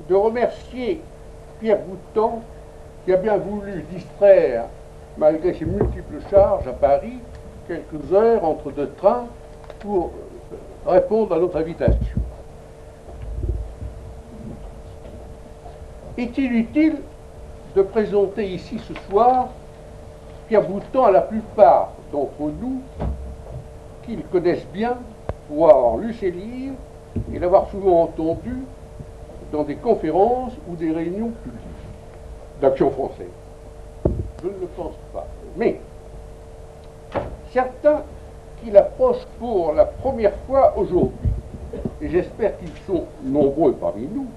de remercier Pierre Boutan, qui a bien voulu distraire, malgré ses multiples charges à Paris, quelques heures entre deux trains pour répondre à notre invitation. Est-il utile de présenter ici ce soir Pierre Boutan à la plupart d'entre nous qui le connaissent bien pour avoir lu ses livres et l'avoir souvent entendu dans des conférences ou des réunions publiques d'Action française? Je ne le pense pas. Mais certains qui l'approchent pour la première fois aujourd'hui, et j'espère qu'ils sont nombreux parmi nous,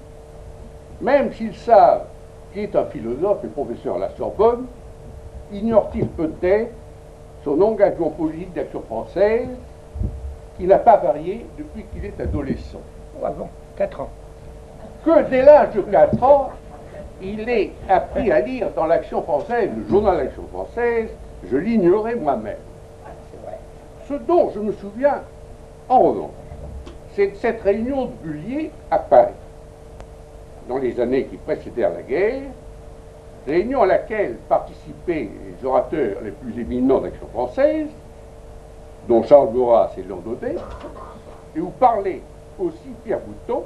même s'ils savent qu'il est un philosophe et professeur à la Sorbonne, ignorent-ils peut-être son engagement politique d'Action française qui n'a pas varié depuis qu'il est adolescent. Ah bon, 4 ans. Que dès l'âge de 4 ans, il ait appris à lire dans l'Action française, le journal L'Action française, je l'ignorais moi-même. C'est vrai. Ce dont je me souviens, en revanche, c'est de cette réunion de Bullier à Paris, dans les années qui précédèrent la guerre, réunion à laquelle participaient les orateurs les plus éminents d'Action française, dont Charles Maurras et Landaudet, et où parlait aussi Pierre Boutan,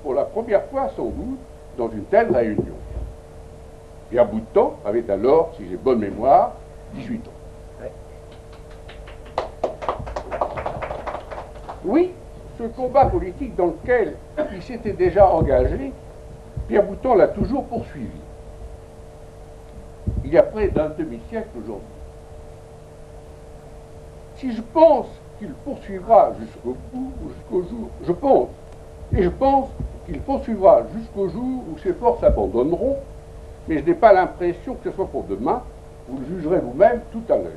pour la première fois sans doute, dans une telle réunion. Pierre Boutan avait alors, si j'ai bonne mémoire, 18 ans. Ouais. Oui, ce combat politique dans lequel il s'était déjà engagé, Pierre Boutan l'a toujours poursuivi. Il y a près d'un demi-siècle aujourd'hui. Si je pense qu'il poursuivra jusqu'au bout, ou jusqu'au jour, je pense qu'il poursuivra jusqu'au jour où ses forces abandonneront, mais je n'ai pas l'impression que ce soit pour demain, vous le jugerez vous-même tout à l'heure.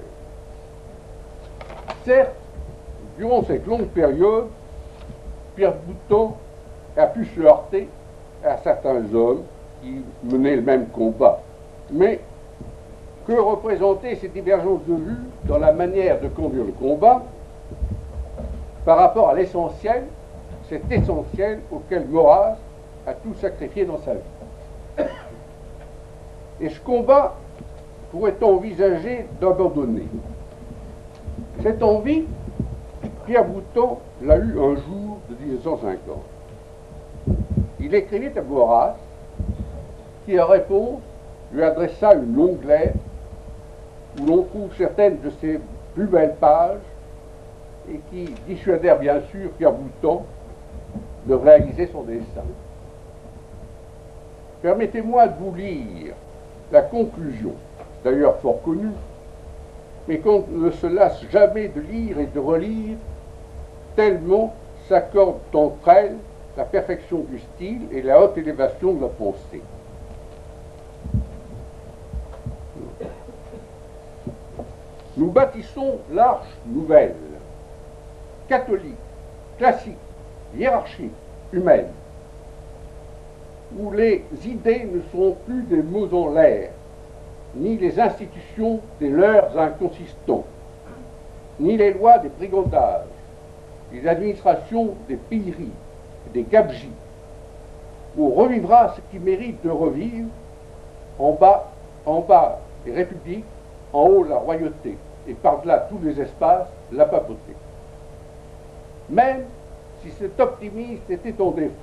Certes, durant cette longue période, Pierre Boutan a pu se heurter à certains hommes qui menaient le même combat, mais que représentaient ces divergences de vues dans la manière de conduire le combat par rapport à l'essentiel, cet essentiel auquel Maurras a tout sacrifié dans sa vie. Et ce combat pourrait-on envisager d'abandonner? Cette envie, Pierre Boutan l'a eue un jour de 1950. Il écrivit à Maurras, qui en réponse lui adressa une longue lettre où l'on trouve certaines de ses plus belles pages et qui dissuadèrent bien sûr Pierre Boutan de réaliser son dessein. Permettez-moi de vous lire la conclusion, d'ailleurs fort connue, mais qu'on ne se lasse jamais de lire et de relire, tellement s'accordent entre elles la perfection du style et la haute élévation de la pensée. Nous bâtissons l'arche nouvelle, catholique, classique, hiérarchique, humaine, où les idées ne sont plus des mots en l'air, ni les institutions des leurs inconsistants, ni les lois des brigandages, les administrations des pilleries, des gabegies, où on revivra ce qui mérite de revivre, en bas les républiques, en haut la royauté, et par-delà tous les espaces, la papauté. Même si cet optimisme était en défaut,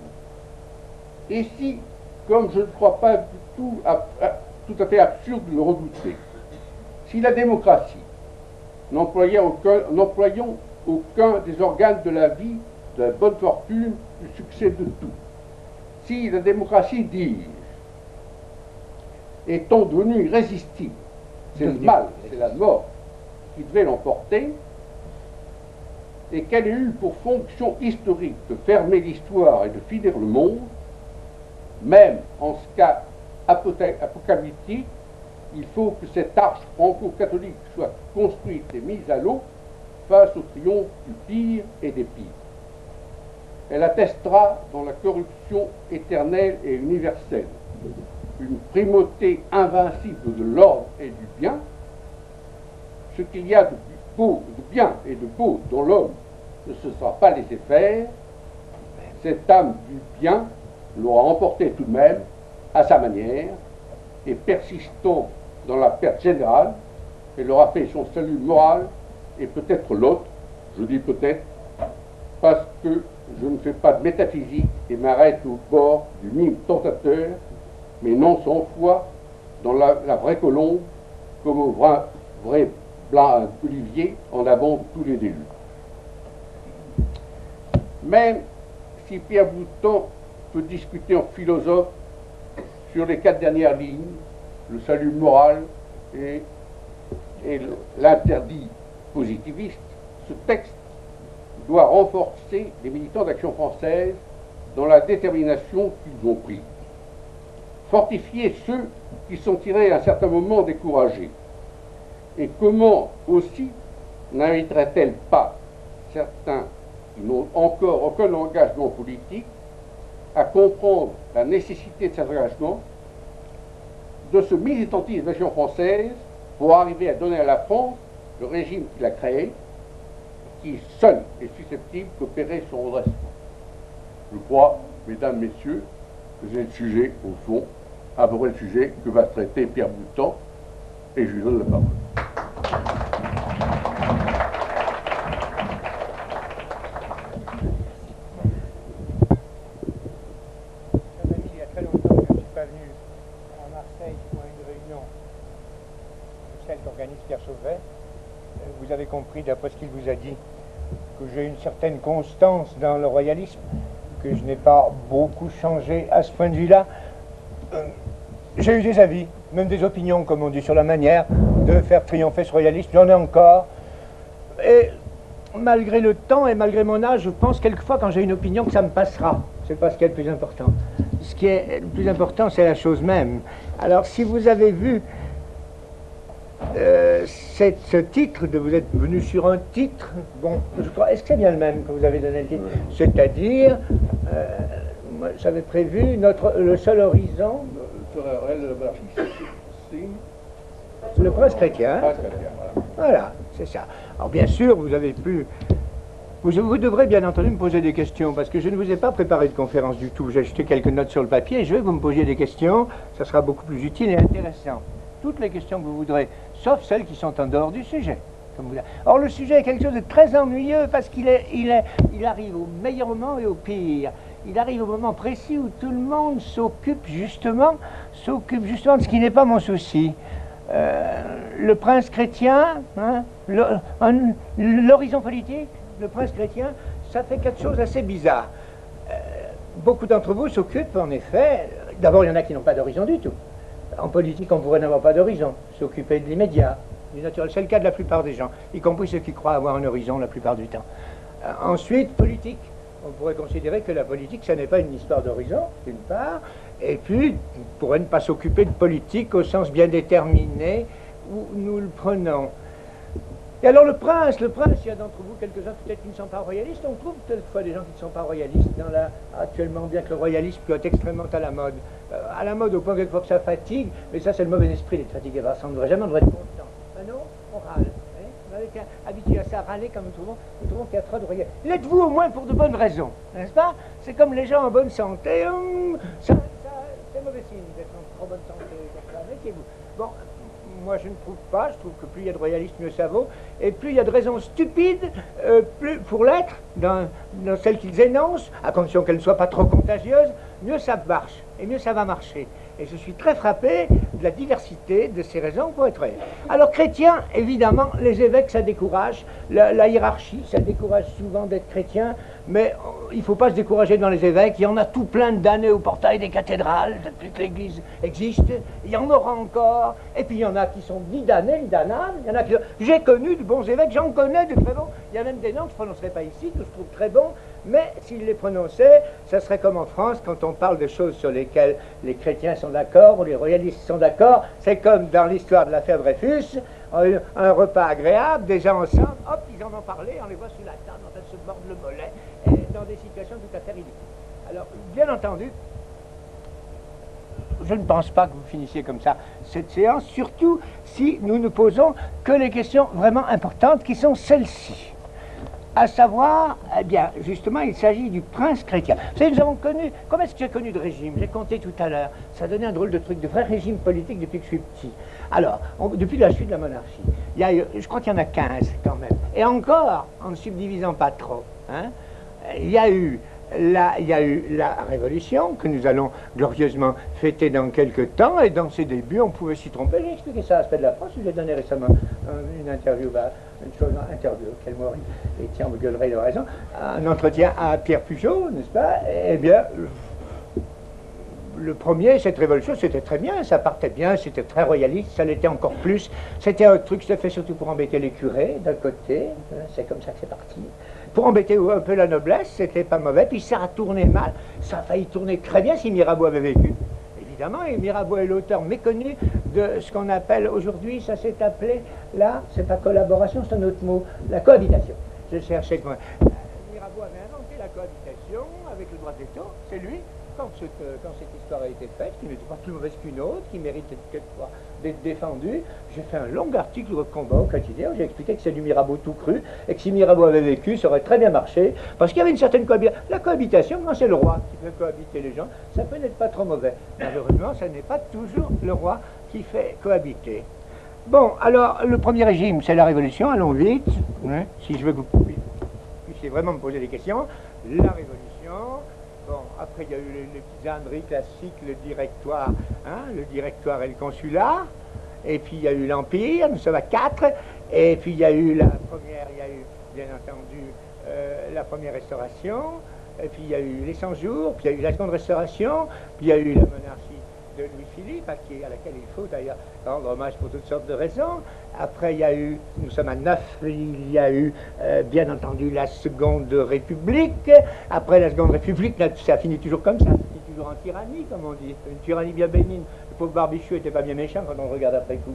et si, comme je ne crois pas du tout à fait absurde de le redouter, si la démocratie, n'employant aucun des organes de la vie, de la bonne fortune, du succès de tout, si la démocratie, dis-je, étant devenue irrésistible, c'est le mal, c'est la mort qui devait l'emporter, et qu'elle ait eu pour fonction historique de fermer l'histoire et de finir le monde, même en ce cas apocalyptique, il faut que cette arche franco-catholique soit construite et mise à l'eau face au triomphe du pire et des pires. Elle attestera dans la corruption éternelle et universelle une primauté invincible de l'ordre et du bien. Ce qu'il y a de beau, de bien et de beau dans l'homme ne se sera pas laissé faire. Cette âme du bien l'aura emporté tout de même, à sa manière, et persistant dans la perte générale, elle aura fait son salut moral, et peut-être l'autre, je dis peut-être, parce que je ne fais pas de métaphysique et m'arrête au bord du mime tentateur, mais non sans foi dans la vraie colombe, comme au vrai blanc olivier en avant de tous les élus. Même si Pierre Boutan peut discuter en philosophe sur les 4 dernières lignes, le salut moral et l'interdit positiviste, ce texte doit renforcer les militants d'Action française dans la détermination qu'ils ont prise, fortifier ceux qui sont tirés à un certain moment découragés. Et comment aussi n'inviterait-elle pas certains qui n'ont encore aucun engagement politique à comprendre la nécessité de cet engagement, de ce militantisme d'Action française pour arriver à donner à la France le régime qu'il a créé, qui seul est susceptible d'opérer son redressement. Je crois, mesdames, messieurs, que c'est le sujet, au fond, à peu près le sujet que va traiter Pierre Boutan, et je lui donne la parole. Il y a très longtemps que je ne suis pas venu à Marseille pour une réunion, celle qu'organise Pierre Chauvet. Vous avez compris, d'après ce qu'il vous a dit, que j'ai une certaine constance dans le royalisme, que je n'ai pas beaucoup changé à ce point de vue-là. J'ai eu des avis, même des opinions, comme on dit, sur la manière de faire triompher ce royalisme. J'en ai encore. Et malgré le temps et malgré mon âge, je pense quelquefois, quand j'ai une opinion, que ça me passera. C'est pas ce qui est le plus important. Ce qui est le plus important, c'est la chose même. Alors, si vous avez vu ce titre, vous êtes venu sur un titre, bon, je crois, est-ce que c'est bien le même que vous avez donné le titre? C'est-à-dire, moi, j'avais prévu le seul horizon. Le prince chrétien. Voilà, c'est ça. Alors bien sûr, vous avez pu... Vous devrez bien entendu me poser des questions, parce que je ne vous ai pas préparé de conférence du tout. J'ai jeté quelques notes sur le papier, et je veux que vous me posiez des questions, ça sera beaucoup plus utile et intéressant. Toutes les questions que vous voudrez, sauf celles qui sont en dehors du sujet. Or, le sujet est quelque chose de très ennuyeux, parce qu'il arrive au meilleur moment et au pire. Il arrive au moment précis où tout le monde s'occupe justement de ce qui n'est pas mon souci. Le prince chrétien, hein, l'horizon politique, le prince chrétien, ça fait quelque chose d'assez bizarre. Beaucoup d'entre vous s'occupent en effet, d'abord il y en a qui n'ont pas d'horizon du tout. En politique on pourrait n'avoir pas d'horizon, s'occuper de l'immédiat, du naturel. C'est le cas de la plupart des gens, y compris ceux qui croient avoir un horizon la plupart du temps. Ensuite, politique. On pourrait considérer que la politique, ça n'est pas une histoire d'horizon, d'une part, et puis on pourrait ne pas s'occuper de politique au sens bien déterminé où nous le prenons. Et alors le prince, il y a d'entre vous quelques-uns peut-être qui ne sont pas royalistes, on trouve quelquefois des gens qui ne sont pas royalistes actuellement, bien que le royalisme soit extrêmement à la mode au point quelquefois que ça fatigue, mais ça c'est le mauvais esprit d'être fatigué par ça, on ne devrait jamais être content. Ben non, on râle. On est habitué à ça, râler quand nous trouvons qu'il y a trop de royalisme. L'êtes-vous au moins pour de bonnes raisons, n'est-ce pas? C'est comme les gens en bonne santé, c'est mauvais signe d'être en trop bonne santé, méfiez-vous. Bon, moi je ne trouve pas, je trouve que plus il y a de royalisme, mieux ça vaut, et plus il y a de raisons stupides plus pour l'être, dans celles qu'ils énoncent, à condition qu'elles ne soient pas trop contagieuses, mieux ça marche, et mieux ça va marcher. Et je suis très frappé de la diversité de ces raisons pour être royaliste. Alors chrétien, évidemment, les évêques ça décourage, la hiérarchie ça décourage souvent d'être chrétien, mais il ne faut pas se décourager devant les évêques, il y en a tout plein de damnés au portail des cathédrales, depuis que l'Église existe, il y en aura encore, et puis il y en a qui sont ni damnés, ni damnables, il y en a qui... J'ai connu de bons évêques, j'en connais de très bons, il y a même des noms que je ne prononcerai pas ici, que je trouve très bons, mais s'ils les prononçaient, ça serait comme en France, quand on parle de choses sur lesquelles les chrétiens sont d'accord, ou les royalistes sont d'accord, c'est comme dans l'histoire de l'affaire Dreyfus, un repas agréable, des gens ensemble, hop, ils en ont parlé, on les voit sous la table, en train de se mordre le mollet, et dans des situations tout à fait ridicules. Alors, bien entendu, je ne pense pas que vous finissiez comme ça cette séance, surtout si nous ne posons que les questions vraiment importantes qui sont celles-ci. à savoir, eh bien, justement, il s'agit du prince chrétien. Vous savez, nous avons connu, comment est-ce que j'ai connu de régime? J'ai compté tout à l'heure, ça donnait un drôle de truc, de vrai régime politique depuis que je suis petit. Alors, depuis la chute de la monarchie, il y a eu, je crois qu'il y en a 15 quand même, et encore, en ne subdivisant pas trop, hein, il y a eu la Révolution, que nous allons glorieusement fêter dans quelques temps, et dans ses débuts, on pouvait s'y tromper. J'ai expliqué ça à Aspect de la France, je lui ai donné récemment une interview, quel mot, et tiens, vous gueulerez de raison, un entretien à Pierre Puchot, n'est-ce pas? Eh bien, le premier, cette révolution, c'était très bien, ça partait bien, c'était très royaliste, ça l'était encore plus. C'était un truc qui se fait surtout pour embêter les curés, d'un côté, c'est comme ça que c'est parti. Pour embêter un peu la noblesse, c'était pas mauvais, puis ça a tourné mal, ça a failli tourner très bien si Mirabeau avait vécu, évidemment, et Mirabeau est l'auteur méconnu de ce qu'on appelle aujourd'hui, ça s'est appelé, là, c'est pas collaboration, c'est un autre mot, la cohabitation. Je cherchais quoi. Mirabeau avait inventé la cohabitation avec le droit de veto, c'est lui. Quand cette histoire a été faite, qui n'était pas plus mauvaise qu'une autre, qui méritait quelquefois d'être défendue, j'ai fait un long article de combat au quotidien où j'ai expliqué que c'est du Mirabeau tout cru, et que si Mirabeau avait vécu, ça aurait très bien marché, parce qu'il y avait une certaine cohabitation. La cohabitation, quand c'est le roi qui fait cohabiter les gens, ça peut n'être pas trop mauvais. Malheureusement, ça n'est pas toujours le roi qui fait cohabiter. Bon, alors, le premier régime, c'est la Révolution, allons vite, hein, si je veux que vous puissiez vraiment me poser des questions. La Révolution... Bon, après il y a eu les petites âneries classiques, le directoire et le consulat, et puis il y a eu l'Empire, nous sommes à 4, et puis il y a eu la première, il y a eu bien entendu la première restauration, et puis il y a eu les 100 jours, puis il y a eu la seconde restauration, puis il y a eu la monarchie de Louis-Philippe, à laquelle il faut d'ailleurs rendre hommage pour toutes sortes de raisons. Après, il y a eu, nous sommes à 9, il y a eu, bien entendu, la Seconde République. Après la Seconde République, ça finit toujours comme ça, ça finit toujours en tyrannie, comme on dit. Une tyrannie bien bénigne. Le pauvre Barbichou n'était pas bien méchant quand on regarde après coup.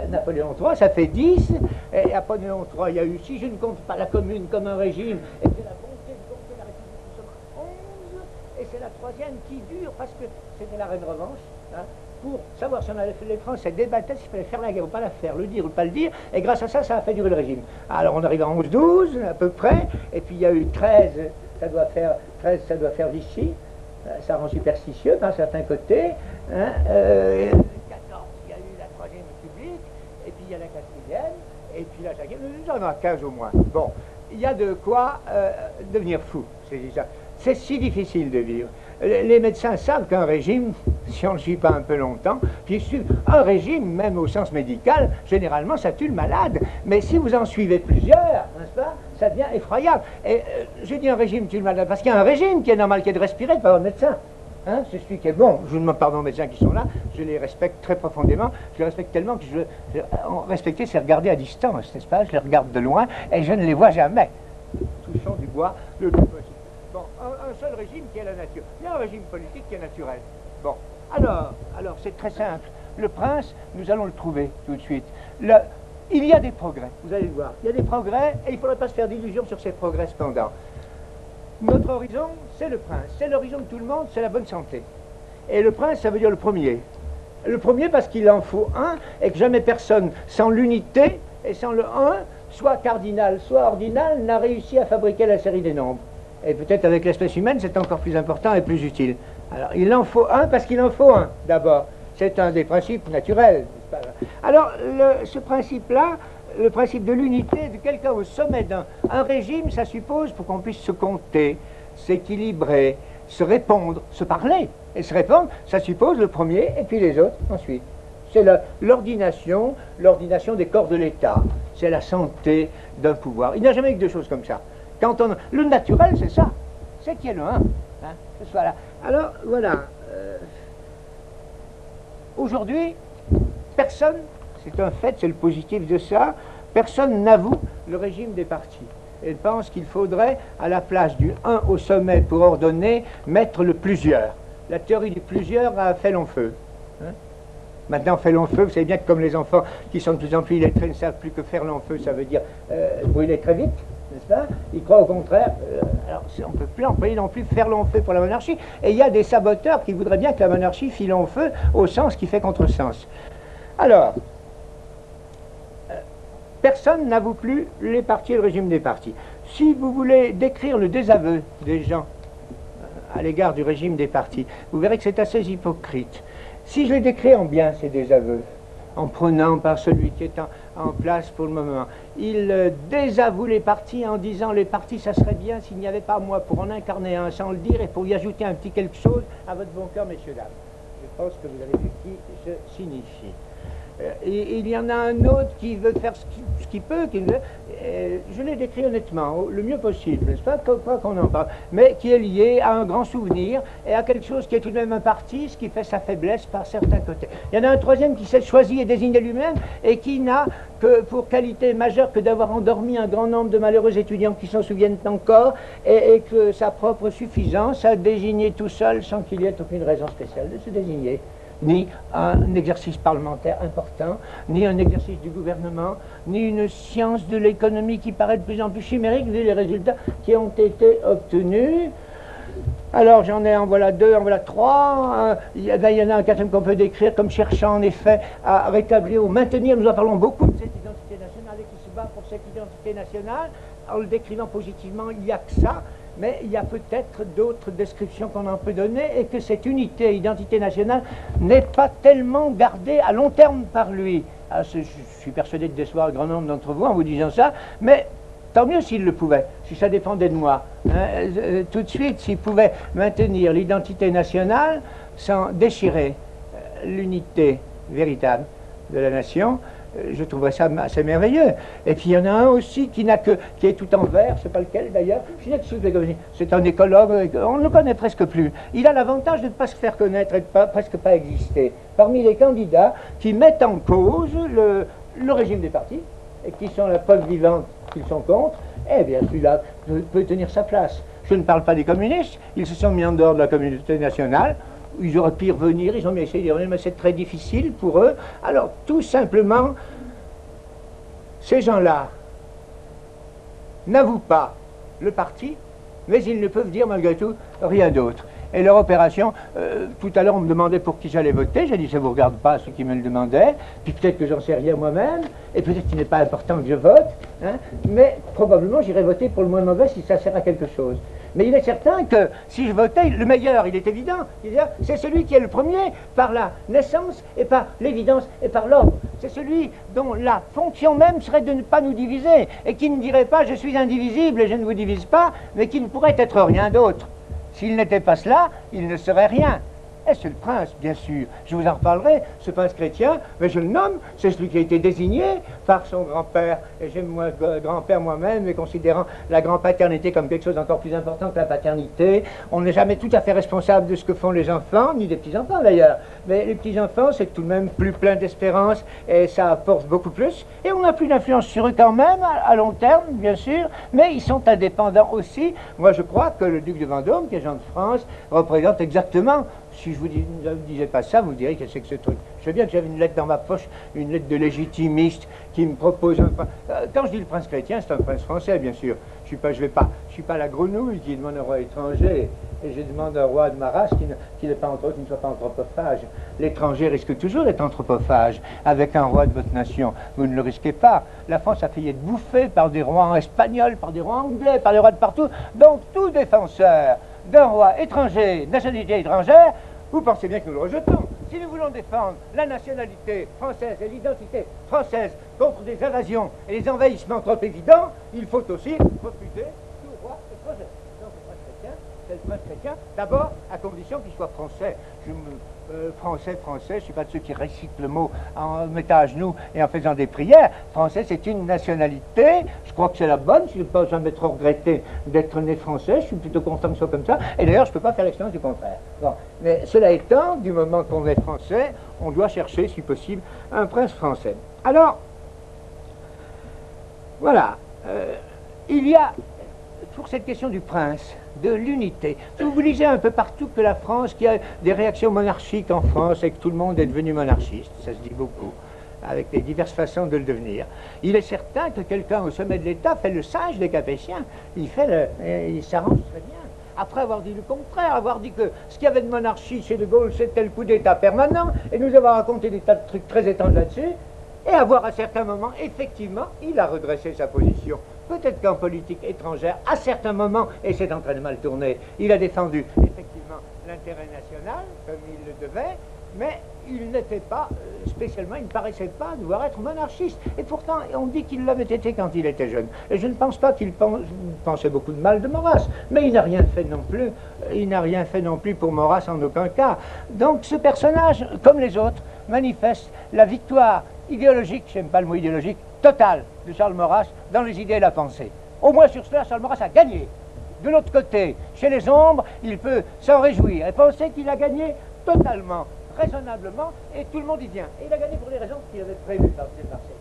Napoléon III, ça fait 10. Et à Napoléon III, il y a eu, si je ne compte pas la Commune comme un régime, et c'est la bonté de compter la République, nous sommes à 11. Et c'est la troisième qui dure, parce que c'était la reine revanche. Hein, pour savoir si on allait faire les Français débattaient s'il fallait faire la guerre ou pas la faire, le dire ou pas le dire, et grâce à ça, ça a fait durer le régime. Alors on arrive à 11-12 à peu près, et puis il y a eu 13, ça doit faire Vichy, ça rend superstitieux d'un certain côté, hein, 14, il y a eu la Troisième République, et puis il y a la quatrième, et puis la cinquième, nous en avons 15 au moins. Bon, il y a de quoi devenir fou, c'est si difficile de vivre. Les médecins savent qu'un régime, si on ne suit pas un peu longtemps, puis un régime, même au sens médical, généralement ça tue le malade. Mais si vous en suivez plusieurs, n'est-ce pas, ça devient effroyable. Et j'ai dit un régime tue le malade, parce qu'il y a un régime qui est normal, qui est de respirer, de pas avoir de médecin. Hein, c'est celui qui est bon. Je demande pardon aux médecins qui sont là, je les respecte très profondément, je les respecte tellement que respecter, c'est regarder à distance, n'est-ce pas? Je les regarde de loin et je ne les vois jamais. Touchons du bois le plus possible. Bon, un seul régime qui est la nature. Il y a un régime politique qui est naturel. Bon, alors c'est très simple. Le prince, nous allons le trouver tout de suite. Il y a des progrès, vous allez le voir. Il y a des progrès et il ne faudrait pas se faire d'illusions sur ces progrès cependant. Notre horizon, c'est le prince. C'est l'horizon de tout le monde, c'est la bonne santé. Et le prince, ça veut dire le premier. Le premier parce qu'il en faut un et que jamais personne, sans l'unité et sans le un, soit cardinal, soit ordinal, n'a réussi à fabriquer la série des nombres. Et peut-être avec l'espèce humaine, c'est encore plus important et plus utile. Alors, il en faut un parce qu'il en faut un, d'abord. C'est un des principes naturels. Alors, ce principe-là, le principe de l'unité de quelqu'un au sommet d'un régime, ça suppose, pour qu'on puisse se compter, s'équilibrer, se répondre, se parler. Et se répondre, ça suppose le premier et puis les autres ensuite. C'est l'ordination des corps de l'État. C'est la santé d'un pouvoir. Il n'y a jamais eu que deux choses comme ça. Le naturel, c'est ça. C'est qu'il y ait le un. Hein, que ce soit là. Alors, voilà. Aujourd'hui, personne, c'est un fait, c'est le positif de ça, personne n'avoue le régime des partis. Elle pense qu'il faudrait, à la place du un au sommet pour ordonner, mettre le plusieurs. La théorie du plusieurs a fait long feu. Hein? Maintenant, fait long feu, vous savez bien que comme les enfants qui sont de plus en plus illettrés ne savent plus que faire long feu, ça veut dire brûler très vite, n'est-ce pas? Ils croient au contraire, alors on ne peut plus employer non plus faire long feu pour la monarchie, et il y a des saboteurs qui voudraient bien que la monarchie fît long feu au sens qui fait contresens. Alors, personne n'avoue plus les partis et le régime des partis. si vous voulez décrire le désaveu des gens à l'égard du régime des partis, vous verrez que c'est assez hypocrite. Si je les décris en bien, ces désaveux, en prenant par celui qui est en place pour le moment, il désavoue les partis en disant les partis, ça serait bien s'il n'y avait pas moi pour en incarner un sans le dire et pour y ajouter un petit quelque chose à votre bon cœur, messieurs, dames. Je pense que vous avez vu qui je signifie. Et il y en a un autre qui veut faire ce qu'il peut, je l'ai décrit honnêtement, le mieux possible, n'est-ce pas, quoi qu'on en parle, mais qui est lié à un grand souvenir et à quelque chose qui est tout de même un parti, ce qui fait sa faiblesse par certains côtés. Il y en a un troisième qui s'est choisi et désigné lui-même et qui n'a que pour qualité majeure que d'avoir endormi un grand nombre de malheureux étudiants qui s'en souviennent encore et que sa propre suffisance a désigné tout seul sans qu'il y ait aucune raison spéciale de se désigner. Ni un exercice parlementaire important, ni un exercice du gouvernement, ni une science de l'économie qui paraît de plus en plus chimérique vu les résultats qui ont été obtenus. Alors en voilà deux, en voilà trois. Il y en a un quatrième qu'on peut décrire comme cherchant en effet à rétablir ou maintenir, nous en parlons beaucoup de cette identité nationale et qui se bat pour cette identité nationale. En le décrivant positivement, il n'y a que ça. Mais il y a peut-être d'autres descriptions qu'on en peut donner et que cette unité, identité nationale, n'est pas tellement gardée à long terme par lui. Alors, je suis persuadé de décevoir un grand nombre d'entre vous en vous disant ça, mais tant mieux s'il le pouvait, si ça dépendait de moi. Tout de suite, s'il pouvait maintenir l'identité nationale sans déchirer l'unité véritable de la nation, je trouverais ça assez merveilleux. Et puis il y en a un aussi qui est tout en vert, je ne sais pas lequel d'ailleurs, c'est un écologue, on ne le connaît presque plus. Il a l'avantage de ne pas se faire connaître et de presque pas exister. Parmi les candidats qui mettent en cause le régime des partis, et qui sont la preuve vivante qu'ils sont contre, eh bien celui-là peut tenir sa place. Je ne parle pas des communistes, ils se sont mis en dehors de la communauté nationale. Ils auraient pu y revenir, ils ont essayé d'y revenir, mais c'est très difficile pour eux. Alors, tout simplement, ces gens-là n'avouent pas le parti, mais ils ne peuvent dire malgré tout rien d'autre. Et leur opération, tout à l'heure on me demandait pour qui j'allais voter, j'ai dit ça ne vous regarde pas ceux qui me le demandaient, puis peut-être que j'en sais rien moi-même, et peut-être qu'il n'est pas important que je vote, hein, mais probablement j'irai voter pour le moins mauvais si ça sert à quelque chose. Mais il est certain que si je votais, le meilleur, il est évident, c'est celui qui est le premier par la naissance et par l'évidence et par l'ordre. C'est celui dont la fonction même serait de ne pas nous diviser et qui ne dirait pas « je suis indivisible et je ne vous divise pas », mais qui ne pourrait être rien d'autre. S'il n'était pas cela, il ne serait rien. Et c'est le prince, bien sûr. Je vous en reparlerai, ce prince chrétien, mais je le nomme, c'est celui qui a été désigné par son grand-père. Et j'aime moi grand-père moi-même, mais considérant la grand-paternité comme quelque chose d'encore plus important que la paternité. On n'est jamais tout à fait responsable de ce que font les enfants, ni des petits-enfants d'ailleurs. Mais les petits-enfants, c'est tout de même plus plein d'espérance, et ça apporte beaucoup plus. Et on n'a plus d'influence sur eux quand même, à long terme, bien sûr, mais ils sont indépendants aussi. Moi, je crois que le duc de Vendôme, qui est Jean de France, représente exactement. Si je ne vous disais pas ça, vous diriez que c'est que ce truc. Je sais bien que j'avais une lettre dans ma poche, une lettre de légitimiste qui me propose un prince. Quand je dis le prince chrétien, c'est un prince français, bien sûr. Je suis pas la grenouille qui demande un roi étranger et je demande un roi de ma race qui n'est pas qui ne soit pas anthropophage. L'étranger risque toujours d'être anthropophage avec un roi de votre nation. Vous ne le risquez pas. La France a failli être bouffée par des rois espagnols, par des rois anglais, par des rois de partout. Donc tout défenseur d'un roi étranger, nationalité étrangère, vous pensez bien que nous le rejetons. Si nous voulons défendre la nationalité française et l'identité française contre des invasions et des envahissements trop évidents, il faut aussi refuser tout roi étranger. Donc le prince chrétien, c'est le prince chrétien, d'abord à condition qu'il soit français. Français, je ne suis pas de ceux qui récitent le mot en mettant à genoux et en faisant des prières. Français, c'est une nationalité. Je crois que c'est la bonne. Je ne vais pas jamais trop regretter d'être né français. Je suis plutôt content que ce soit comme ça. Et d'ailleurs, je ne peux pas faire l'expérience du contraire. Bon. Mais cela étant, du moment qu'on est français, on doit chercher, si possible, un prince français. Alors, voilà. Il y a, pour cette question du prince, de l'unité. Vous lisez un peu partout que la France, qu'il y a des réactions monarchiques en France et que tout le monde est devenu monarchiste, ça se dit beaucoup, avec les diverses façons de le devenir. Il est certain que quelqu'un au sommet de l'État fait le singe des Capétiens, il s'arrange très bien. Après avoir dit le contraire, avoir dit que ce qu'il y avait de monarchie chez De Gaulle, c'était le coup d'État permanent, et nous avoir raconté des tas de trucs très étranges là-dessus, et avoir à certains moments, effectivement, il a redressé sa position peut-être qu'en politique étrangère, à certains moments, et c'est en train de mal tourner, il a défendu effectivement l'intérêt national, comme il le devait, mais il n'était pas spécialement, il ne paraissait pas devoir être monarchiste. Et pourtant, on dit qu'il l'avait été quand il était jeune. Et je ne pense pas qu'il pensait beaucoup de mal de Maurras, mais il n'a rien fait non plus. Il n'a rien fait non plus pour Maurras en aucun cas. Donc ce personnage, comme les autres, manifeste la victoire idéologique, j'aime pas le mot idéologique, totale de Charles Maurras dans les idées et la pensée. Au moins sur cela, Charles Maurras a gagné. De l'autre côté, chez les ombres, il peut s'en réjouir et penser qu'il a gagné totalement, raisonnablement, et tout le monde y vient. Et il a gagné pour les raisons qu'il avait prévues par Marseille.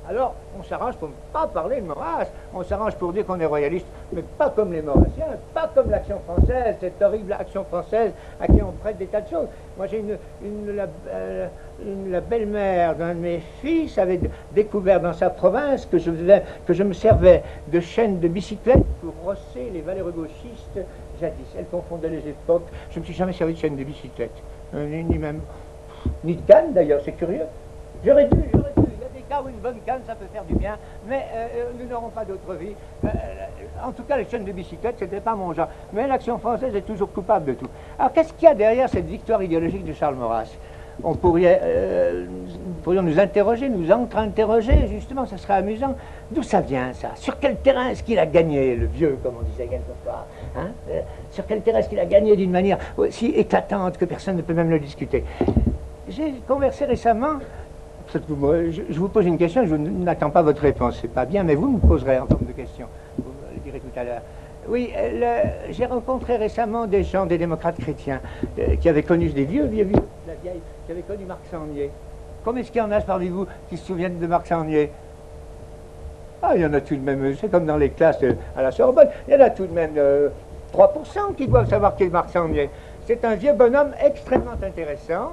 Alors, on s'arrange pour ne pas parler de Maurras, on s'arrange pour dire qu'on est royaliste, mais pas comme les Maurassiens, pas comme l'Action française, cette horrible Action française à qui on prête des tas de choses. Moi, j'ai la belle-mère d'un de mes fils avait découvert dans sa province que je me servais de chaînes de bicyclette pour rosser les valeureux gauchistes jadis. Elle confondait les époques. Je ne me suis jamais servi de chaîne de bicyclette, ni de canne d'ailleurs, c'est curieux. J'aurais dû. Il y a des cas où une bonne canne, ça peut faire du bien, mais nous n'aurons pas d'autre vie. En tout cas, les chaînes de bicyclette, c'était pas mon genre. Mais l'Action française est toujours coupable de tout. Alors, qu'est-ce qu'il y a derrière cette victoire idéologique de Charles Maurras? Nous pourrions nous interroger, nous entre-interroger, justement, ça serait amusant. D'où ça vient, ça? Sur quel terrain est-ce qu'il a gagné, le vieux, comme on disait quelquefois, hein? Sur quel terrain est-ce qu'il a gagné d'une manière aussi éclatante que personne ne peut même le discuter? J'ai conversé récemment, je vous pose une question, je n'attends pas votre réponse, c'est pas bien, mais vous me poserez en forme de question, vous me le direz tout à l'heure. Oui, j'ai rencontré récemment des gens, des démocrates chrétiens, qui avaient connu des vieux, la vieille, qui avaient connu Marc Sangnier. Combien est-ce qu'il y en a parmi vous qui se souviennent de Marc Sangnier? Ah, il y en a tout de même, c'est comme dans les classes à la Sorbonne, il y en a tout de même 3% qui doivent savoir qui est Marc Sangnier. C'est un vieux bonhomme extrêmement intéressant.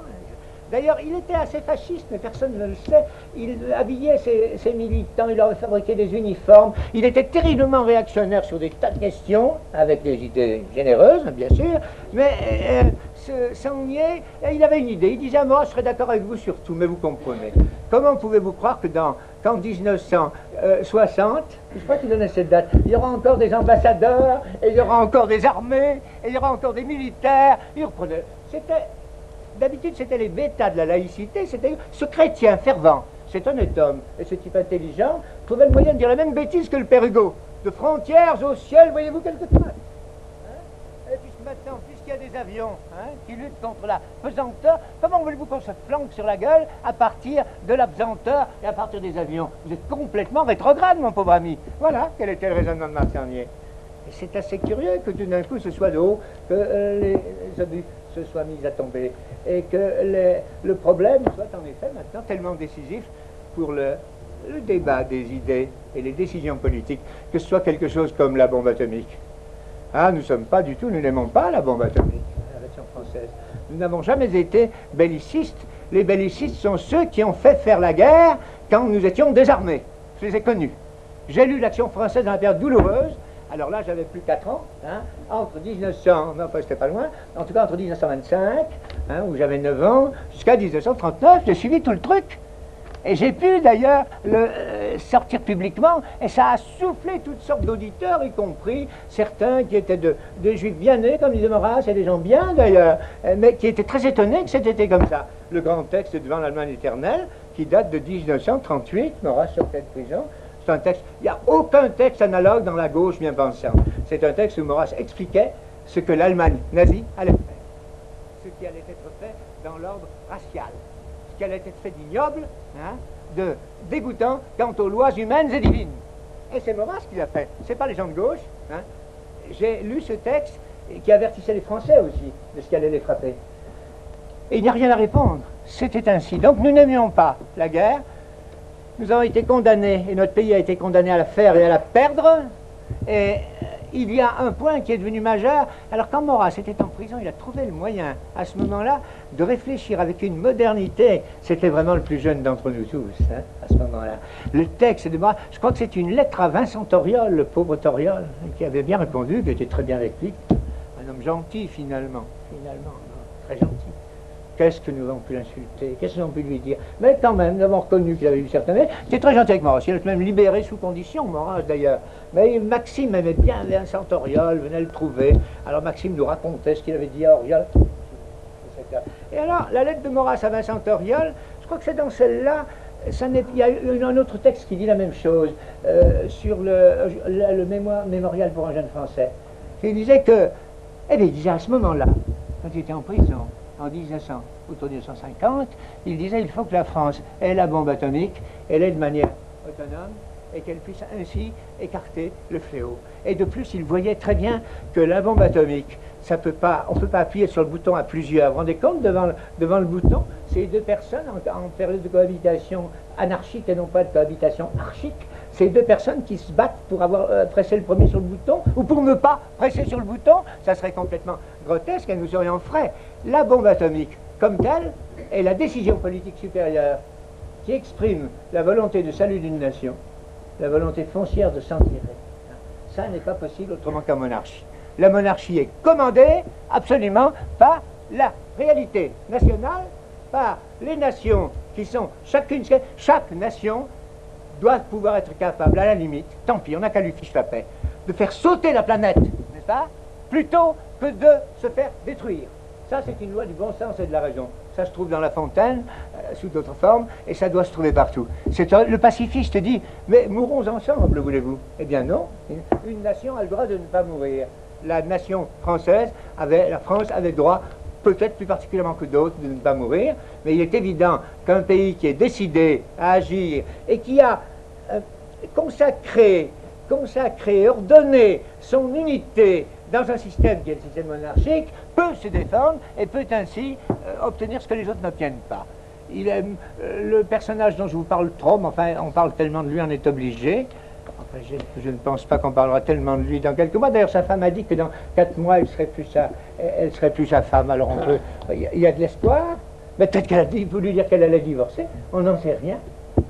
D'ailleurs, il était assez fasciste, mais personne ne le sait. Il habillait ses militants, il leur fabriquait des uniformes. Il était terriblement réactionnaire sur des tas de questions, avec des idées généreuses, bien sûr. Mais Sangnier, il avait une idée. Il disait, moi, je serais d'accord avec vous sur tout, mais vous comprenez. Comment pouvez-vous croire que qu'en 1960, je crois qu'il donnait cette date, il y aura encore des ambassadeurs, et il y aura encore des armées, et il y aura encore des militaires. Il reprenait. D'habitude, c'était les bêtas de la laïcité, c'était ce chrétien fervent, cet honnête homme et ce type intelligent trouvait le moyen de dire la même bêtise que le père Hugo. De frontières au ciel, voyez-vous quelque chose, hein? Et puis maintenant, puisqu'il y a des avions qui luttent contre la pesanteur, comment voulez-vous qu'on se flanque sur la gueule à partir de la pesanteur et à partir des avions? Vous êtes complètement rétrograde, mon pauvre ami. Voilà quel était le raisonnement de Marc Sangnier. Et c'est assez curieux que tout d'un coup ce soit de haut, que les obus se soient mis à tomber et que le problème soit en effet maintenant tellement décisif pour le débat des idées et les décisions politiques que ce soit quelque chose comme la bombe atomique. Ah, nous n'aimons pas la bombe atomique, la version française. Nous n'avons jamais été bellicistes. Les bellicistes sont ceux qui ont fait faire la guerre quand nous étions désarmés. Je les ai connus. J'ai lu l'Action française dans la période douloureuse. Alors là, j'avais plus 4 ans, entre 1900, non, c'était pas loin, en tout cas entre 1925, où j'avais 9 ans, jusqu'à 1939, j'ai suivi tout le truc. Et j'ai pu d'ailleurs le sortir publiquement, et ça a soufflé toutes sortes d'auditeurs, y compris certains qui étaient des juifs bien nés, comme disait Maurras, et des gens bien d'ailleurs, mais qui étaient très étonnés que c'était comme ça. Le grand texte devant l'Allemagne éternelle, qui date de 1938, Maurras sortait de prison. C'est un texte, il n'y a aucun texte analogue dans la gauche bien pensante. C'est un texte où Maurras expliquait ce que l'Allemagne nazie allait faire, ce qui allait être fait dans l'ordre racial, ce qui allait être fait d'ignoble, de dégoûtant quant aux lois humaines et divines. Et c'est Maurras qui l'a fait, c'est pas les gens de gauche. J'ai lu ce texte qui avertissait les Français aussi de ce qui allait les frapper. Et il n'y a rien à répondre. C'était ainsi. Donc nous n'aimions pas la guerre. Nous avons été condamnés, et notre pays a été condamné à la faire et à la perdre. Et il y a un point qui est devenu majeur. Alors quand Maurras était en prison, il a trouvé le moyen, à ce moment-là, de réfléchir avec une modernité. C'était vraiment le plus jeune d'entre nous tous, à ce moment-là. Le texte de Maurras, je crois que c'est une lettre à Vincent Auriol, le pauvre Auriol, qui avait bien répondu, qui était très bien avec lui. Un homme gentil, finalement, très gentil. qu'est-ce que nous avons pu l'insulter? Qu'est-ce que nous avons pu lui dire? Mais quand même, nous avons reconnu qu'il avait eu certaines... C'était très gentil avec Maurras. Il a même libéré sous condition, Maurras d'ailleurs. Mais Maxime aimait bien Vincent Auriol, venait le trouver. Alors Maxime nous racontait ce qu'il avait dit à Auriol. Et alors, la lettre de Maurras à Vincent Auriol, je crois que c'est dans celle-là, il y a eu un autre texte qui dit la même chose, sur le mémorial pour un jeune Français. Il disait que, eh bien, il disait à ce moment-là, quand il était en prison, en 1900, autour de 1950, il disait il faut que la France ait la bombe atomique, elle est de manière autonome, et qu'elle puisse ainsi écarter le fléau. Et de plus, il voyait très bien que la bombe atomique, on ne peut pas appuyer sur le bouton à plusieurs. Vous vous rendez compte, devant le bouton, c'est deux personnes en période de cohabitation anarchique et non pas de cohabitation archique. C'est deux personnes qui se battent pour avoir pressé le premier sur le bouton ou pour ne pas presser sur le bouton. Ça serait complètement grotesque et nous serions frais. La bombe atomique, comme telle, est la décision politique supérieure qui exprime la volonté de salut d'une nation, la volonté foncière de s'en tirer. Ça n'est pas possible autrement qu'en monarchie. La monarchie est commandée absolument par la réalité nationale, par les nations qui sont chaque nation doit pouvoir être capable, à la limite, tant pis, on n'a qu'à lui fiche la paix, de faire sauter la planète, n'est-ce pas, plutôt que de se faire détruire. Ça, c'est une loi du bon sens et de la raison. Ça se trouve dans La Fontaine, sous d'autres formes, et ça doit se trouver partout. Le pacifiste dit, mais mourons ensemble, voulez-vous? Eh bien non, une nation a le droit de ne pas mourir. La nation française, la France avait le droit, peut-être plus particulièrement que d'autres, de ne pas mourir, mais il est évident qu'un pays qui est décidé à agir et qui a consacré, ordonné son unité dans un système qui est le système monarchique, peut se défendre et peut ainsi obtenir ce que les autres n'obtiennent pas. Le personnage dont je vous parle trop, mais enfin on parle tellement de lui, on est obligé. Enfin, je ne pense pas qu'on parlera tellement de lui dans quelques mois. D'ailleurs, sa femme a dit que dans 4 mois, elle serait plus sa femme. Alors il y a de l'espoir. Peut-être qu'elle a voulu dire qu'elle allait divorcer. On n'en sait rien.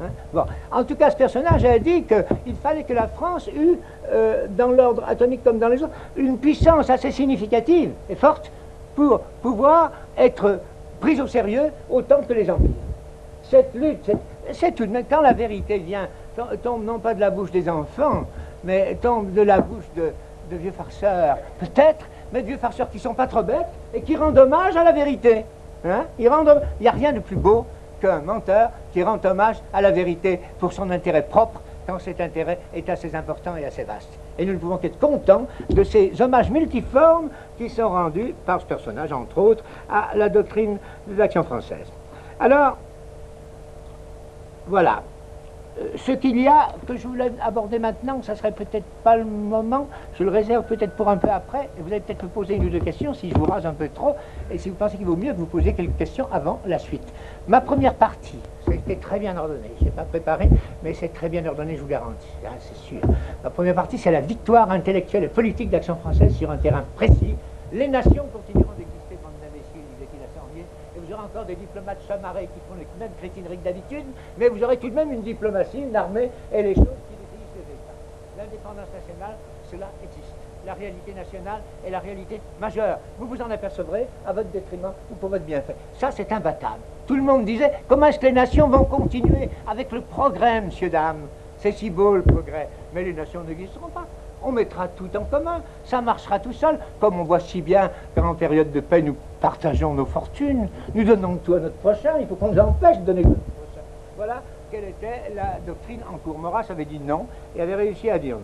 Hein? Bon. En tout cas, ce personnage a dit qu'il fallait que la France eût, dans l'ordre atomique comme dans les autres, une puissance assez significative et forte pour pouvoir être prise au sérieux autant que les empires. Cette lutte, c'est tout de même, quand la vérité vient, tombe non pas de la bouche des enfants, mais tombe de la bouche de vieux farceurs, peut-être, mais de vieux farceurs qui ne sont pas trop bêtes et qui rendent hommage à la vérité. Hein? Il n'y a rien de plus beau qu'un menteur qui rend hommage à la vérité pour son intérêt propre, quand cet intérêt est assez important et assez vaste. Et nous ne pouvons qu'être contents de ces hommages multiformes qui sont rendus par ce personnage, entre autres, à la doctrine de l'Action française. Alors, voilà. Ce qu'il y a, que je voulais aborder maintenant, ça serait peut-être pas le moment, je le réserve peut-être pour un peu après, et vous allez peut-être me poser une ou deux questions si je vous rase un peu trop, et si vous pensez qu'il vaut mieux que vous posiez quelques questions avant la suite. Ma première partie, c'était très bien ordonné, je n'ai pas préparé, mais c'est très bien ordonné, je vous garantis, hein, c'est sûr. Ma première partie, c'est la victoire intellectuelle et politique d'Action française sur un terrain précis. Les nations continueront d'exister, bande d'imbéciles, disait-il à Sorbier, et vous aurez encore des diplomates chamarrés qui font les mêmes crétineries que d'habitude, mais vous aurez tout de même une diplomatie, une armée et les choses qui définissent les États. L'indépendance nationale, cela existe. La réalité nationale est la réalité majeure. Vous vous en apercevrez à votre détriment ou pour votre bienfait. Ça, c'est imbattable. Tout le monde disait, comment est-ce que les nations vont continuer avec le progrès, messieurs, dames? C'est si beau le progrès, mais les nations n'existeront pas. On mettra tout en commun, ça marchera tout seul, comme on voit si bien qu'en période de paix, nous partageons nos fortunes, nous donnons tout à notre prochain, il faut qu'on nous empêche de donner tout à notre prochain. Voilà quelle était la doctrine en cours. Maurras avait dit non et avait réussi à dire non.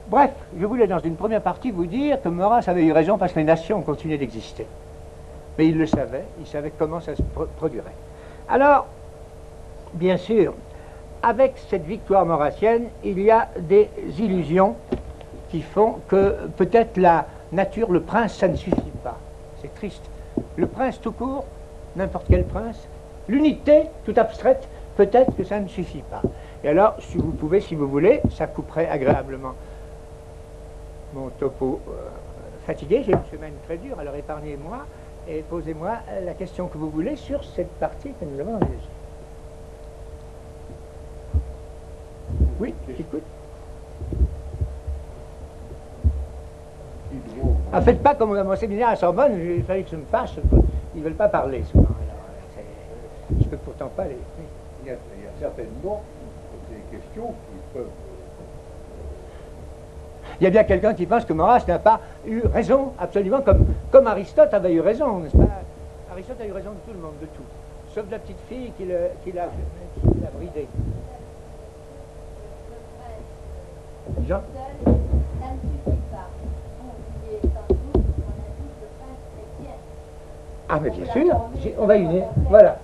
Bref, je voulais dans une première partie vous dire que Maurras avait eu raison parce que les nations continuaient d'exister. Mais il le savait, il savait comment ça se produirait. Alors, bien sûr, avec cette victoire maurrassienne, il y a des illusions qui font que peut-être la nature, le prince, ça ne suffit pas. C'est triste. Le prince tout court, n'importe quel prince, l'unité toute abstraite, peut-être que ça ne suffit pas. Et alors, si vous pouvez, si vous voulez, ça couperait agréablement mon topo fatigué. J'ai une semaine très dure, alors épargnez-moi et posez-moi la question que vous voulez sur cette partie que nous avons engagée. Oui, j'écoute. Ne faites pas comme dans mon séminaire à Sorbonne, il fallait que je me fâche. qu'ils ne veulent pas parler souvent. Je ne peux pourtant pas les... Il y a certainement des questions qui peuvent... Il y a bien quelqu'un qui pense que Maurras n'a pas eu raison, absolument, comme Aristote avait eu raison, n'est-ce pas? Aristote a eu raison de tout le monde, de tout. Sauf de la petite fille qui l'a bridé. Jean? Ah, mais bien sûr, on va y venir. Voilà,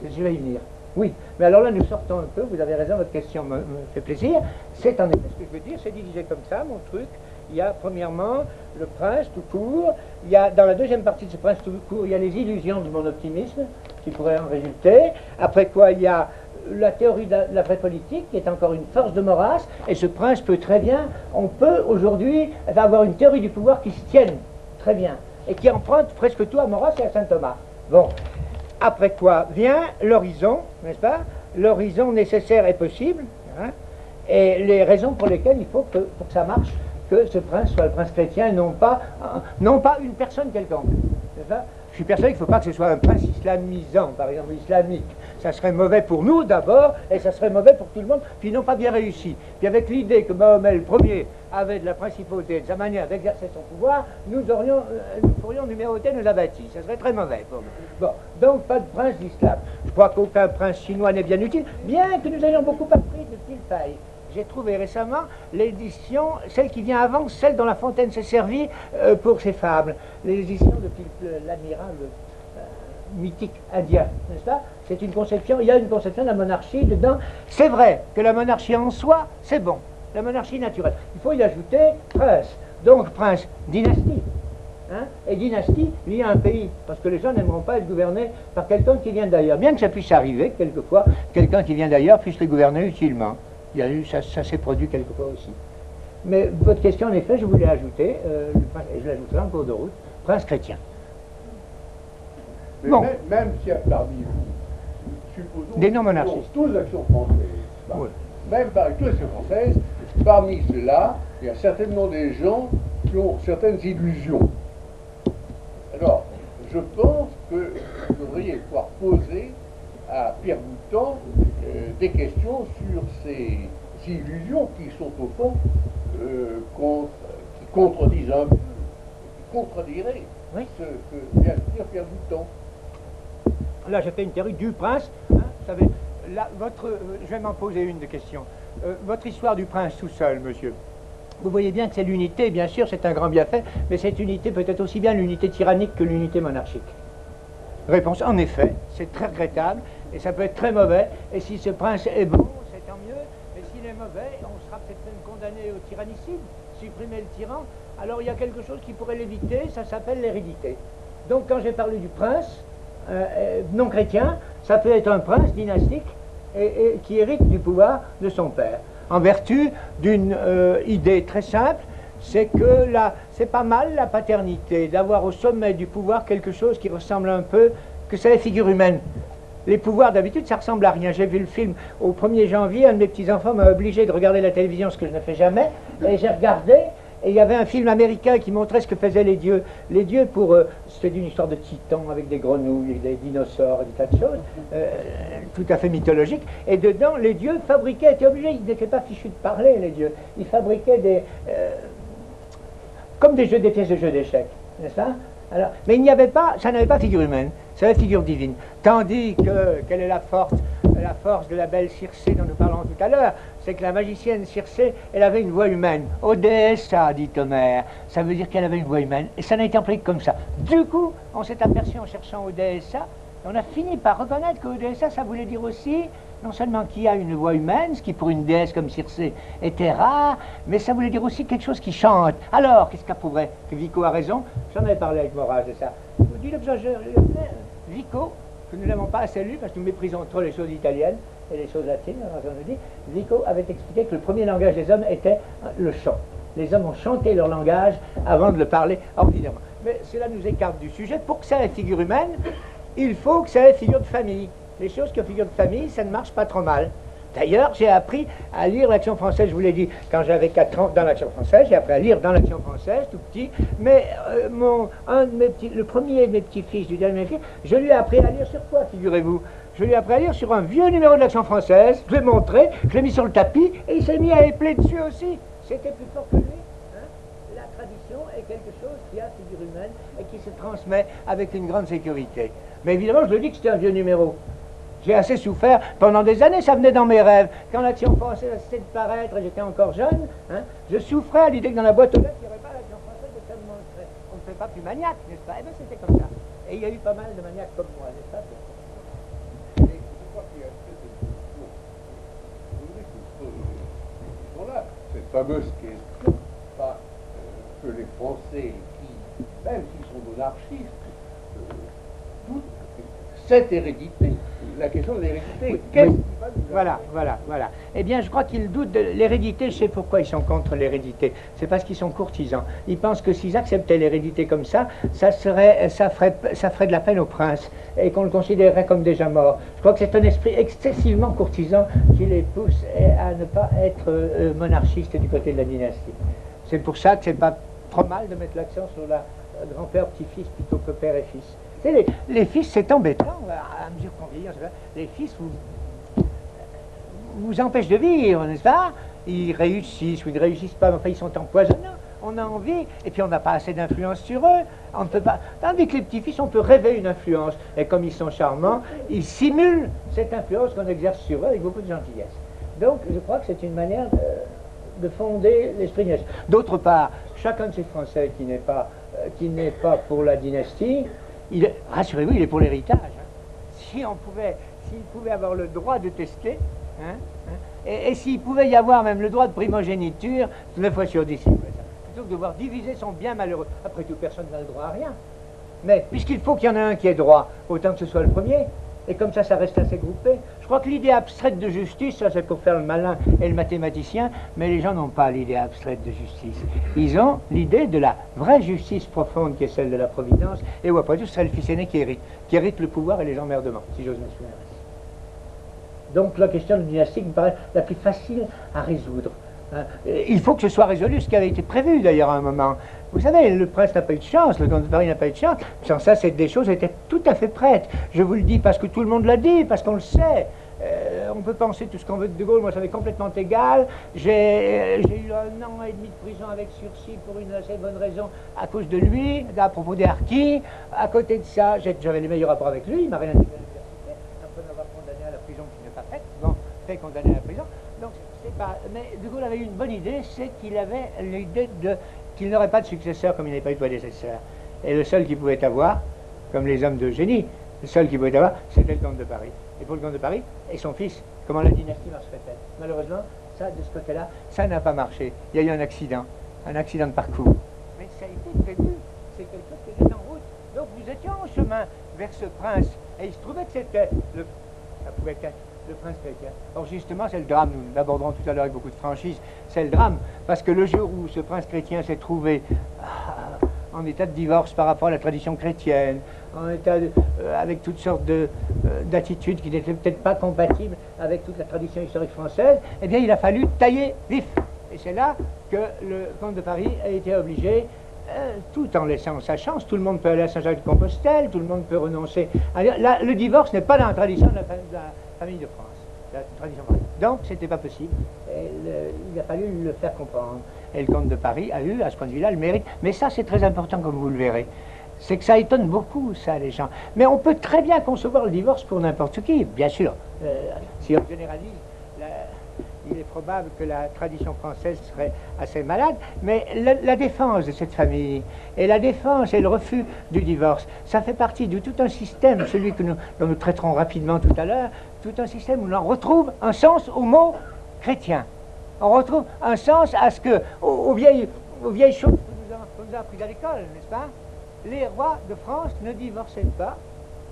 je vais y venir. Oui, mais alors là, nous sortons un peu, vous avez raison, votre question me fait plaisir. C'est en effet ce que je veux dire, c'est divisé comme ça, mon truc. Il y a, premièrement, le prince tout court. Il y a, dans la deuxième partie de ce prince tout court, il y a les illusions de mon optimisme, qui pourraient en résulter. Après quoi, il y a la théorie de la vraie politique, qui est encore une force de Maurras, et ce prince peut très bien, on peut aujourd'hui avoir une théorie du pouvoir qui se tienne très bien, et qui emprunte presque tout à Maurras et à saint Thomas. Bon, après quoi vient l'horizon, n'est-ce pas? L'horizon nécessaire et possible, hein, et les raisons pour lesquelles il faut pour que ça marche, que ce prince soit le prince chrétien, et non pas une personne quelconque. Je suis persuadé qu'il ne faut pas que ce soit un prince islamisant, par exemple islamique. Ça serait mauvais pour nous d'abord, et ça serait mauvais pour tout le monde, puis non pas bien réussi. Puis avec l'idée que Mahomet le premier avait de la principauté, de sa manière d'exercer son pouvoir, nous pourrions numéroter nos abattis. Ça serait très mauvais pour nous. Bon, donc pas de prince d'islam. Je crois qu'aucun prince chinois n'est bien utile, bien que nous ayons beaucoup appris de Pilpaï. J'ai trouvé récemment l'édition, celle qui vient avant, celle dont La Fontaine s'est servie pour ses fables. L'édition de l'amiral mythique indien, n'est-ce pas? C'est une conception, il y a une conception de la monarchie dedans. C'est vrai que la monarchie en soi, c'est bon. La monarchie naturelle. Il faut y ajouter prince. Donc prince, dynastie. Hein? Et dynastie liée à un pays. Parce que les gens n'aimeront pas être gouvernés par quelqu'un qui vient d'ailleurs. Bien que ça puisse arriver, quelquefois, quelqu'un qui vient d'ailleurs puisse les gouverner utilement. Il y a eu, ça s'est produit quelquefois aussi. Mais votre question, en effet, je voulais ajouter, et je l'ajouterai en cours de route, prince chrétien. Mais bon. Même s'il y a parmi vous, supposons, des non-monarchistes, tous les actions françaises, bah, oui. Même parmi toutes les actions françaises, parmi ceux-là, il y a certainement des gens qui ont certaines illusions. Alors, je pense que vous devriez pouvoir poser à Pierre Boutan des questions sur ces illusions qui sont au fond qui contredisent un peu, qui contrediraient ce que vient de dire Pierre Boutan. Là, j'ai fait une théorie du prince. Hein, vous savez, là, je vais m'en poser une de question. Votre histoire du prince tout seul, monsieur. Vous voyez bien que c'est l'unité, bien sûr, c'est un grand bienfait, mais cette unité peut être aussi bien l'unité tyrannique que l'unité monarchique. Réponse, en effet, c'est très regrettable, et ça peut être très mauvais, et si ce prince est bon, c'est tant mieux, mais s'il est mauvais, on sera peut-être même condamné au tyrannicide, supprimer le tyran. Alors il y a quelque chose qui pourrait l'éviter, ça s'appelle l'hérédité. Donc quand j'ai parlé du prince, non chrétien, ça peut être un prince dynastique et qui hérite du pouvoir de son père, en vertu d'une idée très simple, c'est que c'est pas mal la paternité, d'avoir au sommet du pouvoir quelque chose qui ressemble un peu, que c'est la figure humaine. Les pouvoirs d'habitude, ça ressemble à rien. J'ai vu le film au 1er janvier, un de mes petits-enfants m'a obligé de regarder la télévision, ce que je ne fais jamais, et j'ai regardé, et il y avait un film américain qui montrait ce que faisaient les dieux. Les dieux, c'était une histoire de titans avec des grenouilles, des dinosaures, des tas de choses, tout à fait mythologiques. Et dedans, les dieux fabriquaient, étaient obligés, ils n'étaient pas fichus de parler, les dieux. Ils fabriquaient comme des pièces de jeux d'échecs, n'est-ce pas? Alors, mais il n'y avait pas, ça n'avait pas figure humaine, ça avait figure divine. Tandis que, quelle est la force de la belle Circé dont nous parlons tout à l'heure, c'est que la magicienne Circé, elle avait une voix humaine. Odessa, dit Homère, ça veut dire qu'elle avait une voix humaine, et ça n'a été employé comme ça. Du coup, on s'est aperçu en cherchant Odessa, on a fini par reconnaître que Odessa, ça voulait dire aussi, non seulement qu'il y a une voix humaine, ce qui pour une déesse comme Circé était rare, mais ça voulait dire aussi quelque chose qui chante. Alors, qu'est-ce qu'approuverait que Vico a raison? J'en avais parlé avec Maurras de ça. Je vous dis Vico, que nous n'avons pas assez lu parce que nous méprisons trop les choses italiennes et les choses latines, alors on nous dit, Vico avait expliqué que le premier langage des hommes était le chant. Les hommes ont chanté leur langage avant de le parler ordinairement. Mais cela nous écarte du sujet. Pour que ça ait figure humaine, il faut que ça ait figure de famille. Les choses qui ont figure de famille, ça ne marche pas trop mal. D'ailleurs, j'ai appris à lire l'Action française, je vous l'ai dit, quand j'avais 4 ans dans l'Action française, j'ai appris à lire dans l'Action française, tout petit, mais le premier de mes petits-fils, du dernier fils, je lui ai appris à lire sur quoi, figurez-vous? Je lui ai appris à lire sur un vieux numéro de l'Action française, je l'ai montré, je l'ai mis sur le tapis, et il s'est mis à épeler dessus aussi. C'était plus fort que lui. Hein. La tradition est quelque chose qui a figure humaine et qui se transmet avec une grande sécurité. Mais évidemment, je le dis que c'était un vieux numéro. J'ai assez souffert pendant des années, ça venait dans mes rêves. Quand l'Action française a de paraître, j'étais encore jeune, hein, je souffrais à l'idée que dans la boîte aux lettres, il n'y aurait pas l'Action française de tellement montrer. On ne fait pas plus maniaque, n'est-ce pas? Eh bien, c'était comme ça. Et il y a eu pas mal de maniaques comme moi, n'est-ce pas? Et je crois qu'il y a cette fameuse question par, que les Français, qui, même s'ils sont monarchistes, doutent cette hérédité. La question de l'hérédité. Voilà. Eh bien, je crois qu'ils doutent de l'hérédité. Je sais pourquoi ils sont contre l'hérédité. C'est parce qu'ils sont courtisans. Ils pensent que s'ils acceptaient l'hérédité comme ça ferait de la peine au prince et qu'on le considérerait comme déjà mort. Je crois que c'est un esprit excessivement courtisan qui les pousse à ne pas être monarchistes du côté de la dynastie. C'est pour ça que c'est pas trop mal de mettre l'accent sur la grand-père, petit-fils plutôt que père et fils. Les fils, c'est embêtant, à mesure qu'on vieillit, les fils vous empêchent de vivre, n'est-ce pas? Ils réussissent ou ils ne réussissent pas, mais enfin ils sont empoisonnants, on a envie, et puis on n'a pas assez d'influence sur eux, on ne peut pas... Tandis que les petits-fils, on peut rêver une influence, et comme ils sont charmants, ils simulent cette influence qu'on exerce sur eux avec beaucoup de gentillesse. Donc je crois que c'est une manière de fonder l'esprit dynastique. D'autre part, chacun de ces Français qui n'est pas pour la dynastie, rassurez-vous, il est pour l'héritage. Hein. S'il pouvait avoir le droit de tester, et s'il pouvait y avoir même le droit de primogéniture, 9 fois sur 10, il ferait ça. Plutôt que de devoir diviser son bien malheureux. Après tout, personne n'a le droit à rien. Mais puisqu'il faut qu'il y en ait un qui ait droit, autant que ce soit le premier. Et comme ça reste assez groupé. Je crois que l'idée abstraite de justice, ça c'est pour faire le malin et le mathématicien, mais les gens n'ont pas l'idée abstraite de justice. Ils ont l'idée de la vraie justice profonde qui est celle de la Providence, et où après tout, ce serait le fils aîné qui hérite le pouvoir et les emmerdements, si j'ose m'exprimer ainsi. Donc la question de dynastique me paraît la plus facile à résoudre. Il faut que ce soit résolu, ce qui avait été prévu d'ailleurs à un moment. Vous savez, le prince n'a pas eu de chance, le comte de Paris n'a pas eu de chance. Sans ça, des choses étaient tout à fait prêtes. Je vous le dis parce que tout le monde l'a dit, parce qu'on le sait. On peut penser tout ce qu'on veut de Gaulle, moi ça m'est complètement égal. J'ai eu 1 an et demi de prison avec sursis pour une assez bonne raison à cause de lui, à propos des harkis. À côté de ça, j'avais les meilleurs rapports avec lui, il m'a rien intégré à l'université, après m'avoir condamné à la prison qui n'est pas faite, bon, fait condamné à la prison. Donc c'est pas... Mais De Gaulle avait eu une bonne idée, c'est qu'il avait l'idée qu'il n'aurait pas de successeur comme il n'avait pas eu de prédécesseur. Et le seul qu'il pouvait avoir, comme les hommes de génie, le seul qu'il pouvait avoir, c'était le comte de Paris. Et pour le comte de Paris et son fils, comment la dynastie marcherait-elle? Malheureusement, ça, de ce côté-là, ça n'a pas marché. Il y a eu un accident de parcours. Mais ça a été prévu, c'est quelque chose qui était en route. Donc nous étions en chemin vers ce prince, et il se trouvait que c'était ça pouvait être le prince chrétien. Or justement, c'est le drame, nous l'aborderons tout à l'heure avec beaucoup de franchise, c'est le drame, parce que le jour où ce prince chrétien s'est trouvé en état de divorce par rapport à la tradition chrétienne, en état avec toutes sortes d'attitudes qui n'étaient peut-être pas compatibles avec toute la tradition historique française, eh bien il a fallu tailler vif. Et c'est là que le comte de Paris a été obligé, tout en laissant sa chance, tout le monde peut aller à Saint-Jacques-de-Compostelle, tout le monde peut renoncer. Le divorce n'est pas dans la tradition de la famille de France. La tradition française. Donc, c'était pas possible. Il a fallu le faire comprendre. Et le comte de Paris a eu, à ce point de vue-là, le mérite. Mais ça, c'est très important, comme vous le verrez. C'est que ça étonne beaucoup, ça, les gens. Mais on peut très bien concevoir le divorce pour n'importe qui, bien sûr. Si on généralise, il est probable que la tradition française serait assez malade, mais la défense de cette famille, et la défense et le refus du divorce, ça fait partie de tout un système, celui dont nous traiterons rapidement tout à l'heure, tout un système où l'on retrouve un sens au mot chrétien. On retrouve un sens à ce que, aux vieilles choses qu'on nous a apprises à l'école, n'est-ce pas? Les rois de France ne divorçaient pas,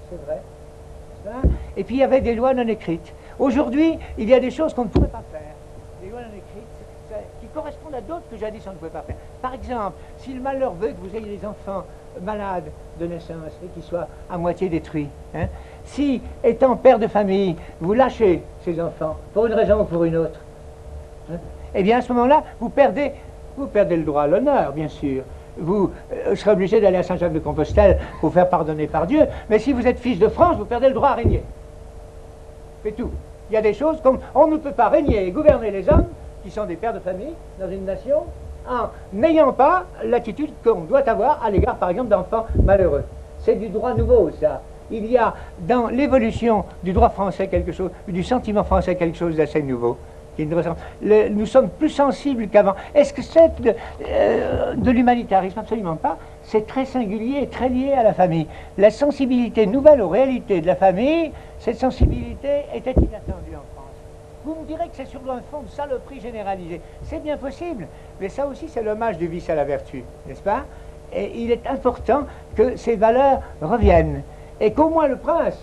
c'est vrai. Et puis il y avait des lois non écrites. Aujourd'hui, il y a des choses qu'on ne pourrait pas faire. Des lois non écrites qui correspondent à d'autres que jadis on ne pouvait pas faire. Par exemple, si le malheur veut que vous ayez des enfants malades de naissance et qu'ils soient à moitié détruits, si, étant père de famille, vous lâchez ses enfants, pour une raison ou pour une autre. Hein? Eh bien, à ce moment-là, vous perdez le droit à l'honneur, bien sûr. Vous serez obligé d'aller à Saint-Jacques-de-Compostelle pour vous faire pardonner par Dieu, mais si vous êtes fils de France, vous perdez le droit à régner. C'est tout. Il y a des choses comme on ne peut pas régner et gouverner les hommes qui sont des pères de famille dans une nation en n'ayant pas l'attitude qu'on doit avoir à l'égard, par exemple, d'enfants malheureux. C'est du droit nouveau, ça. Il y a dans l'évolution du droit français quelque chose, du sentiment français quelque chose d'assez nouveau. Nous sommes plus sensibles qu'avant. Est-ce que c'est de l'humanitarisme? Absolument pas. C'est très singulier et très lié à la famille. La sensibilité nouvelle aux réalités de la famille, cette sensibilité était inattendue en France. Vous me direz que c'est sur un fond de saloperie généralisée. C'est bien possible, mais ça aussi c'est l'hommage du vice à la vertu, n'est-ce pas? Et il est important que ces valeurs reviennent. Et qu'au moins le prince,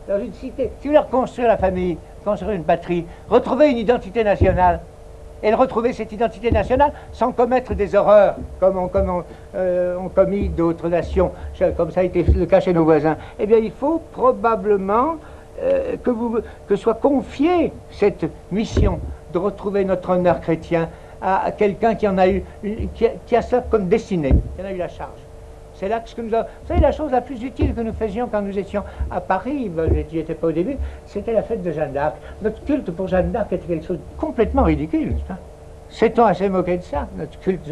dans une cité, si vous voulez reconstruire la famille, construire une patrie, retrouver une identité nationale, et retrouver cette identité nationale sans commettre des horreurs, comme ont commis d'autres nations, comme ça a été le cas chez nos voisins, eh bien il faut probablement que soit confiée cette mission de retrouver notre honneur chrétien à quelqu'un qui en a eu, qui a ça comme destinée, qui en a eu la charge. C'est là que ce que nous avons... Vous savez, la chose la plus utile que nous faisions quand nous étions à Paris, j'y étais pas au début, c'était la fête de Jeanne d'Arc. Notre culte pour Jeanne d'Arc était quelque chose de complètement ridicule, n'est-ce pas? S'est-on assez moqué de ça, notre culte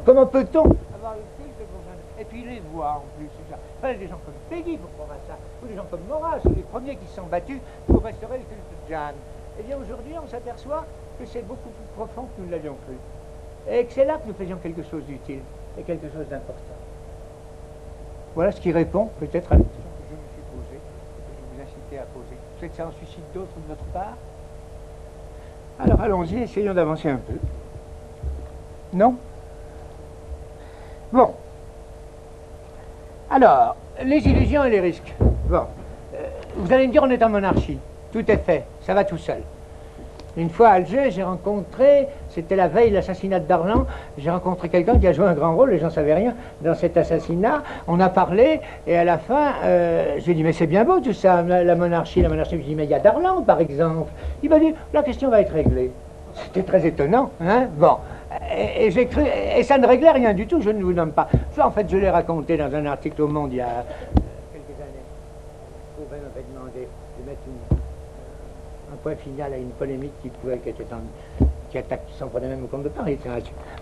Comment peut-on avoir un culte pour Jeanne d'Arc? Et puis les voix, en plus, c'est ça. Il fallait des gens comme Péguy pour croire à ça, ou des gens comme Maurras, ou les premiers qui se sont battus pour restaurer le culte de Jeanne. Eh bien, aujourd'hui, on s'aperçoit que c'est beaucoup plus profond que nous l'avions cru. Et que c'est là que nous faisions quelque chose d'utile, et quelque chose d'important. Voilà ce qui répond peut-être à la question que je me suis posée, que je vous incitais à poser. Peut-être que ça en suscite d'autres de votre part. Alors allons-y, essayons d'avancer un peu. Non? Bon. Alors, les illusions et les risques. Bon. Vous allez me dire, on est en monarchie. Tout est fait, ça va tout seul. Une fois à Alger, j'ai rencontré, c'était la veille de l'assassinat de Darlan, j'ai rencontré quelqu'un qui a joué un grand rôle, les gens ne savaient rien dans cet assassinat. On a parlé, et à la fin, je lui ai dit, mais c'est bien beau tout ça, la monarchie. Je lui ai dit, mais il y a Darlan, par exemple. Il m'a dit, la question va être réglée. C'était très étonnant, hein? Bon. Et j'ai cru, et ça ne réglait rien du tout, je ne vous nomme pas. Ça, en fait, je l'ai raconté dans un article au Monde il y a quelques années. Fauvel m'avait demandé de mettre un point final à une polémique qui s'en prenait même au comte de Paris.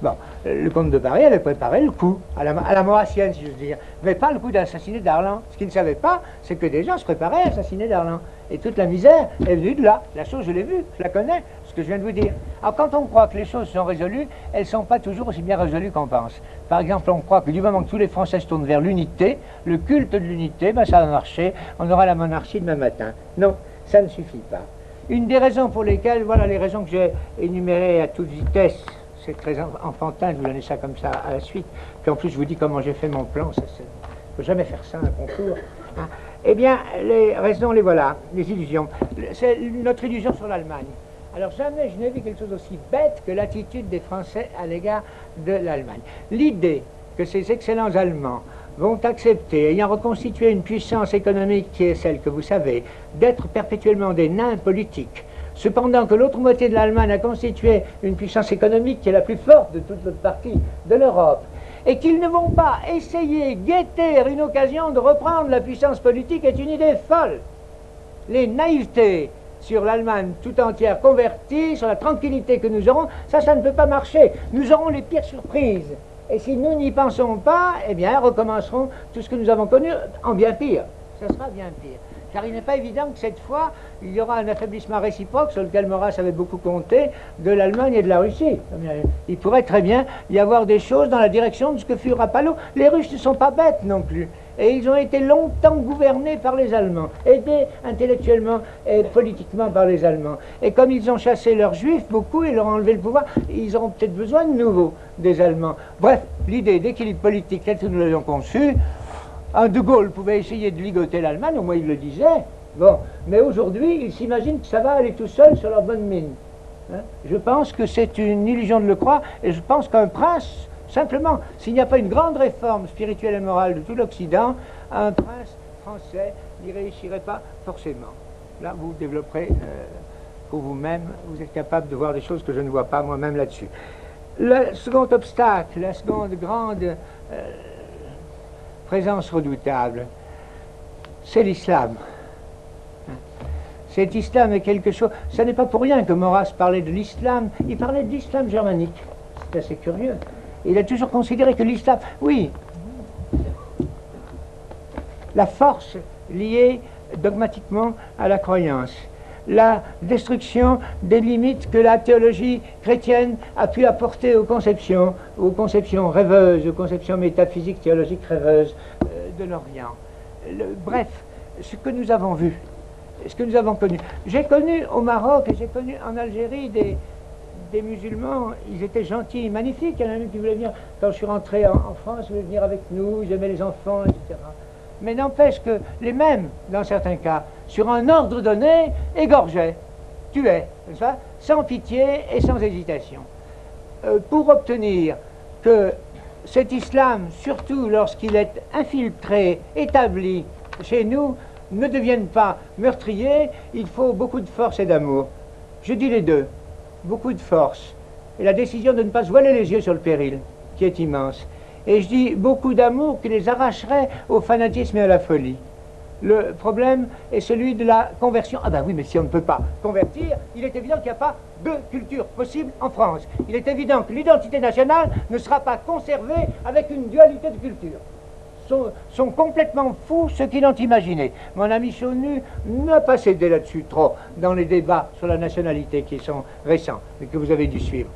Bon, le comte de Paris avait préparé le coup, à la maurassienne, si j'ose dire, mais pas le coup d'assassiner Darlan. Ce qu'il ne savait pas, c'est que des gens se préparaient à assassiner Darlan. Et toute la misère est venue de là. La chose, je l'ai vue, je la connais, ce que je viens de vous dire. Alors, quand on croit que les choses sont résolues, elles ne sont pas toujours aussi bien résolues qu'on pense. Par exemple, on croit que du moment que tous les Français se tournent vers l'unité, le culte de l'unité, ben, ça va marcher, on aura la monarchie demain matin. Non, ça ne suffit pas. Une des raisons pour lesquelles, voilà les raisons que j'ai énumérées à toute vitesse, c'est très enfantin de vous donner ça comme ça à la suite, puis en plus je vous dis comment j'ai fait mon plan, ça il ne faut jamais faire ça, un concours. Hein. Eh bien, les raisons, les voilà, les illusions. C'est notre illusion sur l'Allemagne. Alors jamais je n'ai vu quelque chose aussi bête que l'attitude des Français à l'égard de l'Allemagne. L'idée que ces excellents Allemands vont accepter, ayant reconstitué une puissance économique qui est celle que vous savez, d'être perpétuellement des nains politiques, cependant que l'autre moitié de l'Allemagne a constitué une puissance économique qui est la plus forte de toute l'autre partie de l'Europe, et qu'ils ne vont pas essayer, guetter une occasion de reprendre la puissance politique est une idée folle. Les naïvetés sur l'Allemagne tout entière convertie, sur la tranquillité que nous aurons, ça ne peut pas marcher. Nous aurons les pires surprises. Et si nous n'y pensons pas, eh bien, recommencerons tout ce que nous avons connu en bien pire. Ça sera bien pire. Car il n'est pas évident que cette fois, il y aura un affaiblissement réciproque sur lequel Maurras avait beaucoup compté de l'Allemagne et de la Russie. Il pourrait très bien y avoir des choses dans la direction de ce que fut Rapallo. Les Russes ne sont pas bêtes non plus. Et ils ont été longtemps gouvernés par les Allemands, aidés intellectuellement et politiquement par les Allemands. Et comme ils ont chassé leurs Juifs, beaucoup, et leur ont enlevé le pouvoir, ils auront peut-être besoin de nouveau des Allemands. Bref, l'idée d'équilibre politique telle que nous l'avions conçue, un De Gaulle pouvait essayer de ligoter l'Allemagne, au moins il le disait. Bon, mais aujourd'hui, ils s'imaginent que ça va aller tout seul sur leur bonne mine. Hein? Je pense que c'est une illusion de le croire, et je pense qu'un prince, simplement, s'il n'y a pas une grande réforme spirituelle et morale de tout l'Occident, un prince français n'y réussirait pas forcément. Là, vous développerez pour vous-même, vous êtes capable de voir des choses que je ne vois pas moi-même là-dessus. Le second obstacle, la seconde grande présence redoutable, c'est l'islam. Cet islam est quelque chose... Ce n'est pas pour rien que Maurras parlait de l'islam. Il parlait de l'islam germanique. C'est assez curieux. Il a toujours considéré que l'islam... Oui, la force liée dogmatiquement à la croyance. La destruction des limites que la théologie chrétienne a pu apporter aux conceptions rêveuses, aux conceptions métaphysiques, théologiques rêveuses de l'Orient. Bref, ce que nous avons vu, ce que nous avons connu. J'ai connu au Maroc et j'ai connu en Algérie des musulmans, ils étaient gentils, magnifiques. Il y en a même qui voulaient venir, quand je suis rentré en France, ils voulaient venir avec nous, ils aimaient les enfants, etc. Mais n'empêche que les mêmes, dans certains cas, sur un ordre donné, égorgeaient, tuaient, sans pitié et sans hésitation. Pour obtenir que cet islam, surtout lorsqu'il est infiltré, établi chez nous, ne devienne pas meurtrier, il faut beaucoup de force et d'amour. Je dis les deux, beaucoup de force, et la décision de ne pas se voiler les yeux sur le péril, qui est immense. Et je dis beaucoup d'amour qui les arracherait au fanatisme et à la folie. Le problème est celui de la conversion. Ah ben oui, mais si on ne peut pas convertir, il est évident qu'il n'y a pas de culture possible en France. Il est évident que l'identité nationale ne sera pas conservée avec une dualité de culture. Sont complètement fous ceux qui l'ont imaginé. Mon ami Chaunu n'a pas cédé là-dessus trop dans les débats sur la nationalité qui sont récents et que vous avez dû suivre.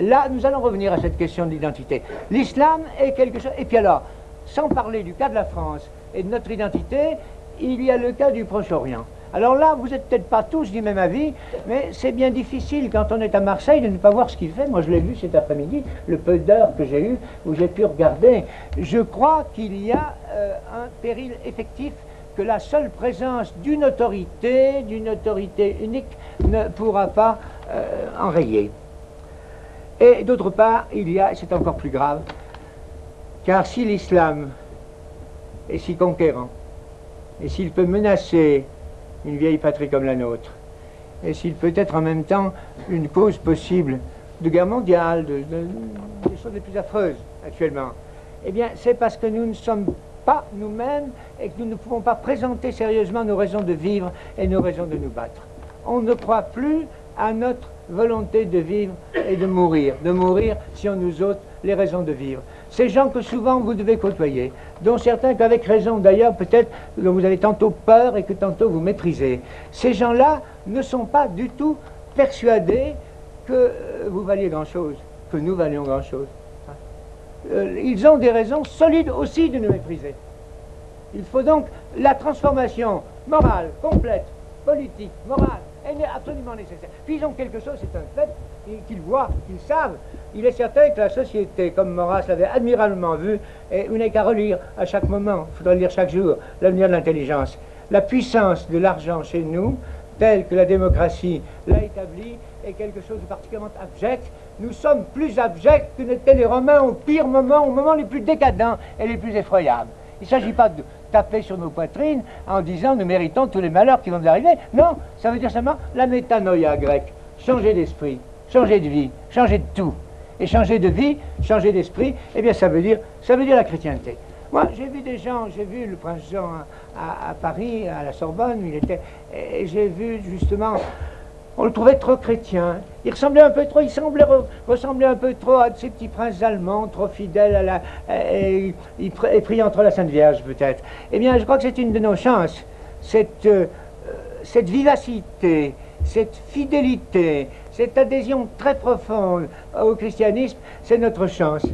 Là, nous allons revenir à cette question de l'identité. L'islam est quelque chose... Et puis alors, sans parler du cas de la France et de notre identité, il y a le cas du Proche-Orient. Alors là, vous n'êtes peut-être pas tous du même avis, mais c'est bien difficile quand on est à Marseille de ne pas voir ce qu'il fait. Moi, je l'ai vu cet après-midi, le peu d'heures que j'ai eu, où j'ai pu regarder. Je crois qu'il y a un péril effectif que la seule présence d'une autorité unique, ne pourra pas enrayer. Et d'autre part, il y a, c'est encore plus grave, car si l'islam est si conquérant, et s'il peut menacer une vieille patrie comme la nôtre, et s'il peut être en même temps une cause possible de guerre mondiale, des choses les plus affreuses actuellement, eh bien c'est parce que nous ne sommes pas nous-mêmes et que nous ne pouvons pas présenter sérieusement nos raisons de vivre et nos raisons de nous battre. On ne croit plus à notre volonté de vivre et de mourir si on nous ôte les raisons de vivre. Ces gens que souvent vous devez côtoyer, dont certains qu'avec raison d'ailleurs peut-être dont vous avez tantôt peur et que tantôt vous méprisez, ces gens-là ne sont pas du tout persuadés que vous valiez grand-chose, que nous valions grand-chose. Ils ont des raisons solides aussi de nous mépriser. Il faut donc la transformation morale, complète, politique, morale, elle est absolument nécessaire. Puis ils ont quelque chose, c'est un fait, qu'ils voient, qu'ils savent. Il est certain que la société, comme Maurras l'avait admirablement vu, et vous n'avez qu'à relire à chaque moment, il faudra le lire chaque jour, l'avenir de l'intelligence. La puissance de l'argent chez nous, telle que la démocratie l'a établie, est quelque chose de particulièrement abject. Nous sommes plus abjects que n'étaient les Romains au pire moment, au moment les plus décadents et les plus effroyables. Il ne s'agit pas de taper sur nos poitrines en disant nous méritons tous les malheurs qui vont nous arriver. Non, ça veut dire seulement la métanoïa grecque, changer d'esprit, changer de vie, changer de tout. Et changer de vie, changer d'esprit, eh bien ça veut dire la chrétienté. Moi, j'ai vu des gens, j'ai vu le prince Jean à Paris, à la Sorbonne, et j'ai vu justement, on le trouvait trop chrétien. Il ressemblait un peu trop, il semblait ressembler un peu trop à ces petits princes allemands, trop fidèles à la, et pris entre la Sainte Vierge peut-être. Eh bien, je crois que c'est une de nos chances, cette vivacité, cette fidélité, cette adhésion très profonde au christianisme, c'est notre chance.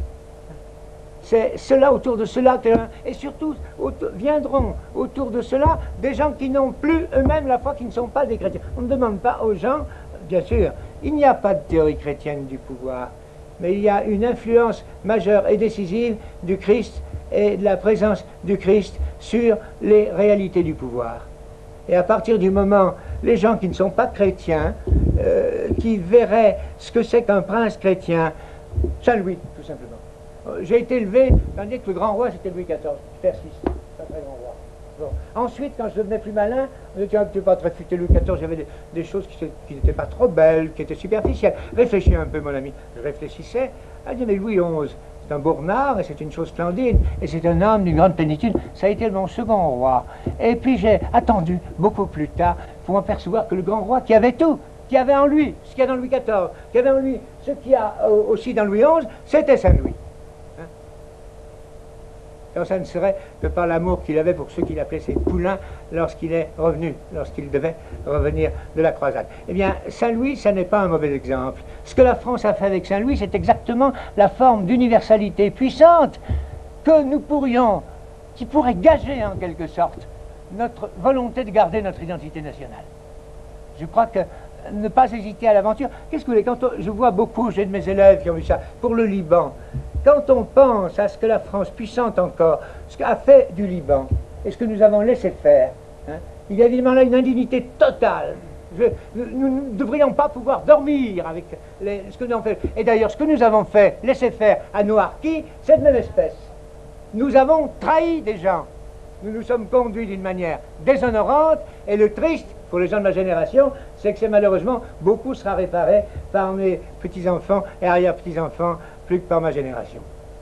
C'est cela autour de cela, et surtout viendront autour de cela des gens qui n'ont plus eux-mêmes la foi, qui ne sont pas des chrétiens. On ne demande pas aux gens, bien sûr, il n'y a pas de théorie chrétienne du pouvoir, mais il y a une influence majeure et décisive du Christ et de la présence du Christ sur les réalités du pouvoir. Et à partir du moment, les gens qui ne sont pas chrétiens, qui verraient ce que c'est qu'un prince chrétien, Saint Louis, tout simplement. J'ai été élevé, tandis que le grand roi c'était Louis XIV, Père VI, pas très grand roi. Bon. Ensuite, quand je devenais plus malin, on disait, tiens, tu n'es pas très futé Louis XIV, j'avais des choses qui n'étaient pas trop belles, qui étaient superficielles. Réfléchis un peu, mon ami. Je réfléchissais. Elle dit, mais Louis XI, c'est un beau renard, et c'est une chose splendide, et c'est un homme d'une grande plénitude. Ça a été mon second roi. Et puis j'ai attendu, beaucoup plus tard, pour m'apercevoir que le grand roi qui avait tout, qui avait en lui ce qu'il y a dans Louis XIV, qui avait en lui ce qu'il y a aussi dans Louis XI, c'était Saint-Louis. Quand ça ne serait que par l'amour qu'il avait pour ceux qu'il appelait ses poulains lorsqu'il est revenu, lorsqu'il devait revenir de la croisade. Eh bien, Saint-Louis, ça n'est pas un mauvais exemple. Ce que la France a fait avec Saint-Louis, c'est exactement la forme d'universalité puissante que nous pourrions, qui pourrait gager en quelque sorte notre volonté de garder notre identité nationale. Je crois que ne pas hésiter à l'aventure. Qu'est-ce que vous voulez, je vois beaucoup, j'ai de mes élèves qui ont vu ça, pour le Liban. Quand on pense à ce que la France, puissante encore, ce qu'a fait du Liban, et ce que nous avons laissé faire, hein, il y a évidemment là une indignité totale. Nous ne devrions pas pouvoir dormir avec ce que nous avons fait. Et d'ailleurs, ce que nous avons fait, laissé faire à nos harkis, c'est de même espèce. Nous avons trahi des gens. Nous nous sommes conduits d'une manière déshonorante, et le triste, pour les gens de ma génération, c'est que c'est malheureusement, beaucoup sera réparé par mes petits-enfants et arrière-petits-enfants, plus que par ma génération.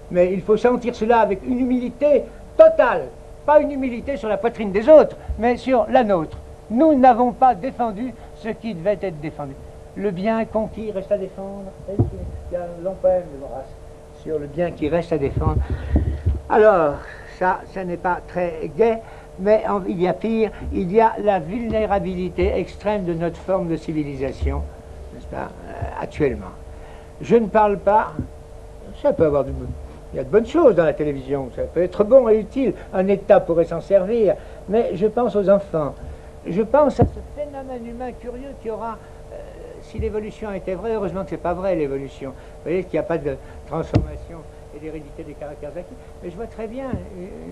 Mais il faut sentir cela avec une humilité totale, pas une humilité sur la poitrine des autres, mais sur la nôtre. Nous n'avons pas défendu ce qui devait être défendu. Le bien conquis reste à défendre. Il y a un long poème de Maurras sur le bien qui reste à défendre. Alors, ça n'est pas très gai, mais il y a pire, il y a la vulnérabilité extrême de notre forme de civilisation, n'est-ce pas, actuellement. Je ne parle pas, ça peut avoir il y a de bonnes choses dans la télévision, ça peut être bon et utile, un État pourrait s'en servir, mais je pense aux enfants. Je pense à ce phénomène humain curieux qui aura, si l'évolution était vraie, heureusement que ce n'est pas vrai l'évolution. Vous voyez qu'il n'y a pas de transformation et d'hérédité des caractères acquis, mais je vois très bien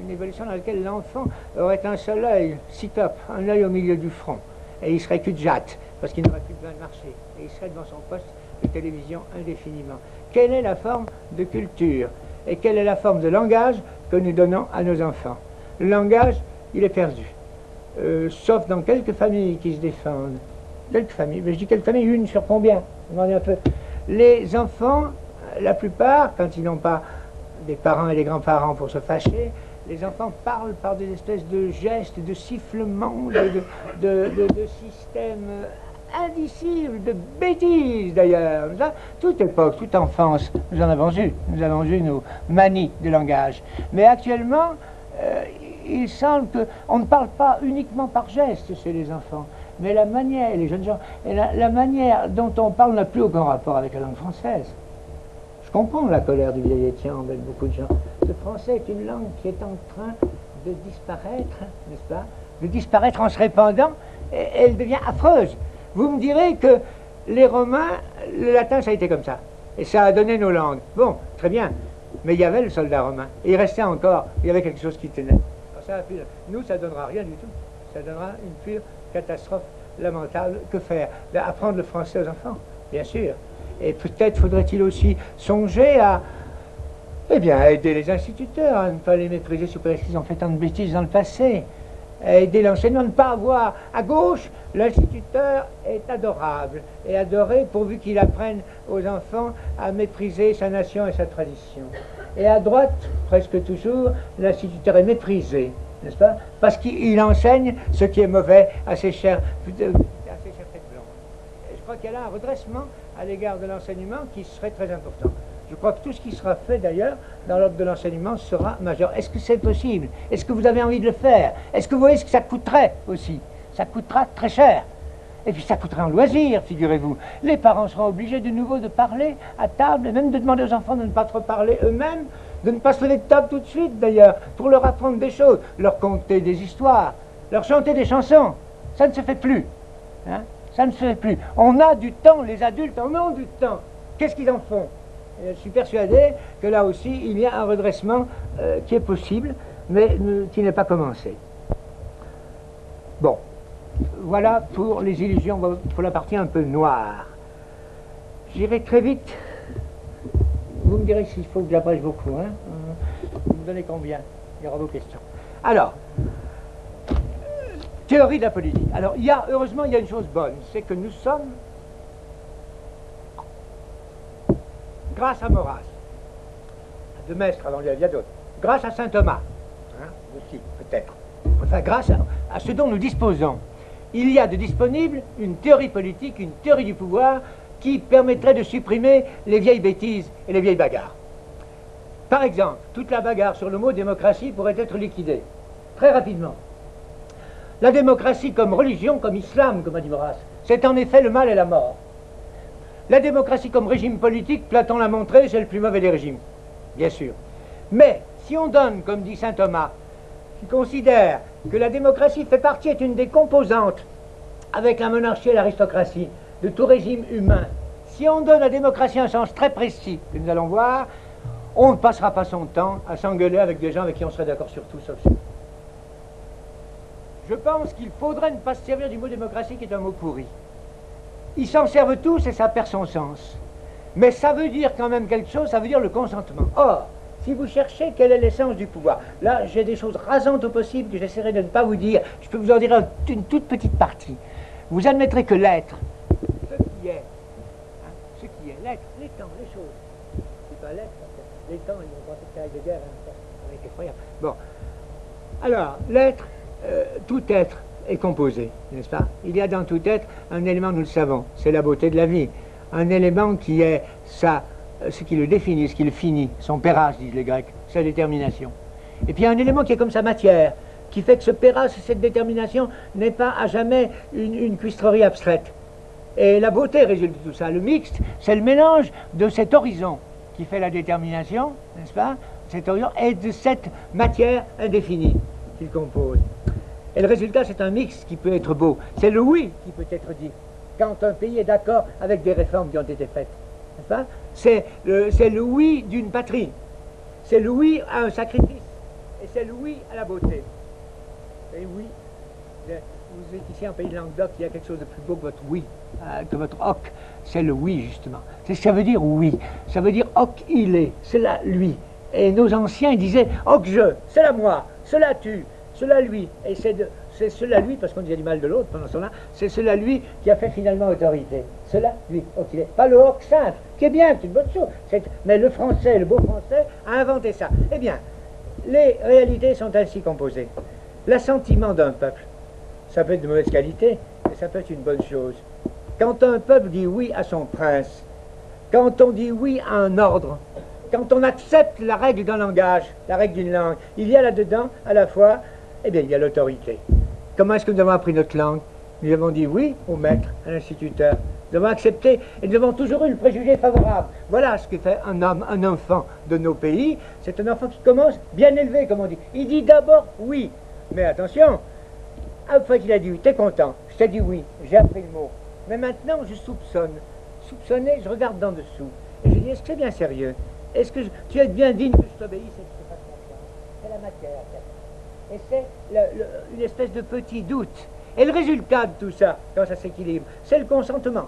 une évolution dans laquelle l'enfant aurait un seul œil, cyclope, un œil au milieu du front, et il serait cul-de-jatte, parce qu'il n'aurait plus besoin de marcher, et il serait devant son poste de télévision indéfiniment. Quelle est la forme de culture et quelle est la forme de langage que nous donnons à nos enfants? Le langage, il est perdu. Sauf dans quelques familles qui se défendent. Quelques familles, mais je dis quelques familles, une sur combien? Demandez un peu. Les enfants, la plupart, quand ils n'ont pas des parents et des grands-parents pour se fâcher, les enfants parlent par des espèces de gestes, de sifflements, de systèmes indicibles, de bêtises d'ailleurs. Toute époque, toute enfance, nous en avons eu. Nous avons eu nos manies de langage. Mais actuellement, il semble qu'on ne parle pas uniquement par gestes chez les enfants, mais la manière, les jeunes gens, et la manière dont on parle n'a plus aucun rapport avec la langue française. Je comprends la colère du vieil Étienne avec beaucoup de gens. Le français est une langue qui est en train de disparaître, n'est-ce pas? De disparaître en se répandant, et elle devient affreuse. Vous me direz que les Romains, le latin, ça a été comme ça. Et ça a donné nos langues. Bon, très bien. Mais il y avait le soldat romain. Et il restait encore, il y avait quelque chose qui tenait. Alors ça, nous, ça ne donnera rien du tout. Ça donnera une pure catastrophe lamentable. Que faire? Apprendre le français aux enfants, bien sûr. Et peut-être faudrait-il aussi songer à, eh bien, à aider les instituteurs, à ne pas les mépriser sous prétexte qu'ils ont fait tant de bêtises dans le passé. À aider l'enseignant à ne pas avoir à gauche, l'instituteur est adorable et adoré pourvu qu'il apprenne aux enfants à mépriser sa nation et sa tradition. Et à droite, presque toujours, l'instituteur est méprisé, n'est-ce pas? Parce qu'il enseigne ce qui est mauvais à ses chères têtes blondes. Et je crois qu'il y a là un redressement à l'égard de l'enseignement qui serait très important. Je crois que tout ce qui sera fait d'ailleurs dans l'ordre de l'enseignement sera majeur. Est-ce que c'est possible? Est-ce que vous avez envie de le faire? Est-ce que vous voyez ce que ça coûterait aussi? Ça coûtera très cher. Et puis ça coûterait en loisir, figurez-vous. Les parents seront obligés de nouveau de parler à table, et même de demander aux enfants de ne pas trop parler eux-mêmes, de ne pas se lever de table tout de suite d'ailleurs, pour leur apprendre des choses, leur conter des histoires, leur chanter des chansons. Ça ne se fait plus. Hein? Ça ne se fait plus. On a du temps, les adultes en ont du temps. Qu'est-ce qu'ils en font? Et je suis persuadé que là aussi, il y a un redressement qui est possible, mais qui n'est pas commencé. Bon. Voilà pour les illusions, pour la partie un peu noire. J'irai très vite. Vous me direz s'il faut que j'abrège beaucoup. Hein? Vous me donnez combien? Il y aura vos questions. Alors, Théorie de la politique. Alors, heureusement, il y a une chose bonne, c'est que nous sommes, grâce à Maurras, à De Maistre, avant lui, il y a d'autres, grâce à saint Thomas, hein, aussi, peut-être, enfin, grâce à ce dont nous disposons, il y a de disponible une théorie politique, une théorie du pouvoir, qui permettrait de supprimer les vieilles bêtises et les vieilles bagarres. Par exemple, toute la bagarre sur le mot démocratie pourrait être liquidée, très rapidement. La démocratie comme religion, comme islam, comme a dit Maurras, c'est en effet le mal et la mort. La démocratie comme régime politique, Platon l'a montré, c'est le plus mauvais des régimes, bien sûr. Mais si on donne, comme dit saint Thomas, qui considère que la démocratie fait partie, est une des composantes, avec la monarchie et l'aristocratie, de tout régime humain, si on donne à la démocratie un sens très précis, que nous allons voir, on ne passera pas son temps à s'engueuler avec des gens avec qui on serait d'accord sur tout, sauf sur. Je pense qu'il faudrait ne pas se servir du mot démocratie qui est un mot pourri. Ils s'en servent tous et ça perd son sens. Mais ça veut dire quand même quelque chose, ça veut dire le consentement. Or, si vous cherchez quelle est l'essence du pouvoir, là j'ai des choses rasantes au possible que j'essaierai de ne pas vous dire, je peux vous en dire une toute petite partie. Vous admettrez que l'être, ce qui est, l'être, les temps, les choses, c'est pas l'être, les temps, ils vont penser que c'est de guerre, hein, c'est effroyable. Bon, alors, l'être, tout être est composé, n'est-ce pas? Il y a dans tout être un élément, nous le savons, c'est la beauté de la vie. Un élément qui est ce qui le définit, ce qui le finit, son pérage, disent les Grecs, sa détermination. Et puis il y a un élément qui est comme sa matière, qui fait que ce pérage, cette détermination, n'est pas à jamais une cuistrerie abstraite. Et la beauté résulte de tout ça. Le mixte, c'est le mélange de cet horizon qui fait la détermination, n'est-ce pas? Cet horizon, et de cette matière indéfinie qu'il compose. Et le résultat, c'est un mix qui peut être beau. C'est le oui qui peut être dit. Quand un pays est d'accord avec des réformes qui ont été faites. N'est-ce pas? C'est le oui d'une patrie. C'est le oui à un sacrifice. Et c'est le oui à la beauté. Et oui, vous êtes ici en pays de Languedoc, il y a quelque chose de plus beau que votre oui, que votre hoc. C'est le oui, justement. C'est ce que ça veut dire oui. Ça veut dire hoc il est. C'est là lui. Et nos anciens disaient hoc je, c'est là moi, cela tu. Cela lui, et c'est cela lui, parce qu'on disait du mal de l'autre pendant ce temps-là, c'est cela lui qui a fait finalement autorité. Cela lui, ok. Pas le hoc simple, qui est bien, c'est une bonne chose. Mais le français, le beau français, a inventé ça. Eh bien, les réalités sont ainsi composées. L'assentiment d'un peuple, ça peut être de mauvaise qualité, mais ça peut être une bonne chose. Quand un peuple dit oui à son prince, quand on dit oui à un ordre, quand on accepte la règle d'un langage, la règle d'une langue, il y a là-dedans, à la fois, eh bien, il y a l'autorité. Comment est-ce que nous avons appris notre langue? Nous avons dit oui au maître, à l'instituteur. Nous avons accepté et nous avons toujours eu le préjugé favorable. Voilà ce que fait un homme, un enfant de nos pays. C'est un enfant qui commence bien élevé, comme on dit. Il dit d'abord oui. Mais attention, une fois qu'il a dit oui, t'es content, je t'ai dit oui, j'ai appris le mot. Mais maintenant, je soupçonne. Soupçonner, je regarde d'en dessous. Et je dis, est-ce que c'est bien sérieux? Est-ce que tu es bien digne que je t'obéisse et que je te fasse confiance? C'est la matière. Et c'est une espèce de petit doute. Et le résultat de tout ça, quand ça s'équilibre, c'est le consentement.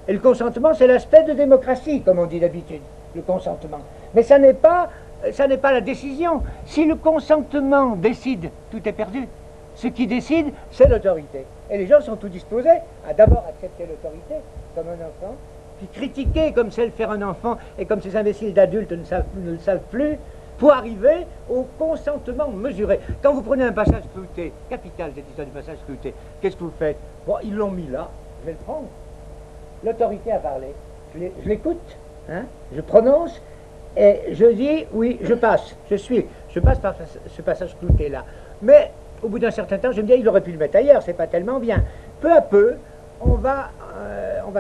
Et le consentement, c'est l'aspect de démocratie, comme on dit d'habitude, le consentement. Mais ça n'est pas la décision. Si le consentement décide, tout est perdu. Ce qui décide, c'est l'autorité. Et les gens sont tout disposés à d'abord accepter l'autorité, comme un enfant, puis critiquer comme sait le faire un enfant, et comme ces imbéciles d'adultes ne le savent plus, pour arriver au consentement mesuré. Quand vous prenez un passage clouté, capital cette histoire du passage clouté, qu'est-ce que vous faites? Bon, ils l'ont mis là, je vais le prendre. L'autorité a parlé, je l'écoute, hein, je prononce, et je dis, oui, je passe par ce passage clouté là. Mais au bout d'un certain temps, je me dis, il aurait pu le mettre ailleurs, c'est pas tellement bien. Peu à peu, on va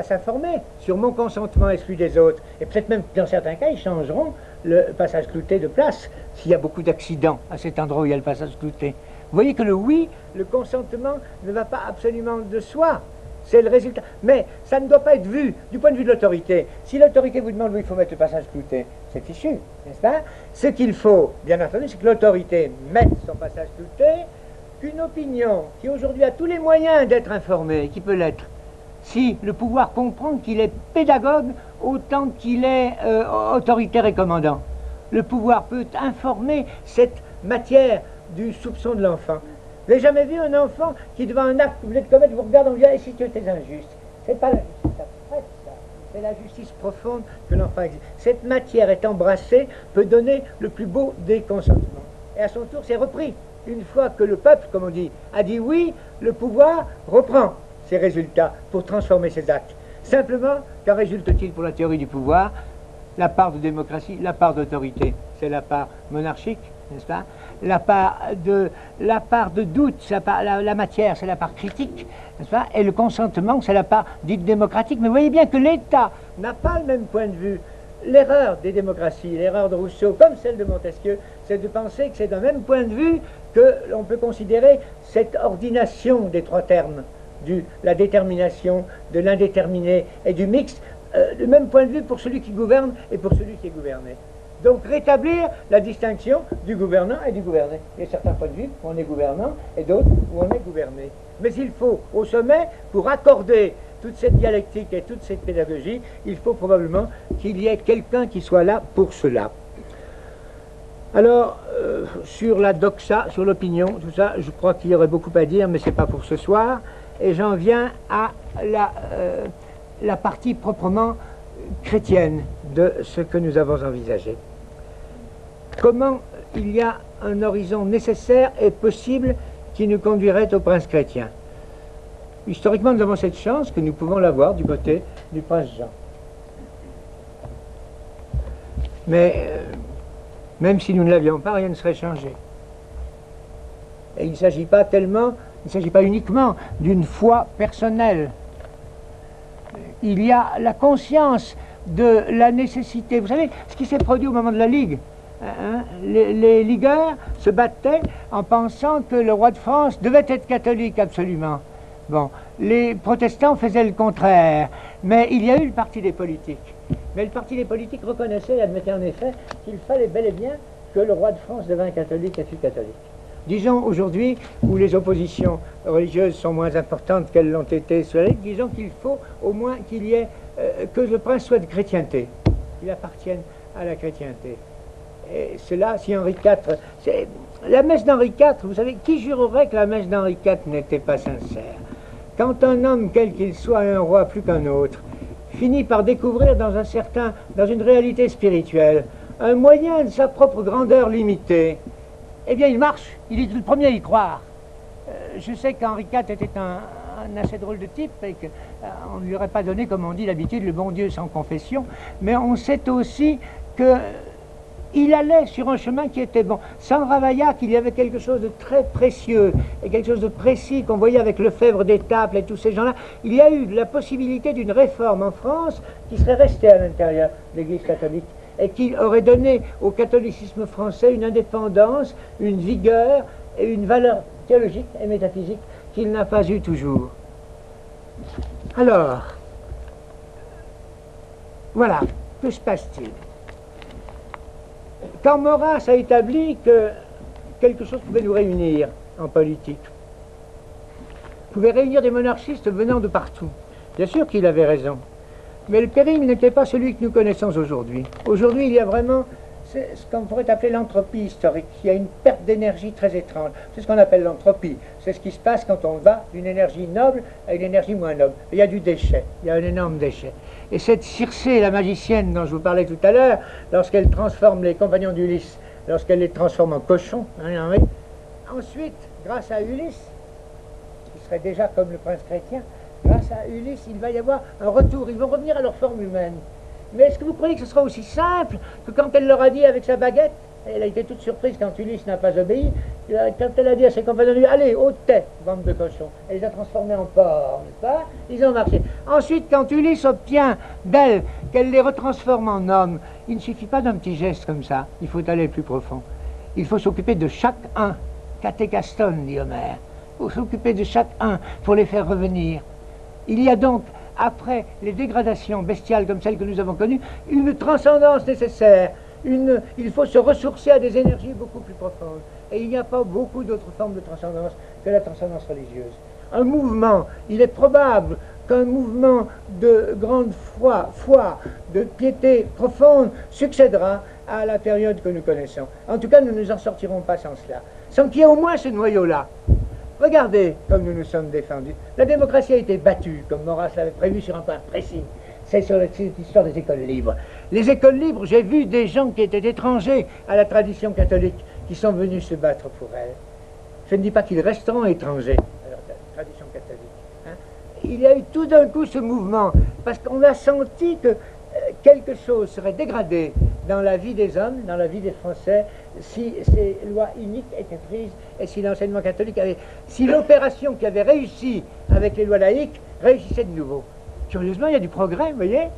s'informer sur mon consentement et celui des autres. Et peut-être même, dans certains cas, ils changeront le passage clouté de place, s'il y a beaucoup d'accidents à cet endroit où il y a le passage clouté. Vous voyez que le oui, le consentement ne va pas absolument de soi. C'est le résultat. Mais ça ne doit pas être vu du point de vue de l'autorité. Si l'autorité vous demande où il faut mettre le passage clouté, c'est fichu, n'est-ce pas? Ce qu'il faut, bien entendu, c'est que l'autorité mette son passage clouté, qu'une opinion qui aujourd'hui a tous les moyens d'être informée, qui peut l'être, si le pouvoir comprend qu'il est pédagogue autant qu'il est autoritaire et commandant. Le pouvoir peut informer cette matière du soupçon de l'enfant. Vous n'avez jamais vu un enfant qui, devant un acte que vous voulez commettre, vous regarde en vous disant « et si tu étais injuste ?» C'est pas la justice abstraite, ça. C'est la justice profonde que l'enfant exige. Cette matière est embrassée, peut donner le plus beau des consentements. Et à son tour, c'est repris. Une fois que le peuple, comme on dit, a dit oui, le pouvoir reprend ses résultats pour transformer ses actes. Simplement, qu'en résulte-t-il pour la théorie du pouvoir? La part de démocratie, la part d'autorité, c'est la part monarchique, n'est-ce pas? La part de doute, la matière, c'est la part critique, n'est-ce pas? Et le consentement, c'est la part dite démocratique. Mais vous voyez bien que l'État n'a pas le même point de vue. L'erreur des démocraties, l'erreur de Rousseau, comme celle de Montesquieu, c'est de penser que c'est d'un même point de vue que l'on peut considérer cette ordination des trois termes, la détermination, de l'indéterminé et du mixte, le même point de vue pour celui qui gouverne et pour celui qui est gouverné. Donc rétablir la distinction du gouvernant et du gouverné. Il y a certains points de vue où on est gouvernant et d'autres où on est gouverné. Mais il faut, au sommet, pour accorder toute cette dialectique et toute cette pédagogie, il faut probablement qu'il y ait quelqu'un qui soit là pour cela. Alors, sur la doxa, sur l'opinion, tout ça, je crois qu'il y aurait beaucoup à dire, mais ce n'est pas pour ce soir. Et j'en viens à la partie proprement chrétienne de ce que nous avons envisagé. Comment il y a un horizon nécessaire et possible qui nous conduirait au prince chrétien? Historiquement, nous avons cette chance que nous pouvons l'avoir du côté du prince Jean. Mais même si nous ne l'avions pas, rien ne serait changé. Et il ne s'agit pas uniquement d'une foi personnelle. Il y a la conscience de la nécessité. Vous savez, ce qui s'est produit au moment de la Ligue, les ligueurs se battaient en pensant que le roi de France devait être catholique absolument. Bon, les protestants faisaient le contraire, mais il y a eu le parti des politiques. Mais le parti des politiques reconnaissait et admettait en effet qu'il fallait bel et bien que le roi de France devint catholique et fût catholique. Disons aujourd'hui, où les oppositions religieuses sont moins importantes qu'elles l'ont été sur la Ligue, disons qu'il faut au moins qu'il y ait que le prince soit de chrétienté, qu'il appartienne à la chrétienté. Et cela, si Henri IV... La messe d'Henri IV, vous savez, qui jurerait que la messe d'Henri IV n'était pas sincère? Quand un homme, quel qu'il soit, un roi plus qu'un autre, finit par découvrir dans une réalité spirituelle, un moyen de sa propre grandeur limitée, eh bien il marche, il est le premier à y croire. Je sais qu'Henri IV était un assez drôle de type et qu'on ne lui aurait pas donné, comme on dit d'habitude, le bon Dieu sans confession, mais on sait aussi qu'il allait sur un chemin qui était bon. Sans Ravaillac, il y avait quelque chose de très précieux et quelque chose de précis qu'on voyait avec Lefebvre d'Étaples et tous ces gens-là. Il y a eu la possibilité d'une réforme en France qui serait restée à l'intérieur de l'Église catholique et qui aurait donné au catholicisme français une indépendance, une vigueur et une valeur théologique et métaphysique qu'il n'a pas eu toujours. Alors, voilà, que se passe-t-il? Quand Maurras a établi que quelque chose pouvait nous réunir en politique, pouvait réunir des monarchistes venant de partout, bien sûr qu'il avait raison. Mais le péril n'était pas celui que nous connaissons aujourd'hui. Aujourd'hui, il y a vraiment ce qu'on pourrait appeler l'entropie historique. Il y a une perte d'énergie très étrange. C'est ce qu'on appelle l'entropie. C'est ce qui se passe quand on va d'une énergie noble à une énergie moins noble. Il y a du déchet. Il y a un énorme déchet. Et cette Circé, la magicienne dont je vous parlais tout à l'heure, lorsqu'elle transforme les compagnons d'Ulysse, lorsqu'elle les transforme en cochons, ensuite, grâce à Ulysse, qui serait déjà comme le prince chrétien, grâce à Ulysse, il va y avoir un retour. Ils vont revenir à leur forme humaine. Mais est-ce que vous croyez que ce sera aussi simple que quand elle leur a dit avec sa baguette, elle a été toute surprise quand Ulysse n'a pas obéi, quand elle a dit à ses compagnons, allez, ôtez, bande de cochons, elle les a transformés en porcs, n'est-ce pas? Ils ont marché. Ensuite, quand Ulysse obtient d'elle qu'elle les retransforme en hommes, il ne suffit pas d'un petit geste comme ça, il faut aller plus profond. Il faut s'occuper de chaque un, catécaston, dit Homère. Il faut s'occuper de chaque un pour les faire revenir. Il y a donc, après les dégradations bestiales comme celles que nous avons connues, une transcendance nécessaire. Il faut se ressourcer à des énergies beaucoup plus profondes. Et il n'y a pas beaucoup d'autres formes de transcendance que la transcendance religieuse. Un mouvement, il est probable qu'un mouvement de grande foi, de piété profonde, succédera à la période que nous connaissons. En tout cas, nous ne nous en sortirons pas sans cela. Sans qu'il y ait au moins ce noyau-là. Regardez comme nous nous sommes défendus. La démocratie a été battue, comme Maurras l'avait prévu sur un point précis. C'est sur l'histoire des écoles libres. Les écoles libres, j'ai vu des gens qui étaient étrangers à la tradition catholique, qui sont venus se battre pour elle. Je ne dis pas qu'ils resteront étrangers à la tradition catholique. Hein. Il y a eu tout d'un coup ce mouvement, parce qu'on a senti que quelque chose serait dégradé dans la vie des hommes, dans la vie des Français, si ces lois uniques étaient prises et si l'enseignement catholique avait... Si l'opération qui avait réussi avec les lois laïques réussissait de nouveau. Curieusement, il y a du progrès, vous voyez,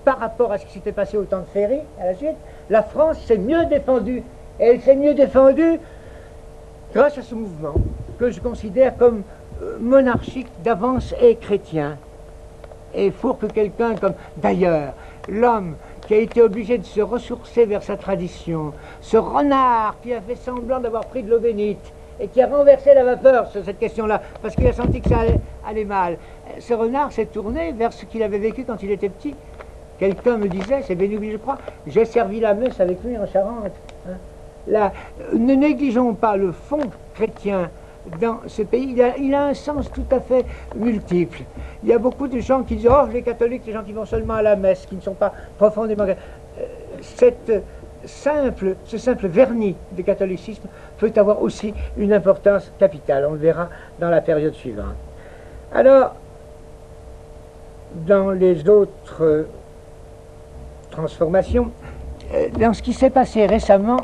par rapport à ce qui s'était passé au temps de Ferry, à la suite. La France s'est mieux défendue. Et elle s'est mieux défendue grâce à ce mouvement que je considère comme monarchique d'avance et chrétien. Et il faut que quelqu'un comme... D'ailleurs, l'homme qui a été obligé de se ressourcer vers sa tradition, ce renard qui a fait semblant d'avoir pris de l'eau bénite et qui a renversé la vapeur sur cette question-là, parce qu'il a senti que ça allait mal. Ce renard s'est tourné vers ce qu'il avait vécu quand il était petit. Quelqu'un me disait, c'est Bénoubli je crois, j'ai servi la messe avec lui en Charente. Hein. Là, ne négligeons pas le fond chrétien dans ce pays. Il a un sens tout à fait multiple. Il y a beaucoup de gens qui disent, oh, les catholiques, les gens qui vont seulement à la messe, qui ne sont pas profondément... ce simple vernis du catholicisme peut avoir aussi une importance capitale. On le verra dans la période suivante. Alors, dans les autres transformations, dans ce qui s'est passé récemment,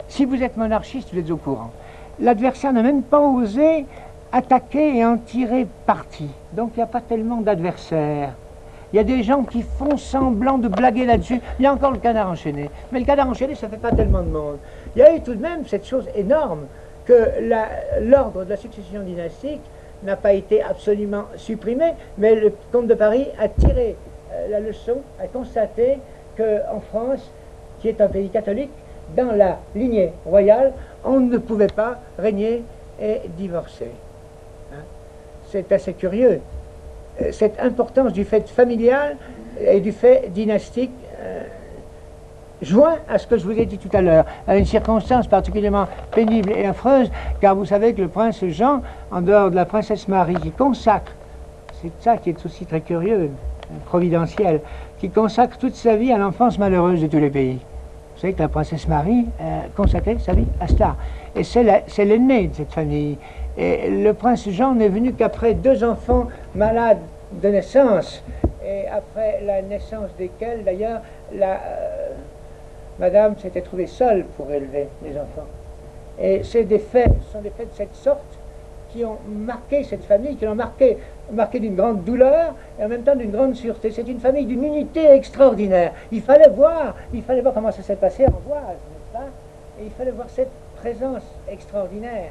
si vous êtes monarchiste, vous êtes au courant. L'adversaire n'a même pas osé attaquer et en tirer parti. Donc il n'y a pas tellement d'adversaires. Il y a des gens qui font semblant de blaguer là-dessus. Il y a encore le canard enchaîné. Mais le canard enchaîné, ça ne fait pas tellement de monde. Il y a eu tout de même cette chose énorme que l'ordre de la succession dynastique n'a pas été absolument supprimé, mais le comte de Paris a tiré la leçon, a constaté qu'en France, qui est un pays catholique, dans la lignée royale, on ne pouvait pas régner et divorcer. Hein? C'est assez curieux. Cette importance du fait familial et du fait dynastique joint à ce que je vous ai dit tout à l'heure, à une circonstance particulièrement pénible et affreuse, car vous savez que le prince Jean, en dehors de la princesse Marie, qui consacre, c'est ça qui est aussi très curieux, providentiel, qui consacre toute sa vie à l'enfance malheureuse de tous les pays. Vous savez que la princesse Marie consacrait sa vie à cela. Et c'est l'aîné de cette famille. Et le prince Jean n'est venu qu'après 2 enfants malades de naissance, et après la naissance desquels, d'ailleurs, madame s'était trouvée seule pour élever les enfants. Et ce sont des faits de cette sorte qui ont marqué cette famille, qui l'ont marqué d'une grande douleur et en même temps d'une grande sûreté. C'est une famille d'une unité extraordinaire. Il fallait voir comment ça s'est passé en Oise, n'est-ce pas? Et il fallait voir cette présence extraordinaire.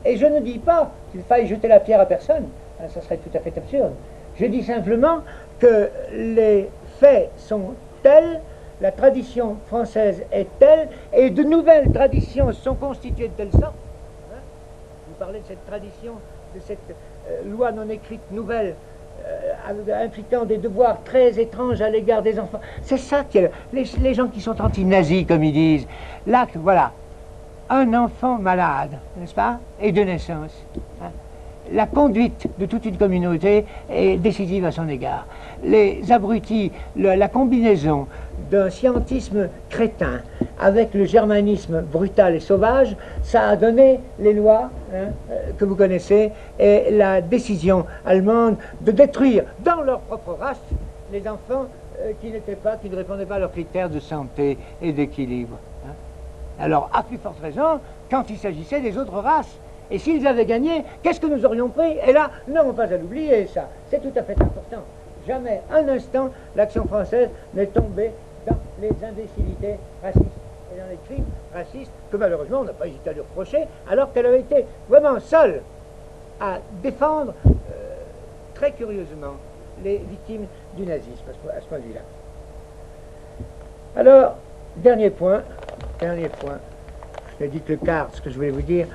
Et je ne dis pas qu'il faille jeter la pierre à personne, ça serait tout à fait absurde. Je dis simplement que les faits sont tels, la tradition française est telle, et de nouvelles traditions sont constituées de telle sorte. Vous parlez de cette tradition, de cette loi non écrite nouvelle, impliquant des devoirs très étranges à l'égard des enfants. C'est ça que les gens qui sont anti-nazis, comme ils disent, là, voilà, un enfant malade, n'est-ce pas, et de naissance. Hein. La conduite de toute une communauté est décisive à son égard. Les abrutis, la combinaison d'un scientisme crétin avec le germanisme brutal et sauvage, ça a donné les lois que vous connaissez et la décision allemande de détruire dans leur propre race les enfants qui ne répondaient pas à leurs critères de santé et d'équilibre. Hein. Alors, à plus forte raison, quand il s'agissait des autres races. Et s'ils avaient gagné, qu'est-ce que nous aurions pris? Et là, non, pas à l'oublier, ça. C'est tout à fait important. Jamais, un instant, l'action française n'est tombée dans les imbécilités racistes et dans les crimes racistes que malheureusement on n'a pas hésité à lui reprocher, alors qu'elle avait été vraiment seule à défendre très curieusement les victimes du nazisme à ce point de vue-là. Alors, dernier point, je n'ai dit que le quart de ce que je voulais vous dire,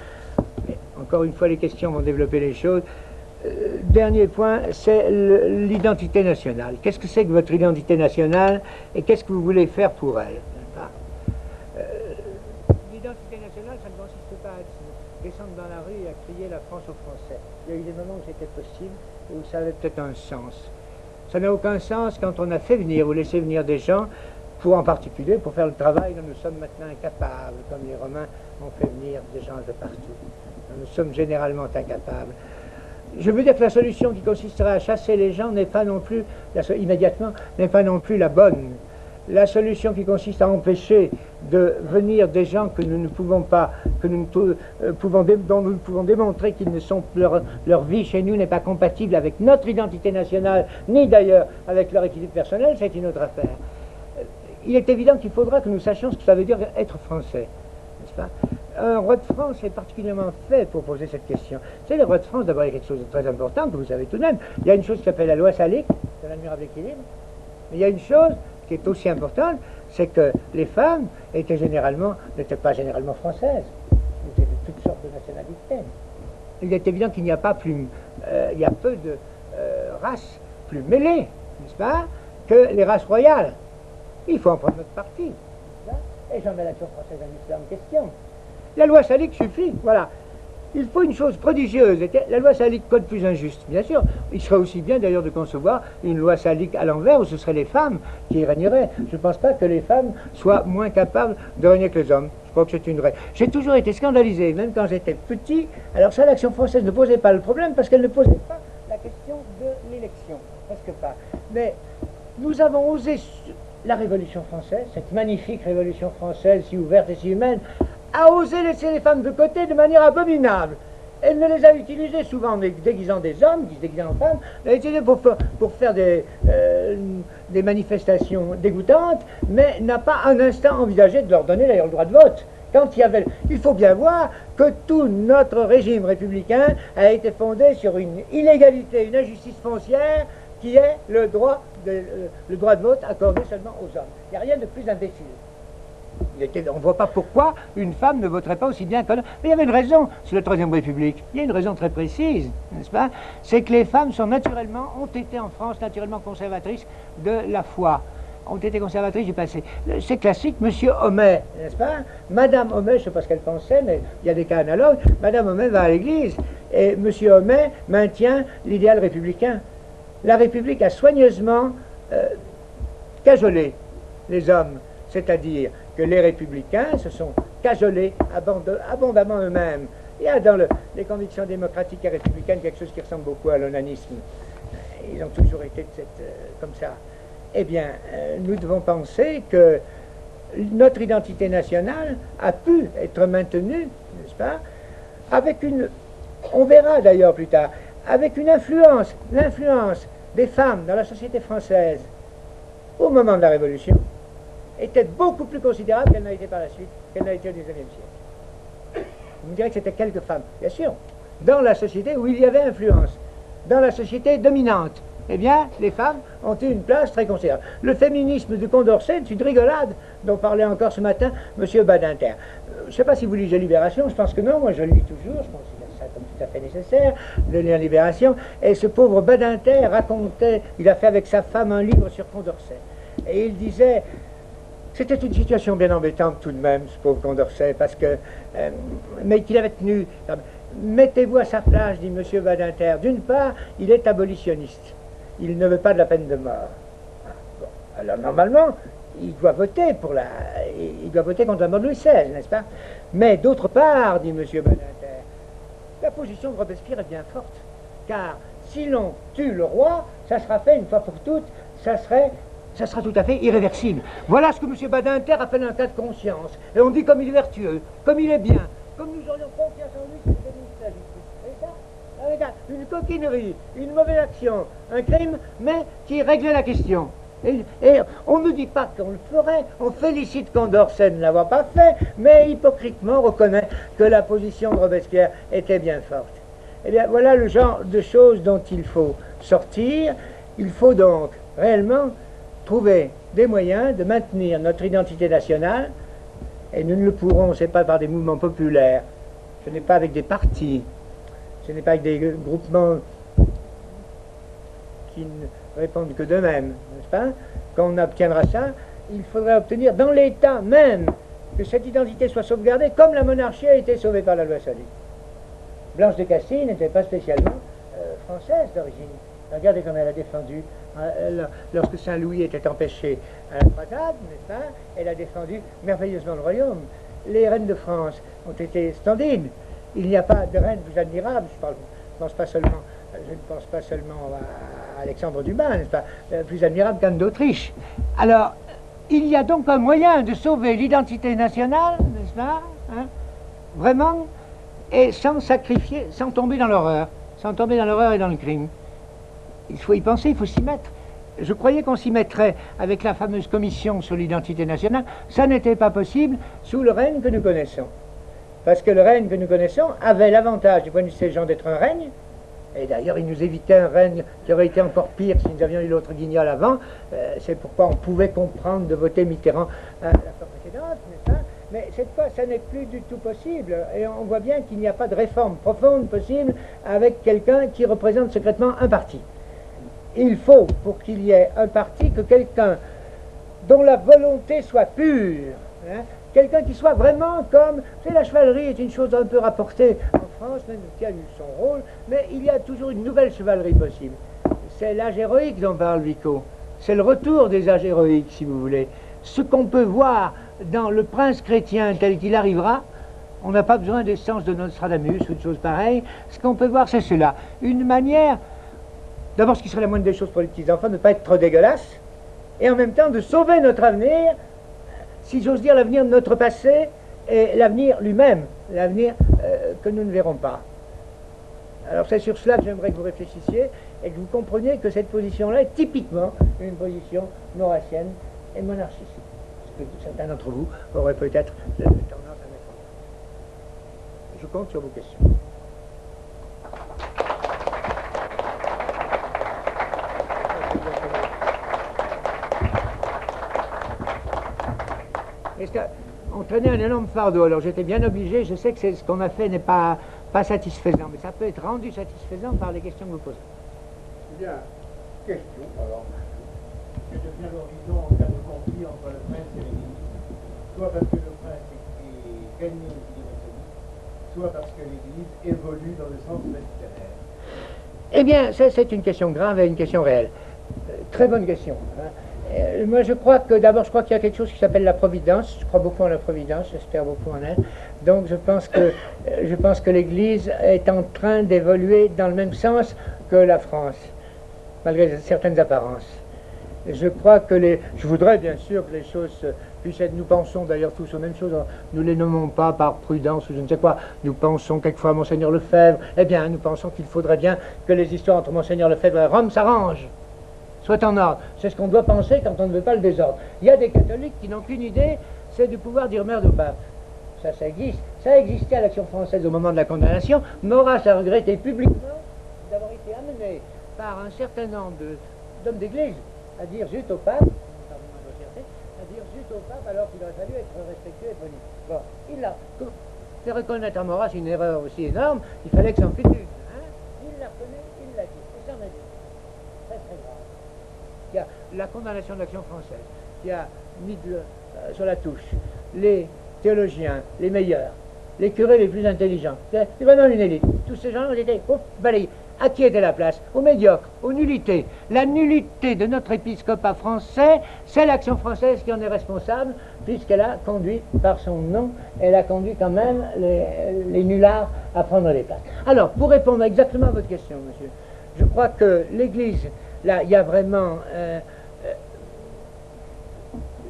mais encore une fois les questions vont développer les choses. Dernier point, c'est l'identité nationale. Qu'est-ce que c'est que votre identité nationale et qu'est-ce que vous voulez faire pour elle? L'identité nationale, ça ne consiste pas à descendre dans la rue et à crier la France aux Français. Il y a eu des moments où c'était possible et où ça avait peut-être un sens. Ça n'a aucun sens quand on a fait venir ou laissé venir des gens, en particulier pour faire le travail dont nous sommes maintenant incapables, comme les Romains ont fait venir des gens de partout. Nous sommes généralement incapables. Je veux dire que la solution qui consisterait à chasser les gens n'est pas non plus, immédiatement, n'est pas non plus la bonne. La solution qui consiste à empêcher de venir des gens que nous ne pouvons pas, dont nous ne pouvons démontrer qu'ils ne sont, leur vie chez nous n'est pas compatible avec notre identité nationale, ni d'ailleurs avec leur équilibre personnel, c'est une autre affaire. Il est évident qu'il faudra que nous sachions ce que ça veut dire être français, n'est-ce pas? Un roi de France est particulièrement fait pour poser cette question. C'est le roi de France, d'abord, il y a quelque chose de très important que vous savez tout de même. Il y a une chose qui s'appelle la loi salique, de l'admirable équilibre, mais il y a une chose qui est aussi importante, c'est que les femmes n'étaient pas généralement françaises, elles étaient de toutes sortes de nationalités. Il est évident qu'il n'y a pas plus, il y a peu de races plus mêlées, n'est-ce pas, que les races royales. Il faut en prendre notre parti, n'est-ce pas? Et j'en mets l'action française en question. La loi salique suffit, voilà. Il faut une chose prodigieuse, la loi salique code plus injuste, bien sûr. Il serait aussi bien d'ailleurs de concevoir une loi salique à l'envers où ce seraient les femmes qui régneraient. Je ne pense pas que les femmes soient moins capables de régner que les hommes. Je crois que c'est une vraie. J'ai toujours été scandalisé, même quand j'étais petit. Alors ça, l'action française ne posait pas le problème parce qu'elle ne posait pas la question de l'élection, presque pas. Mais nous avons osé, la Révolution française, cette magnifique Révolution française si ouverte et si humaine, a osé laisser les femmes de côté de manière abominable. Elle ne les a utilisées souvent en déguisant des hommes, qui se déguisaient en femmes, elle a utilisé pour faire des manifestations dégoûtantes, mais n'a pas un instant envisagé de leur donner d'ailleurs le droit de vote. Quand il faut bien voir que tout notre régime républicain a été fondé sur une illégalité, une injustice foncière qui est le droit de vote accordé seulement aux hommes. Il n'y a rien de plus imbécile. On ne voit pas pourquoi une femme ne voterait pas aussi bien qu'un homme. Mais il y avait une raison sur la Troisième République. Il y a une raison très précise, n'est-ce pas? C'est que les femmes ont été en France naturellement conservatrices de la foi. Ont été conservatrices du passé. C'est classique, Monsieur Homais, n'est-ce pas? Madame Homais, je ne sais pas ce qu'elle pensait, mais il y a des cas analogues. Madame Homais va à l'église et Monsieur Homais maintient l'idéal républicain. La République a soigneusement cajolé les hommes, c'est-à-dire que les républicains se sont cajolés abondamment eux-mêmes. Il y a dans les convictions démocratiques et républicaines quelque chose qui ressemble beaucoup à l'onanisme. Ils ont toujours été comme ça. Eh bien, nous devons penser que notre identité nationale a pu être maintenue, n'est-ce pas, avec on verra d'ailleurs plus tard, avec l'influence des femmes dans la société française au moment de la Révolution était beaucoup plus considérable qu'elle n'a été par la suite, qu'elle n'a été au XIXe siècle. Vous me direz que c'était quelques femmes, bien sûr, dans la société où il y avait influence, dans la société dominante. Eh bien, les femmes ont eu une place très considérable. Le féminisme du Condorcet, c'est une rigolade dont parlait encore ce matin M. Badinter. Je ne sais pas si vous lisez Libération, je pense que non, moi je le lis toujours, je considère ça comme tout à fait nécessaire de lire Libération. Et ce pauvre Badinter racontait, il a fait avec sa femme un livre sur Condorcet. Et il disait, c'était une situation bien embêtante tout de même, ce pauvre Condorcet, parce que, mais qu'il avait tenu. Mettez-vous à sa place, dit M. Badinter. D'une part, il est abolitionniste. Il ne veut pas de la peine de mort. Bon, alors normalement, il doit voter contre la mort de Louis XVI, n'est-ce pas? Mais d'autre part, dit M. Badinter, la position de Robespierre est bien forte, car si l'on tue le roi, ça sera fait une fois pour toutes, ça sera tout à fait irréversible. Voilà ce que M. Badinter appelle un cas de conscience. Et on dit comme il est vertueux, comme il est bien, comme nous aurions confiance en lui, c'est ministre de la justice. Et ça, regarde, une coquinerie, une mauvaise action, un crime, mais qui réglait la question. Et on ne dit pas qu'on le ferait, on félicite Condorcet de ne l'avoir pas fait, mais hypocritement on reconnaît que la position de Robespierre était bien forte. Eh bien, voilà le genre de choses dont il faut sortir. Il faut donc réellement trouver des moyens de maintenir notre identité nationale, et nous ne le pourrons, c'est pas par des mouvements populaires, ce n'est pas avec des partis, ce n'est pas avec des groupements qui ne répondent que d'eux-mêmes, n'est-ce pas, qu'on obtiendra ça. Il faudrait obtenir dans l'État même que cette identité soit sauvegardée, comme la monarchie a été sauvée par la loi salique. Blanche de Castille n'était pas spécialement française d'origine. Regardez comme elle a défendu, lorsque Saint-Louis était empêché à la croisade, n'est-ce pas? Elle a défendu merveilleusement le royaume. Les reines de France ont été splendides. Il n'y a pas de reine plus admirable, je ne pense pas seulement à Alexandre Dumas, n'est-ce pas? Plus admirable qu'Anne d'Autriche. Alors, il y a donc un moyen de sauver l'identité nationale, n'est-ce pas? Hein? Vraiment, et sans sacrifier, sans tomber dans l'horreur et dans le crime. Il faut y penser, il faut s'y mettre. Je croyais qu'on s'y mettrait avec la fameuse commission sur l'identité nationale. Ça n'était pas possible sous le règne que nous connaissons. Parce que le règne que nous connaissons avait l'avantage du point de vue de ces gens d'être un règne, et d'ailleurs il nous évitait un règne qui aurait été encore pire si nous avions eu l'autre guignol avant. C'est pourquoi on pouvait comprendre de voter Mitterrand à la fois précédente, n'est-ce pas? Mais cette fois, ça n'est plus du tout possible. Et on voit bien qu'il n'y a pas de réforme profonde possible avec quelqu'un qui représente secrètement un parti. Il faut, pour qu'il y ait un parti, que quelqu'un dont la volonté soit pure, hein, quelqu'un qui soit vraiment comme... C'est la chevalerie est une chose un peu rapportée en France, même qui a eu son rôle, mais il y a toujours une nouvelle chevalerie possible. C'est l'âge héroïque dont parle Vico. C'est le retour des âges héroïques, si vous voulez. Ce qu'on peut voir dans le prince chrétien tel qu'il arrivera, on n'a pas besoin des sens de Nostradamus ou de choses pareilles. Ce qu'on peut voir, c'est cela. Une manière, d'abord, ce qui serait la moindre des choses pour les petits-enfants, de ne pas être trop dégueulasse, et en même temps de sauver notre avenir, si j'ose dire l'avenir de notre passé, et l'avenir lui-même, l'avenir que nous ne verrons pas. Alors c'est sur cela que j'aimerais que vous réfléchissiez, et que vous compreniez que cette position-là est typiquement une position maurassienne et monarchiste. Ce que certains d'entre vous auraient peut-être tendance à mettre en place. Je compte sur vos questions. On tenait un énorme fardeau, alors j'étais bien obligé, je sais que ce qu'on a fait n'est pas satisfaisant, mais ça peut être rendu satisfaisant par les questions que vous posez. Bien, question alors. Que devient l'horizon en cas de conflit entre le prince et l'église, soit parce que le prince est gagné au directement, soit parce que l'église évolue dans le sens méditerranéen. Eh bien, c'est une question grave et une question réelle. Très bonne question. Hein. Moi, je crois qu'il y a quelque chose qui s'appelle la providence. Je crois beaucoup en la providence, j'espère beaucoup en elle. Donc, je pense que l'Église est en train d'évoluer dans le même sens que la France, malgré certaines apparences. Je crois que je voudrais bien sûr que les choses puissent être, nous pensons d'ailleurs tous aux mêmes choses, nous ne les nommons pas par prudence ou je ne sais quoi, nous pensons quelquefois à Monseigneur Lefebvre, eh bien, nous pensons qu'il faudrait bien que les histoires entre Monseigneur Lefebvre et Rome s'arrangent. Soit en ordre. C'est ce qu'on doit penser quand on ne veut pas le désordre. Il y a des catholiques qui n'ont qu'une idée, c'est de pouvoir dire merde au pape. Ça existe. Ça existait à l'Action française au moment de la condamnation. Maurras a regretté publiquement d'avoir été amené par un certain nombre d'hommes d'église à dire zut au pape, alors qu'il aurait fallu être respectueux et poli. Bon, il a fait reconnaître à Maurras une erreur aussi énorme, il fallait que ça en fût une. Hein? Il l'a reconnu, il l'a dit. Et ça en a dit. Très très grave. Il y a la condamnation de l'Action française, qui a mis sur la touche les théologiens, les meilleurs, les curés les plus intelligents. C'est vraiment une élite. Tous ces gens ont été balayés. À qui était la place? Aux médiocres, aux nullités. La nullité de notre épiscopat français, c'est l'Action française qui en est responsable, puisqu'elle a conduit, par son nom, elle a conduit quand même les nullards à prendre les places. Alors, pour répondre exactement à votre question, monsieur, je crois que l'Église, là, il y a vraiment...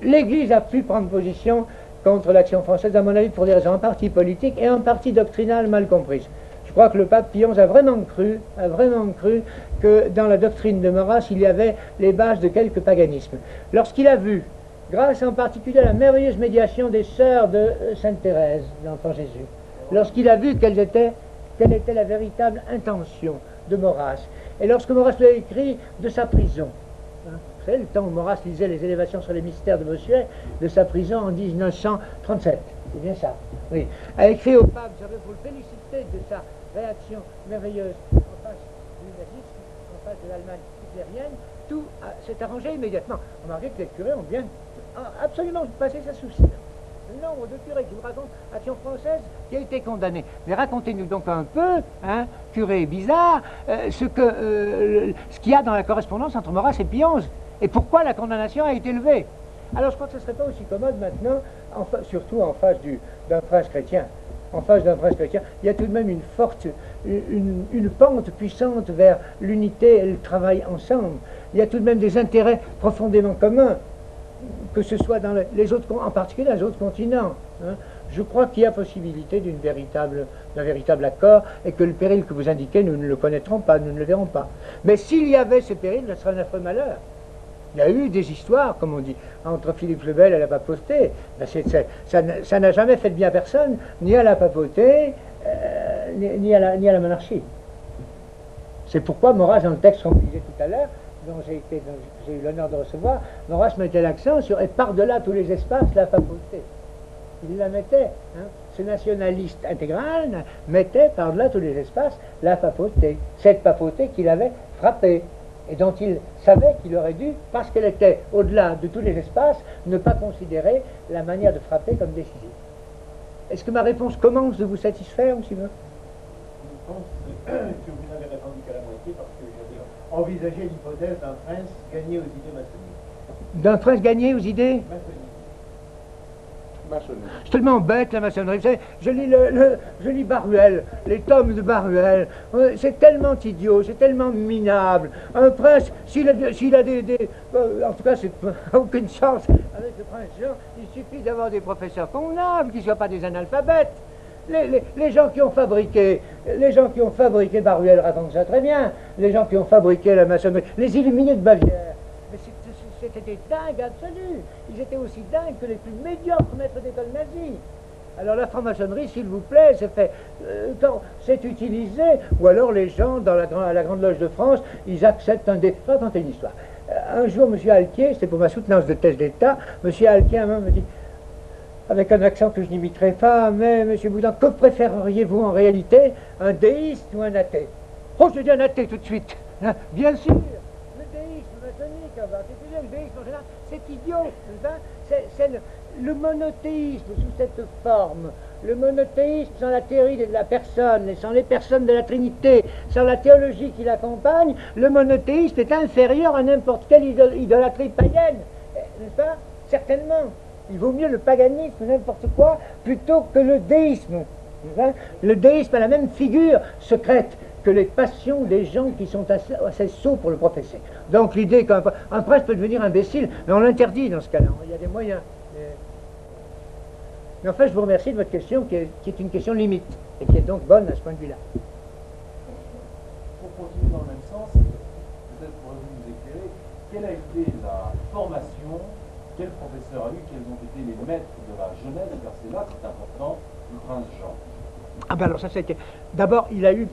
l'Église a pu prendre position contre l'Action française, à mon avis, pour des raisons en partie politiques et en partie doctrinales mal comprises. Je crois que le pape Pie XI a vraiment cru que dans la doctrine de Maurras, il y avait les bases de quelques paganismes. Lorsqu'il a vu, grâce en particulier à la merveilleuse médiation des sœurs de Sainte Thérèse, l'Enfant Jésus, lorsqu'il a vu quelle était la véritable intention de Maurras, et lorsque Maurras lui a écrit de sa prison, hein, vous savez, le temps où Maurras lisait les élévations sur les mystères de Bossuet, de sa prison en 1937, c'est bien ça, oui, a écrit au pape, j'avais pour le féliciter de sa réaction merveilleuse en face du nazisme, en face de l'Allemagne hitlérienne, tout s'est arrangé immédiatement. Remarquez que les curés ont bien absolument passé ça sous silence. le nombre de curés qui vous racontent Action française qui a été condamné. Mais racontez-nous donc un peu, hein, curé bizarre, ce qu'il y a dans la correspondance entre Maurras et Pie XI, et pourquoi la condamnation a été levée. Alors je crois que ce ne serait pas aussi commode maintenant, surtout en face d'un prince chrétien. En face d'un prince chrétien, il y a tout de même une pente puissante vers l'unité et le travail ensemble. Il y a tout de même des intérêts profondément communs, que ce soit dans en particulier dans les autres continents. Hein. Je crois qu'il y a possibilité d'un véritable accord et que le péril que vous indiquez, nous ne le connaîtrons pas, nous ne le verrons pas. Mais s'il y avait ce péril, ce serait un affreux malheur. Il y a eu des histoires, comme on dit, entre Philippe le Bel et la papauté. Ça n'a jamais fait de bien à personne, ni à la papauté, ni à la monarchie. C'est pourquoi Maurras, dans le texte qu'on lisait tout à l'heure, dont j'ai eu l'honneur de recevoir, Maurras mettait l'accent sur « et par-delà tous les espaces, la papauté ». Il la mettait, hein, ce nationaliste intégral mettait par-delà tous les espaces la papauté, cette papauté qu'il avait frappée et dont il savait qu'il aurait dû, parce qu'elle était au-delà de tous les espaces, ne pas considérer la manière de frapper comme décisive. Est-ce que ma réponse commence de vous satisfaire, M. Simon? Je pense que vous n'avez répondu qu'à la moitié parce que j'avais envisagé l'hypothèse d'un prince gagné aux idées maçonniques. D'un prince gagné aux idées Maçonniques. C'est tellement bête la maçonnerie. Vous savez, je lis Baruel, les tomes de Baruel. C'est tellement idiot, c'est tellement minable. Un prince, s'il a en tout cas, c'est aucune chance avec le prince Jean. Il suffit d'avoir des professeurs convenables, qui ne soient pas des analphabètes. Les gens qui ont fabriqué Baruel racontent ça très bien. Les gens qui ont fabriqué la maçonnerie, les illuminés de Bavière. Mais c'était des dingues absolus. Ils étaient aussi dingues que les plus médiocres maîtres d'école nazis. Alors la franc-maçonnerie, s'il vous plaît, c'est utilisé, ou alors les gens à la Grande Loge de France, ils acceptent un défi. Je vais raconter une histoire. Un jour, M. Alquier, c'était pour ma soutenance de thèse d'État, M. Alquier, un moment, me dit, avec un accent que je n'imiterai pas, mais M. Boudin, que préféreriez-vous en réalité, un déiste ou un athée? Oh, je dis un athée tout de suite. Hein, bien sûr. En particulier, le déisme en général, c'est idiot. C'est le monothéisme sous cette forme, le monothéisme sans la théorie de la personne et sans les personnes de la Trinité, sans la théologie qui l'accompagne, le monothéisme est inférieur à n'importe quelle idolâtrie païenne, n'est-ce pas? Certainement. Il vaut mieux le paganisme, n'importe quoi, plutôt que le déisme. Le déisme a la même figure secrète que les passions des gens qui sont assez sots pour le professer. Donc l'idée qu'un prince peut devenir imbécile, mais on l'interdit dans ce cas-là, il y a des moyens. Mais enfin, je vous remercie de votre question, qui est une question limite, et qui est donc bonne à ce point de vue-là. Pour continuer dans le même sens, peut-être pourrez-vous nous éclairer, quelle a été la formation, quel professeur a eu, quels ont été les maîtres de la jeunesse, car c'est là que c'est important, du prince Jean? Ah ben alors ça c'était... D'abord, il a eu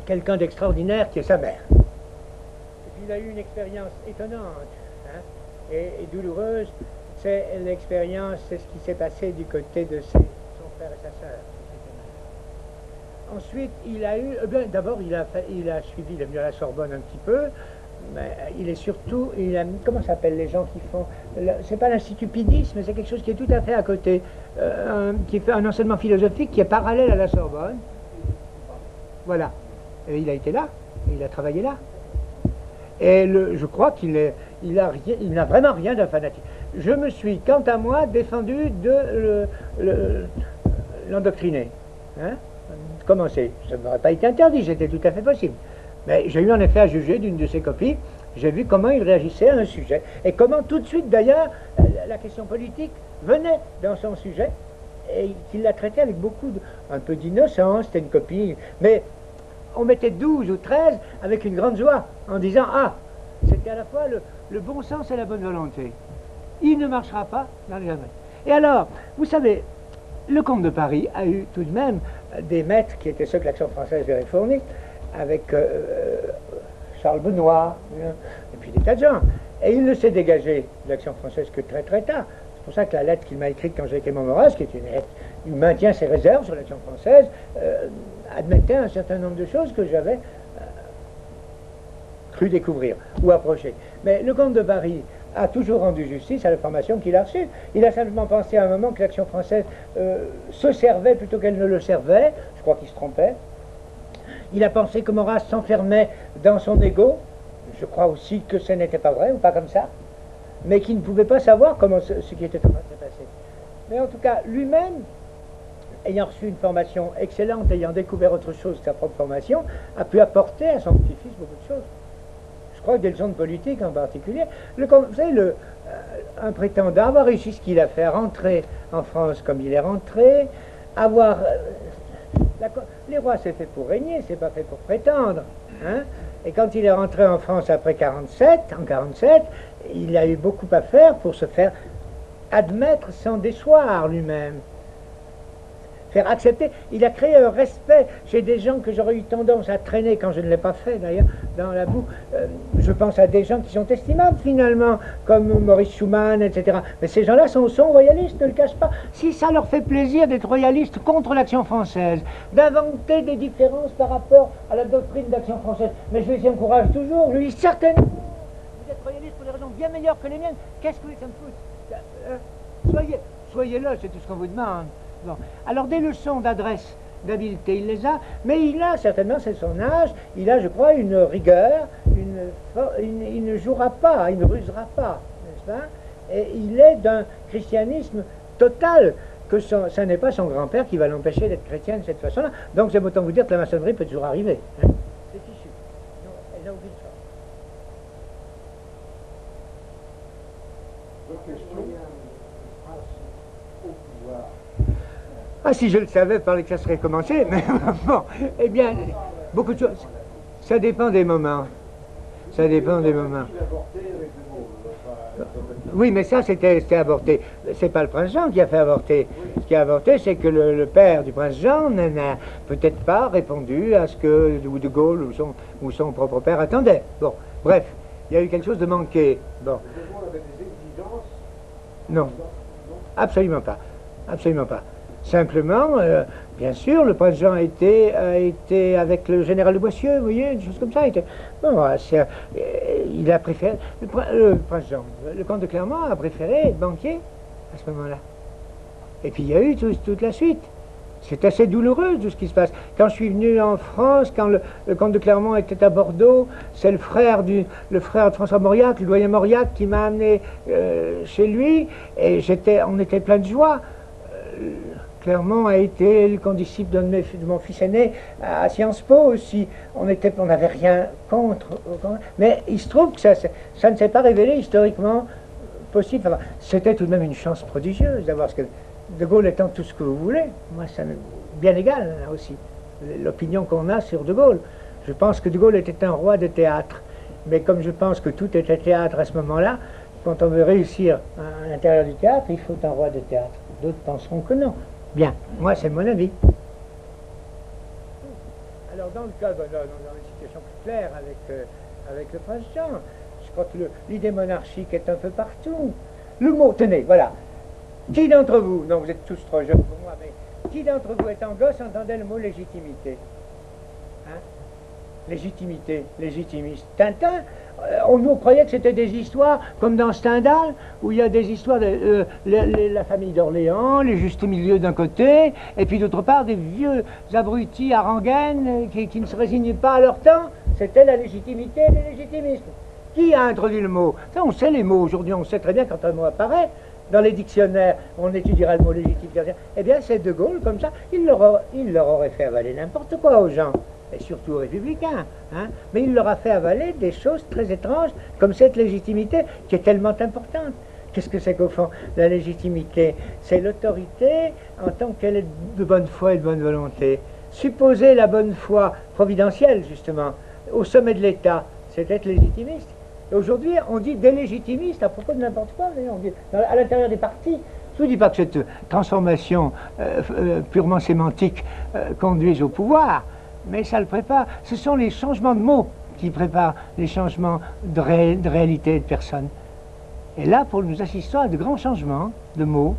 quelqu'un d'extraordinaire qui est sa mère. Et puis il a eu une expérience étonnante, hein, et douloureuse. C'est l'expérience, c'est ce qui s'est passé du côté de son frère et sa sœur. Ensuite, il a eu... d'abord, il a suivi, il est venu à la Sorbonne un petit peu, mais il est surtout... comment s'appellent les gens qui font... C'est pas l'Institut Pidis, mais c'est quelque chose qui est tout à fait à côté, qui fait un enseignement philosophique qui est parallèle à la Sorbonne. Voilà. Et il a été là, et il a travaillé là. Et je crois qu'il n'a vraiment rien d'un fanatique. Je me suis, quant à moi, défendu de l'endoctriner. Hein? Comment c'est? Ça n'aurait pas été interdit, c'était tout à fait possible. Mais j'ai eu en effet à juger d'une de ses copies, j'ai vu comment il réagissait à un sujet, et comment tout de suite d'ailleurs, la question politique venait dans son sujet, et qu'il la traitait avec un peu d'innocence, c'était une copie, mais on mettait 12 ou 13 avec une grande joie, en disant, ah, c'était à la fois le bon sens et la bonne volonté. Il ne marchera pas dans les jamais. Et alors, vous savez, le comte de Paris a eu tout de même des maîtres qui étaient ceux que l'Action française lui avait fournis, avec Charles Benoît, et puis des tas de gens. Et il ne s'est dégagé de l'Action française que très très tard. C'est pour ça que la lettre qu'il m'a écrite quand j'ai écrit mon Maurras, qui est une lettre, il maintient ses réserves sur l'Action française, admettait un certain nombre de choses que j'avais cru découvrir ou approcher. Mais le comte de Paris a toujours rendu justice à la formation qu'il a reçue. Il a simplement pensé à un moment que l'Action française se servait plutôt qu'elle ne le servait. Je crois qu'il se trompait. Il a pensé que Maurras s'enfermait dans son ego. Je crois aussi que ce n'était pas vrai, ou pas comme ça, mais qu'il ne pouvait pas savoir comment ce qui était en train de se passer. Mais en tout cas, lui-même, ayant reçu une formation excellente, ayant découvert autre chose que sa propre formation, a pu apporter à son petit-fils beaucoup de choses. Je crois que des leçons de politique en particulier. Vous savez, un prétendant avoir réussi ce qu'il a fait, rentrer en France comme il est rentré, avoir... les rois, c'est fait pour régner, c'est pas fait pour prétendre. Hein? Et quand il est rentré en France après en 47, il a eu beaucoup à faire pour se faire admettre sans déchoir lui-même. Faire accepter. Il a créé un respect chez des gens que j'aurais eu tendance à traîner, quand je ne l'ai pas fait d'ailleurs, dans la boue. Je pense à des gens qui sont estimables finalement, comme Maurice Schumann, etc. Mais ces gens-là sont royalistes, ne le cachent pas. Si ça leur fait plaisir d'être royalistes contre l'Action française, d'inventer des différences par rapport à la doctrine d'Action française, mais je les encourage toujours, je lui dis certainement, vous êtes royalistes pour des raisons bien meilleures que les miennes, qu'est-ce que ça me fout? Soyez là, c'est tout ce qu'on vous demande. Bon. Alors des leçons d'adresse, d'habileté, il les a, mais il a certainement, c'est son âge, il a, je crois, une rigueur, il ne jouera pas, il ne rusera pas, n'est-ce pas? Et il est d'un christianisme total, que ça n'est pas son grand-père qui va l'empêcher d'être chrétien de cette façon-là. Donc j'aime autant vous dire que la maçonnerie peut toujours arriver. Hein? C'est fichu. Non, elle n'a aucune chance. D'autres questions? Ah, si je le savais, parlais que ça serait commencé, mais bon, eh bien, beaucoup de choses. Ça dépend des moments. Ça dépend des moments. Oui, mais ça, c'était avorté. C'est pas le prince Jean qui a fait avorter. Ce qui a avorté, c'est que le père du prince Jean n'a peut-être pas répondu à ce que De Gaulle ou son propre père attendait. Bon, bref, il y a eu quelque chose de manqué. Bon. De Gaulle avait des exigences? Non, absolument pas. Absolument pas. Simplement, bien sûr, le prince Jean a été avec le général de Boissieu, vous voyez, des choses comme ça. Il a préféré, le prince Jean, le comte de Clermont a préféré être banquier à ce moment-là. Et puis il y a eu toute la suite. C'est assez douloureux tout ce qui se passe. Quand je suis venu en France, quand le comte de Clermont était à Bordeaux, c'est le frère de François Mauriac, le doyen Mauriac, qui m'a amené chez lui, et on était plein de joie. Clermont a été le condisciple de mon fils aîné à Sciences Po aussi. On n'avait rien contre. Mais il se trouve que ça ne s'est pas révélé historiquement possible. Enfin, c'était tout de même une chance prodigieuse d'avoir ce que... De Gaulle étant tout ce que vous voulez. Moi, ça m'est bien égal, là aussi. L'opinion qu'on a sur De Gaulle. Je pense que De Gaulle était un roi de théâtre. Mais comme je pense que tout était théâtre à ce moment-là, quand on veut réussir à l'intérieur du théâtre, il faut un roi de théâtre. D'autres penseront que non. Bien, moi c'est mon avis. Alors dans le cas, dans une situation plus claire avec le prince Jean, je crois que l'idée monarchique est un peu partout. Le mot, tenez, voilà. Qui d'entre vous, non vous êtes tous trop jeunes pour moi, mais qui d'entre vous étant gosse entendait le mot légitimité? Hein? Légitimité, légitimiste. Tintin, on nous croyait que c'était des histoires comme dans Stendhal, où il y a des histoires de la famille d'Orléans, les justes milieux d'un côté, et puis d'autre part des vieux abrutis à rengaine qui ne se résignent pas à leur temps. C'était la légitimité et le légitimisme. Qui a introduit le mot? Ça, on sait les mots aujourd'hui, on sait très bien quand un mot apparaît. Dans les dictionnaires, on étudiera le mot légitimité. Eh bien, c'est De Gaulle, comme ça, il leur aurait fait avaler n'importe quoi aux gens. Et surtout aux républicains, hein. Mais il leur a fait avaler des choses très étranges, comme cette légitimité qui est tellement importante. Qu'est-ce que c'est qu'au fond, la légitimité? C'est l'autorité en tant qu'elle est de bonne foi et de bonne volonté. Supposer la bonne foi providentielle, justement, au sommet de l'État, c'est être légitimiste. Et aujourd'hui, on dit délégitimiste à propos de n'importe quoi, on dit, à l'intérieur des partis. Je ne vous dis pas que cette transformation purement sémantique conduise au pouvoir, mais ça le prépare. Ce sont les changements de mots qui préparent les changements de réalité de personnes. Et là, nous assistons à de grands changements de mots.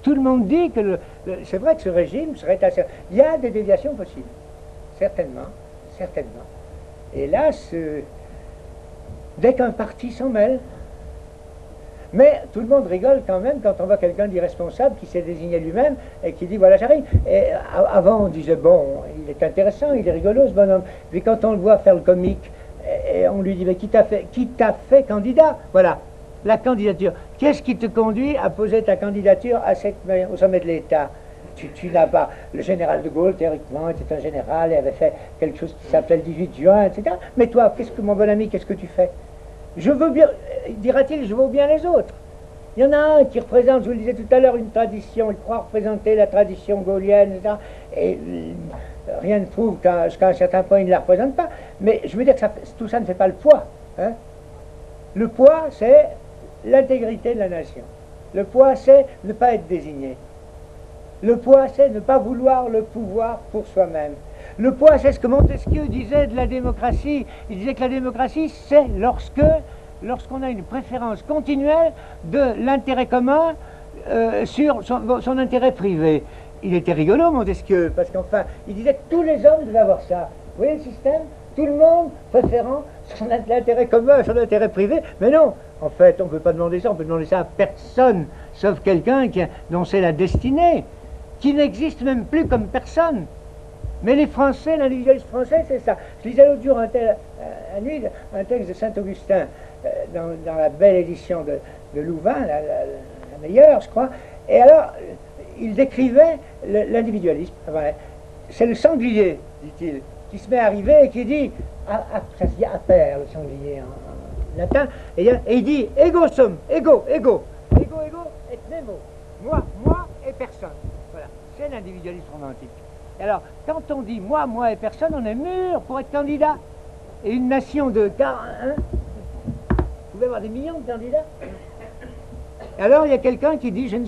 Tout le monde dit que c'est vrai que ce régime serait assez... Il y a des déviations possibles, certainement, certainement. Et là, dès qu'un parti s'en mêle. Mais tout le monde rigole quand même quand on voit quelqu'un d'irresponsable qui s'est désigné lui-même et qui dit voilà j'arrive. Et avant on disait bon, il est intéressant, il est rigolo ce bonhomme. Puis quand on le voit faire le comique, et on lui dit mais qui t'a fait candidat? Voilà, la candidature. Qu'est-ce qui te conduit à poser ta candidature au sommet de l'État? Tu n'as pas. Le général de Gaulle, théoriquement, était un général et avait fait quelque chose qui s'appelait le 18 juin, etc. Mais toi, mon bon ami, qu'est-ce que tu fais? Je veux bien, dira-t-il, je veux bien les autres. Il y en a un qui représente, je vous le disais tout à l'heure, une tradition, il croit représenter la tradition gaulienne, etc. Et rien ne prouve qu'à un certain point il ne la représente pas. Mais je veux dire que tout ça ne fait pas le poids. Hein. Le poids, c'est l'intégrité de la nation. Le poids, c'est ne pas être désigné. Le poids, c'est ne pas vouloir le pouvoir pour soi-même. Le poids, c'est ce que Montesquieu disait de la démocratie. Il disait que la démocratie, c'est lorsqu'on a une préférence continuelle de l'intérêt commun sur son intérêt privé. Il était rigolo, Montesquieu, parce qu'enfin, il disait que tous les hommes devaient avoir ça. Vous voyez le système? Tout le monde préférant son intérêt commun à son intérêt privé. Mais non, en fait, on ne peut pas demander ça. On peut demander ça à personne, sauf quelqu'un dont c'est la destinée, qui n'existe même plus comme personne. Mais les Français, l'individualisme français, c'est ça. Je lisais l'autre jour à nuit un texte de Saint-Augustin dans la belle édition de Louvain, la meilleure, je crois. Et alors, il décrivait l'individualisme. C'est le sanglier, dit-il, qui se met à arriver et qui dit, ça se dit à pair, le sanglier en latin, et il dit ego sum, ego et nemo. Moi et personne. Voilà, c'est l'individualisme romantique. Et alors, quand on dit moi et personne, on est mûr pour être candidat. Et une nation de 41, vous pouvez avoir des millions de candidats. Et alors, il y a quelqu'un qui dit je ne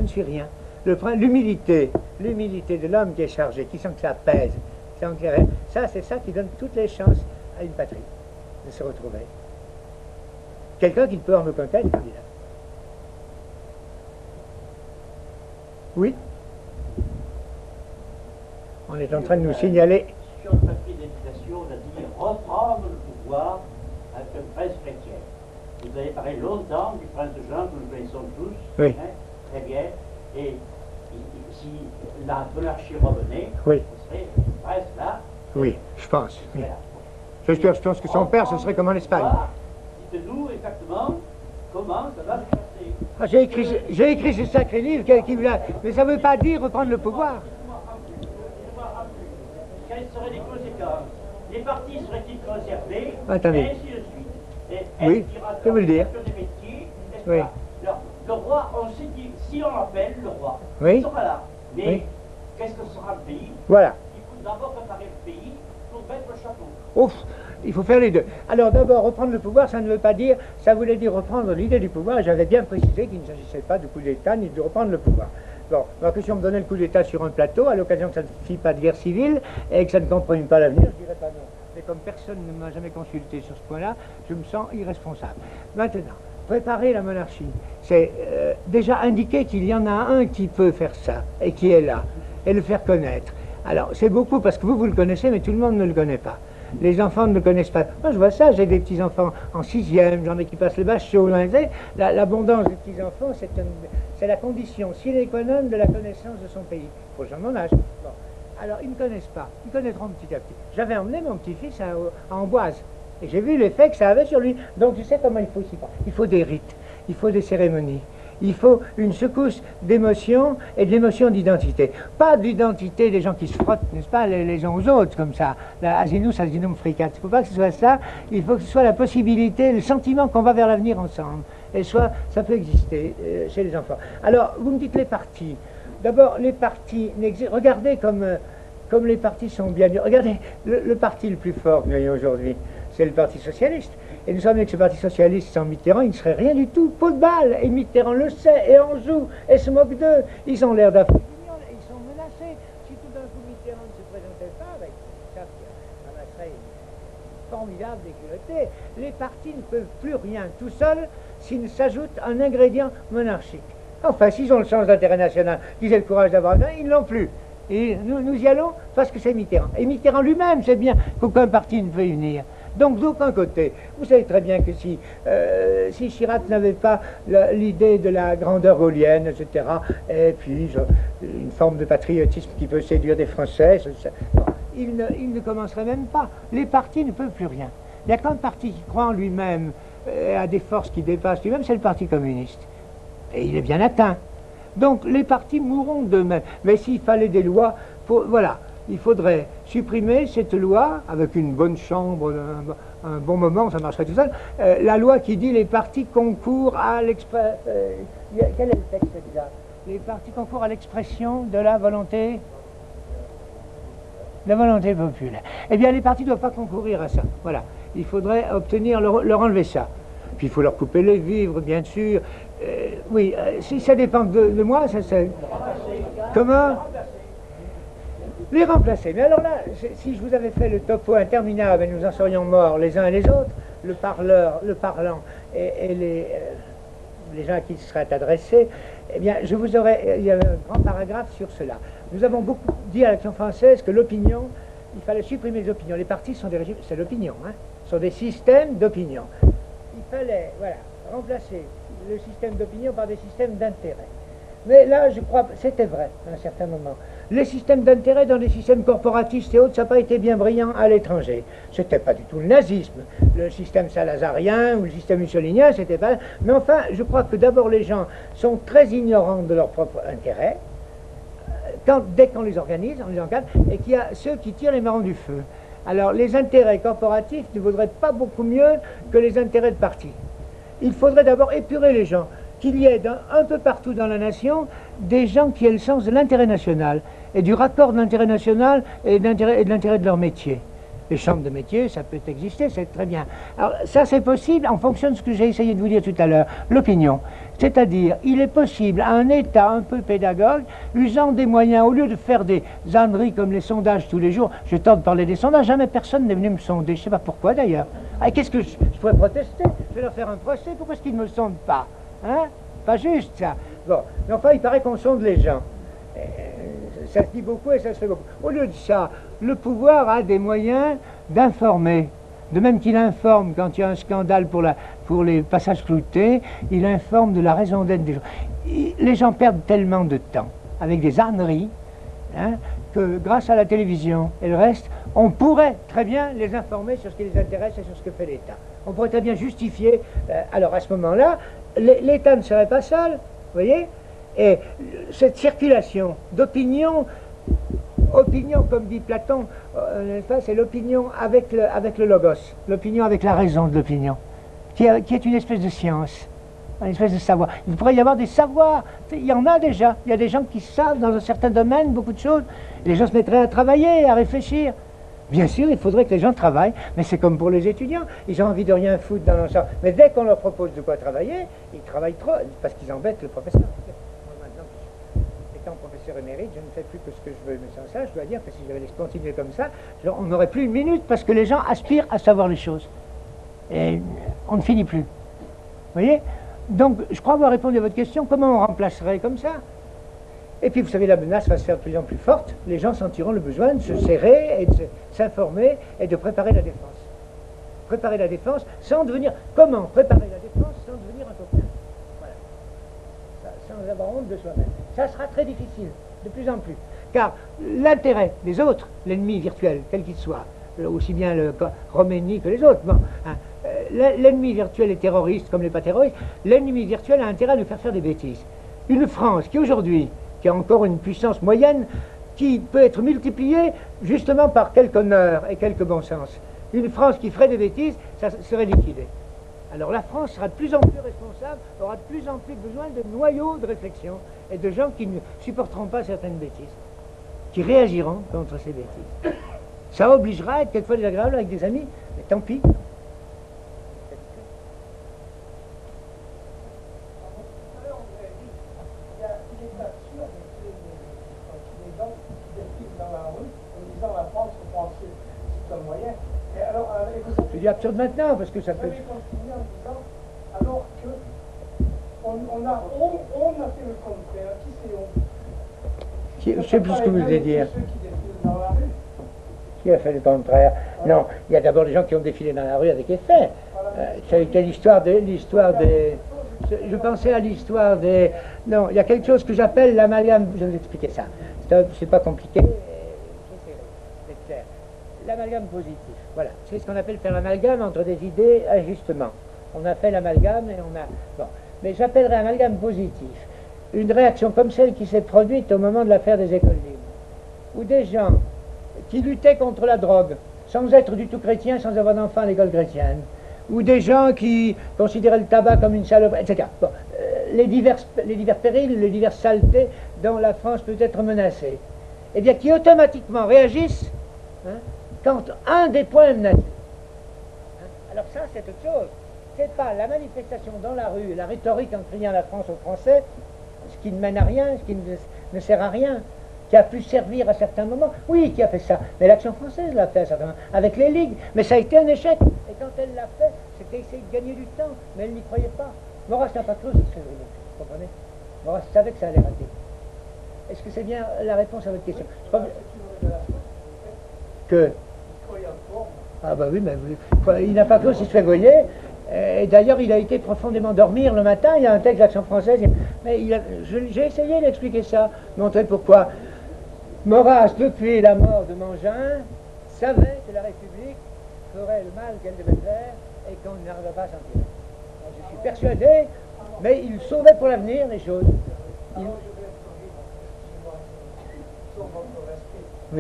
suis rien. L'humilité de l'homme qui est chargé, qui sent que ça pèse, ça, c'est ça qui donne toutes les chances à une patrie de se retrouver. Quelqu'un qui ne peut en aucun cas être candidat. Oui. On est en train de nous signaler. Sur le papier d'invitation, on a dit reprendre le pouvoir avec un prince chrétien. Vous avez parlé longtemps du prince de Jean, que nous connaissons tous. Oui. Hein, très bien. Et si la monarchie revenait, oui. ce serait le prince là. Oui, je pense. Oui. Je pense que son père, ce serait comme en Espagne. Dites-nous exactement comment ça va se passer. Ah, j'ai écrit ce sacré livre, mais ça ne veut pas dire reprendre le pouvoir. Quelles seraient les conséquences? Les partis seraient-ils conservés? Attendez. Et ainsi de suite. Et oui, je vais le dire. Des métiers, oui. Alors, le roi, on sait que si on l'appelle le roi, oui. il sera là. Mais oui. qu'est-ce que sera le pays? Voilà. Il faut d'abord préparer le pays pour mettre le chapeau. Ouf, il faut faire les deux. Alors d'abord, reprendre le pouvoir, ça ne veut pas dire, ça voulait dire reprendre l'idée du pouvoir. J'avais bien précisé qu'il ne s'agissait pas de coup d'État ni de reprendre le pouvoir. Bon, ma question me donnait le coup d'État sur un plateau, à l'occasion que ça ne fit pas de guerre civile et que ça ne comprime pas l'avenir, je dirais pas non. Mais comme personne ne m'a jamais consulté sur ce point-là, je me sens irresponsable. Maintenant, préparer la monarchie, c'est déjà indiquer qu'il y en a un qui peut faire ça et qui est là, et le faire connaître. Alors, c'est beaucoup parce que vous le connaissez, mais tout le monde ne le connaît pas. Les enfants ne le connaissent pas. Moi, je vois ça, j'ai des petits-enfants en 6e, j'en ai qui passent le bac chaud. L'abondance des petits-enfants, c'est la condition sine qua non de la connaissance de son pays. Pour les gens de mon âge. Bon. Alors, ils ne connaissent pas. Ils connaîtront petit à petit. J'avais emmené mon petit-fils à Amboise. Et j'ai vu l'effet que ça avait sur lui. Donc, tu sais comment il faut s'y prendre. Il faut des rites. Il faut des cérémonies. Il faut une secousse d'émotion et d'émotion d'identité. Pas d'identité des gens qui se frottent, n'est-ce pas, les uns aux autres, comme ça. Asinus, asinum fricat. Il ne faut pas que ce soit ça. Il faut que ce soit la possibilité, le sentiment qu'on va vers l'avenir ensemble. Et soit, ça peut exister chez les enfants. Alors, vous me dites les partis. D'abord, les partis, regardez comme les partis sont bien. Regardez, le parti le plus fort que nous ayons aujourd'hui, c'est le Parti socialiste. Et nous savons bien que ce Parti socialiste sans Mitterrand, il ne serait rien du tout, pot de balle. Et Mitterrand le sait, et en joue, et se moque d'eux. Ils ont l'air d'Afrique union, et ils sont menacés. Si tout d'un coup Mitterrand ne se présentait pas, avec ça ramasserait une formidable déculottée. Les partis ne peuvent plus rien tout seuls s'ils ne s'ajoutent un ingrédient monarchique. Enfin, s'ils ont le sens d'intérêt national, qu'ils aient le courage d'avoir un, ils ne l'ont plus. Et nous y allons parce que c'est Mitterrand. Et Mitterrand lui-même sait bien qu'aucun parti ne peut y venir. Donc d'aucun côté, vous savez très bien que si Chirac n'avait pas l'idée de la grandeur gaulienne, etc., et puis une forme de patriotisme qui peut séduire des Français, bon, il ne commencerait même pas. Les partis ne peuvent plus rien. Il n'y a qu'un parti qui croit en lui-même, a des forces qui dépassent lui-même, c'est le Parti communiste. Et il est bien atteint. Donc les partis mourront d'eux-mêmes. Mais s'il fallait des lois, voilà, il faudrait supprimer cette loi avec une bonne chambre, un bon moment, ça marcherait tout seul. La loi qui dit les partis concourent à l'expression. Quel est le texte exact? Les partis concourent à l'expression de la volonté. La volonté populaire. Eh bien, les partis ne doivent pas concourir à ça. Voilà. Il faudrait obtenir, leur enlever ça. Puis il faut leur couper les vivres, bien sûr. Oui, si ça dépend de moi, ça c'est. Comment? Les remplacer. Mais alors là, si je vous avais fait le topo interminable et nous en serions morts les uns et les autres, le parlant et les gens à qui il serait adressé, eh bien, il y a un grand paragraphe sur cela. Nous avons beaucoup dit à l'Action française que l'opinion, il fallait supprimer les opinions. Les partis sont des régimes, c'est l'opinion, hein, sont des systèmes d'opinion. Il fallait, voilà, remplacer le système d'opinion par des systèmes d'intérêt. Mais là, je crois, c'était vrai à un certain moment. Les systèmes d'intérêt dans les systèmes corporatistes et autres, ça n'a pas été bien brillant à l'étranger. C'était pas du tout le nazisme. Le système salazarien ou le système mussolinien, c'était pas... Mais enfin, je crois que d'abord les gens sont très ignorants de leur propre intérêt, dès qu'on les organise, on les encadre, et qu'il y a ceux qui tirent les marrons du feu. Alors, les intérêts corporatifs ne vaudraient pas beaucoup mieux que les intérêts de parti. Il faudrait d'abord épurer les gens, qu'il y ait un peu partout dans la nation des gens qui aient le sens de l'intérêt national et du raccord de l'intérêt national et de l'intérêt de leur métier. Les chambres de métier, ça peut exister, c'est très bien. Alors ça c'est possible en fonction de ce que j'ai essayé de vous dire tout à l'heure, l'opinion. C'est-à-dire, il est possible à un État un peu pédagogue, usant des moyens, au lieu de faire des âneries comme les sondages tous les jours, j'ai tort de parler des sondages, jamais personne n'est venu me sonder, je ne sais pas pourquoi d'ailleurs. Ah, qu'est-ce que je pourrais protester? Je vais leur faire un procès, pourquoi est-ce qu'ils ne me sondent pas? Hein? Pas juste ça. Bon, mais enfin, il paraît qu'on sonde les gens. Ça se dit beaucoup et ça se fait beaucoup. Au lieu de ça, le pouvoir a des moyens d'informer. De même qu'il informe quand il y a un scandale pour les passages cloutés, il informe de la raison d'être des gens. Les gens perdent tellement de temps avec des âneries, hein, que grâce à la télévision et le reste, on pourrait très bien les informer sur ce qui les intéresse et sur ce que fait l'État. On pourrait très bien justifier. Alors à ce moment-là, l'État ne serait pas seul, vous voyez? Et cette circulation d'opinion, comme dit Platon, c'est l'opinion avec le logos, l'opinion avec la raison de l'opinion, qui est une espèce de science, une espèce de savoir. Il pourrait y avoir des savoirs, il y en a déjà, il y a des gens qui savent dans un certain domaine beaucoup de choses, et les gens se mettraient à travailler, à réfléchir. Bien sûr, il faudrait que les gens travaillent, mais c'est comme pour les étudiants, ils ont envie de rien foutre dans l'ensemble. Mais dès qu'on leur propose de quoi travailler, ils travaillent trop, parce qu'ils embêtent le professeur. Étant professeur émérite, je ne fais plus que ce que je veux, mais sans ça, je dois dire que si j'avais continué comme ça, on n'aurait plus une minute, parce que les gens aspirent à savoir les choses. Et on ne finit plus. Vous voyez? Donc, je crois avoir répondu à votre question, comment on remplacerait comme ça? Et puis, vous savez, la menace va se faire de plus en plus forte. Les gens sentiront le besoin de se serrer et de s'informer et de préparer la défense. Préparer la défense sans devenir... Comment préparer la défense sans devenir un coquin? Voilà. Sans avoir honte de soi-même. Ça sera très difficile, de plus en plus. Car l'intérêt des autres, l'ennemi virtuel, quel qu'il soit, aussi bien le Khomeini que les autres, bon, hein, l'ennemi virtuel est terroriste comme n'est pas terroriste, l'ennemi virtuel a intérêt à nous faire des bêtises. Une France qui aujourd'hui, qui a encore une puissance moyenne, qui peut être multipliée justement par quelque honneur et quelque bon sens. Une France qui ferait des bêtises, ça serait liquidée. Alors la France sera de plus en plus responsable, aura de plus en plus besoin de noyaux de réflexion et de gens qui ne supporteront pas certaines bêtises, qui réagiront contre ces bêtises. Ça obligera à être quelquefois désagréable avec des amis, mais tant pis. Je dis absurde maintenant, parce que ça peut... Alors que on a fait le contraire. Qui c'est on? Je ne sais plus ce que vous voulez dire. Qui a fait le contraire? Non, il y a d'abord des gens qui ont défilé dans la rue avec effet. Ça a été l'histoire des... Je pensais à l'histoire des... Non, il y a quelque chose que j'appelle l'amalgame... Je vais vous expliquer ça. C'est pas compliqué. J'essaierai d'être clair. L'amalgame positif. Voilà. C'est ce qu'on appelle faire l'amalgame entre des idées à ajustement. On a fait l'amalgame et on a... Bon. Mais j'appellerais amalgame positif une réaction comme celle qui s'est produite au moment de l'affaire des écoles libres, où des gens qui luttaient contre la drogue, sans être du tout chrétiens, sans avoir d'enfants à l'école chrétienne, ou des gens qui considéraient le tabac comme une saloperie, etc. Bon, les divers périls, les diverses saletés dont la France peut être menacée, eh bien, qui automatiquement réagissent quand un des points est menacé. Alors ça, c'est autre chose. C'est pas la manifestation dans la rue, la rhétorique en criant la France aux Français, ce qui ne mène à rien, ce qui ne sert à rien, qui a pu servir à certains moments. Oui, qui a fait ça. Mais l'Action française l'a fait à certains moments, avec les ligues. Mais ça a été un échec. Et quand elle l'a fait, c'était essayer de gagner du temps. Mais elle n'y croyait pas. Maurras n'a pas cru ce février. Vous comprenez? Maurras savait que ça allait rater. Est-ce que c'est bien la réponse à votre question? Que ah bah oui, mais il n'a pas cru ce février. Et d'ailleurs, il a été profondément dormir le matin. Il y a un texte d'Action française. Mais j'ai essayé d'expliquer ça, montrer pourquoi. Maurras, depuis la mort de Mangin, savait que la République ferait le mal qu'elle devait faire et qu'on n'arriverait pas à s'en tirer. Je suis persuadé, mais il sauvait pour l'avenir les choses. Oui.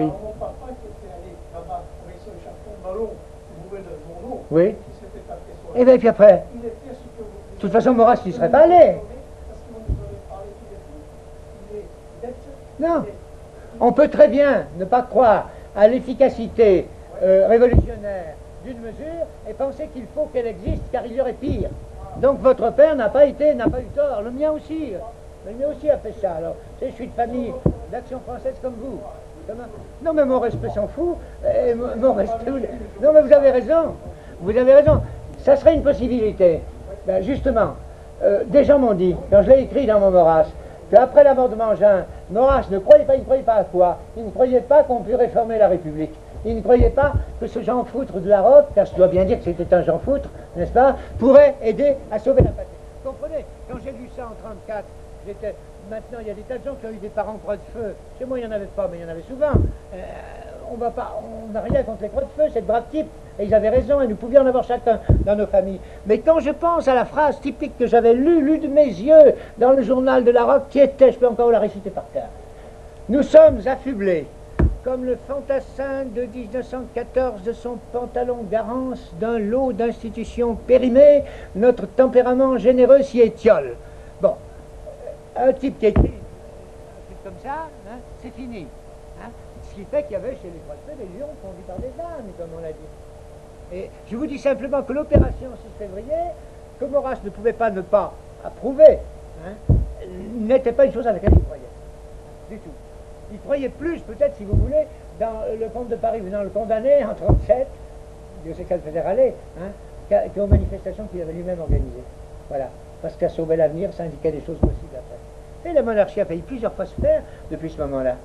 Alors, mon papa qui était allé là-bas avec son chapeau ballon, bourré de journaux, Oui. qui s'était tapé sur Et bien, puis après, il était ce que vous de toute façon, Maurras n'y serait pas allé. parce que vous nous avez parlé tous les deux, il est bête. Non. On peut très bien ne pas croire à l'efficacité révolutionnaire d'une mesure et penser qu'il faut qu'elle existe car il y aurait pire. Donc votre père n'a pas eu tort, le mien aussi. Le mien aussi a fait ça. Alors, tu sais, je suis de famille d'Action française comme vous. Non, mais mon respect s'en fout. Mon respect... Non, mais vous avez raison. Vous avez raison. Ça serait une possibilité. Ben, justement, des gens m'ont dit, quand je l'ai écrit dans mon Maurras, qu'après la mort de Mangin, Maurras ne croyait pas à quoi? Il ne croyait pas qu'on pût réformer la République. Il ne croyait pas que ce Jean Foutre de la Roque, car je dois bien dire que c'était un Jean Foutre, n'est-ce pas, pourrait aider à sauver la patrie. Vous comprenez? Quand j'ai lu ça en 1934, maintenant, il y a des tas de gens qui ont eu des parents croix de feu. Chez moi, il n'y en avait pas, mais il y en avait souvent. On n'a rien contre les croix de feu, c'est de braves types. Et ils avaient raison, et nous pouvions en avoir chacun dans nos familles. Mais quand je pense à la phrase typique que j'avais lue de mes yeux dans le journal de la Roque, qui était, je peux encore la réciter par cœur. Nous sommes affublés, comme le fantassin de 1914 de son pantalon garance, d'un lot d'institutions périmées, notre tempérament généreux s'y étiole. Bon. Un type qui écrit un truc comme ça, c'est fini. Ce qui fait qu'il y avait chez les croix de feu des lions conduits par des ânes, comme on l'a dit. Et je vous dis simplement que l'opération 6 février, que Maurras ne pouvait pas ne pas approuver, n'était pas une chose à laquelle il croyait. Du tout. Il croyait plus, peut-être, si vous voulez, dans le comte de Paris venant le condamner en 1937, Dieu sait qu'elle faisait râler, qu'aux manifestations qu'il avait lui-même organisées. Voilà. Parce qu'à sauver l'avenir, ça indiquait des choses possibles après. Et la monarchie a failli plusieurs fois se faire depuis ce moment-là.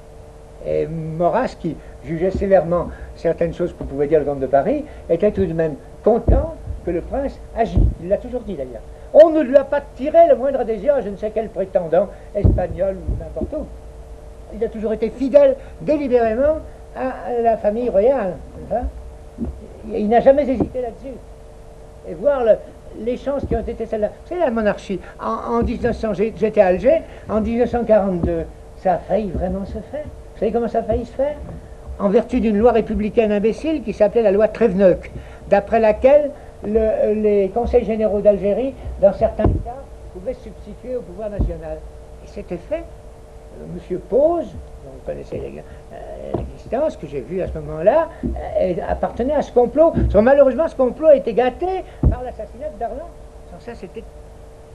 Et Maurras, qui jugeait sévèrement certaines choses qu'on pouvait dire le comte de Paris, était tout de même content que le prince agisse. Il l'a toujours dit d'ailleurs. On ne lui a pas tiré le moindre désir à je ne sais quel prétendant espagnol ou n'importe où. Il a toujours été fidèle délibérément à la famille royale. Il n'a jamais hésité là-dessus. Et voir les chances qui ont été celles-là. C'est la monarchie. En 1900, j'étais à Alger, en 1942, ça a failli vraiment se faire. Vous savez comment ça a failli se faire? En vertu d'une loi républicaine imbécile qui s'appelait la loi Tréveneuc, d'après laquelle les conseils généraux d'Algérie, dans certains cas, pouvaient se substituer au pouvoir national. Et c'était fait. Monsieur Pose, dont vous connaissez l'existence, que j'ai vu à ce moment-là, appartenait à ce complot. Malheureusement, ce complot a été gâté par l'assassinat de Darlan. Sans ça, c'était...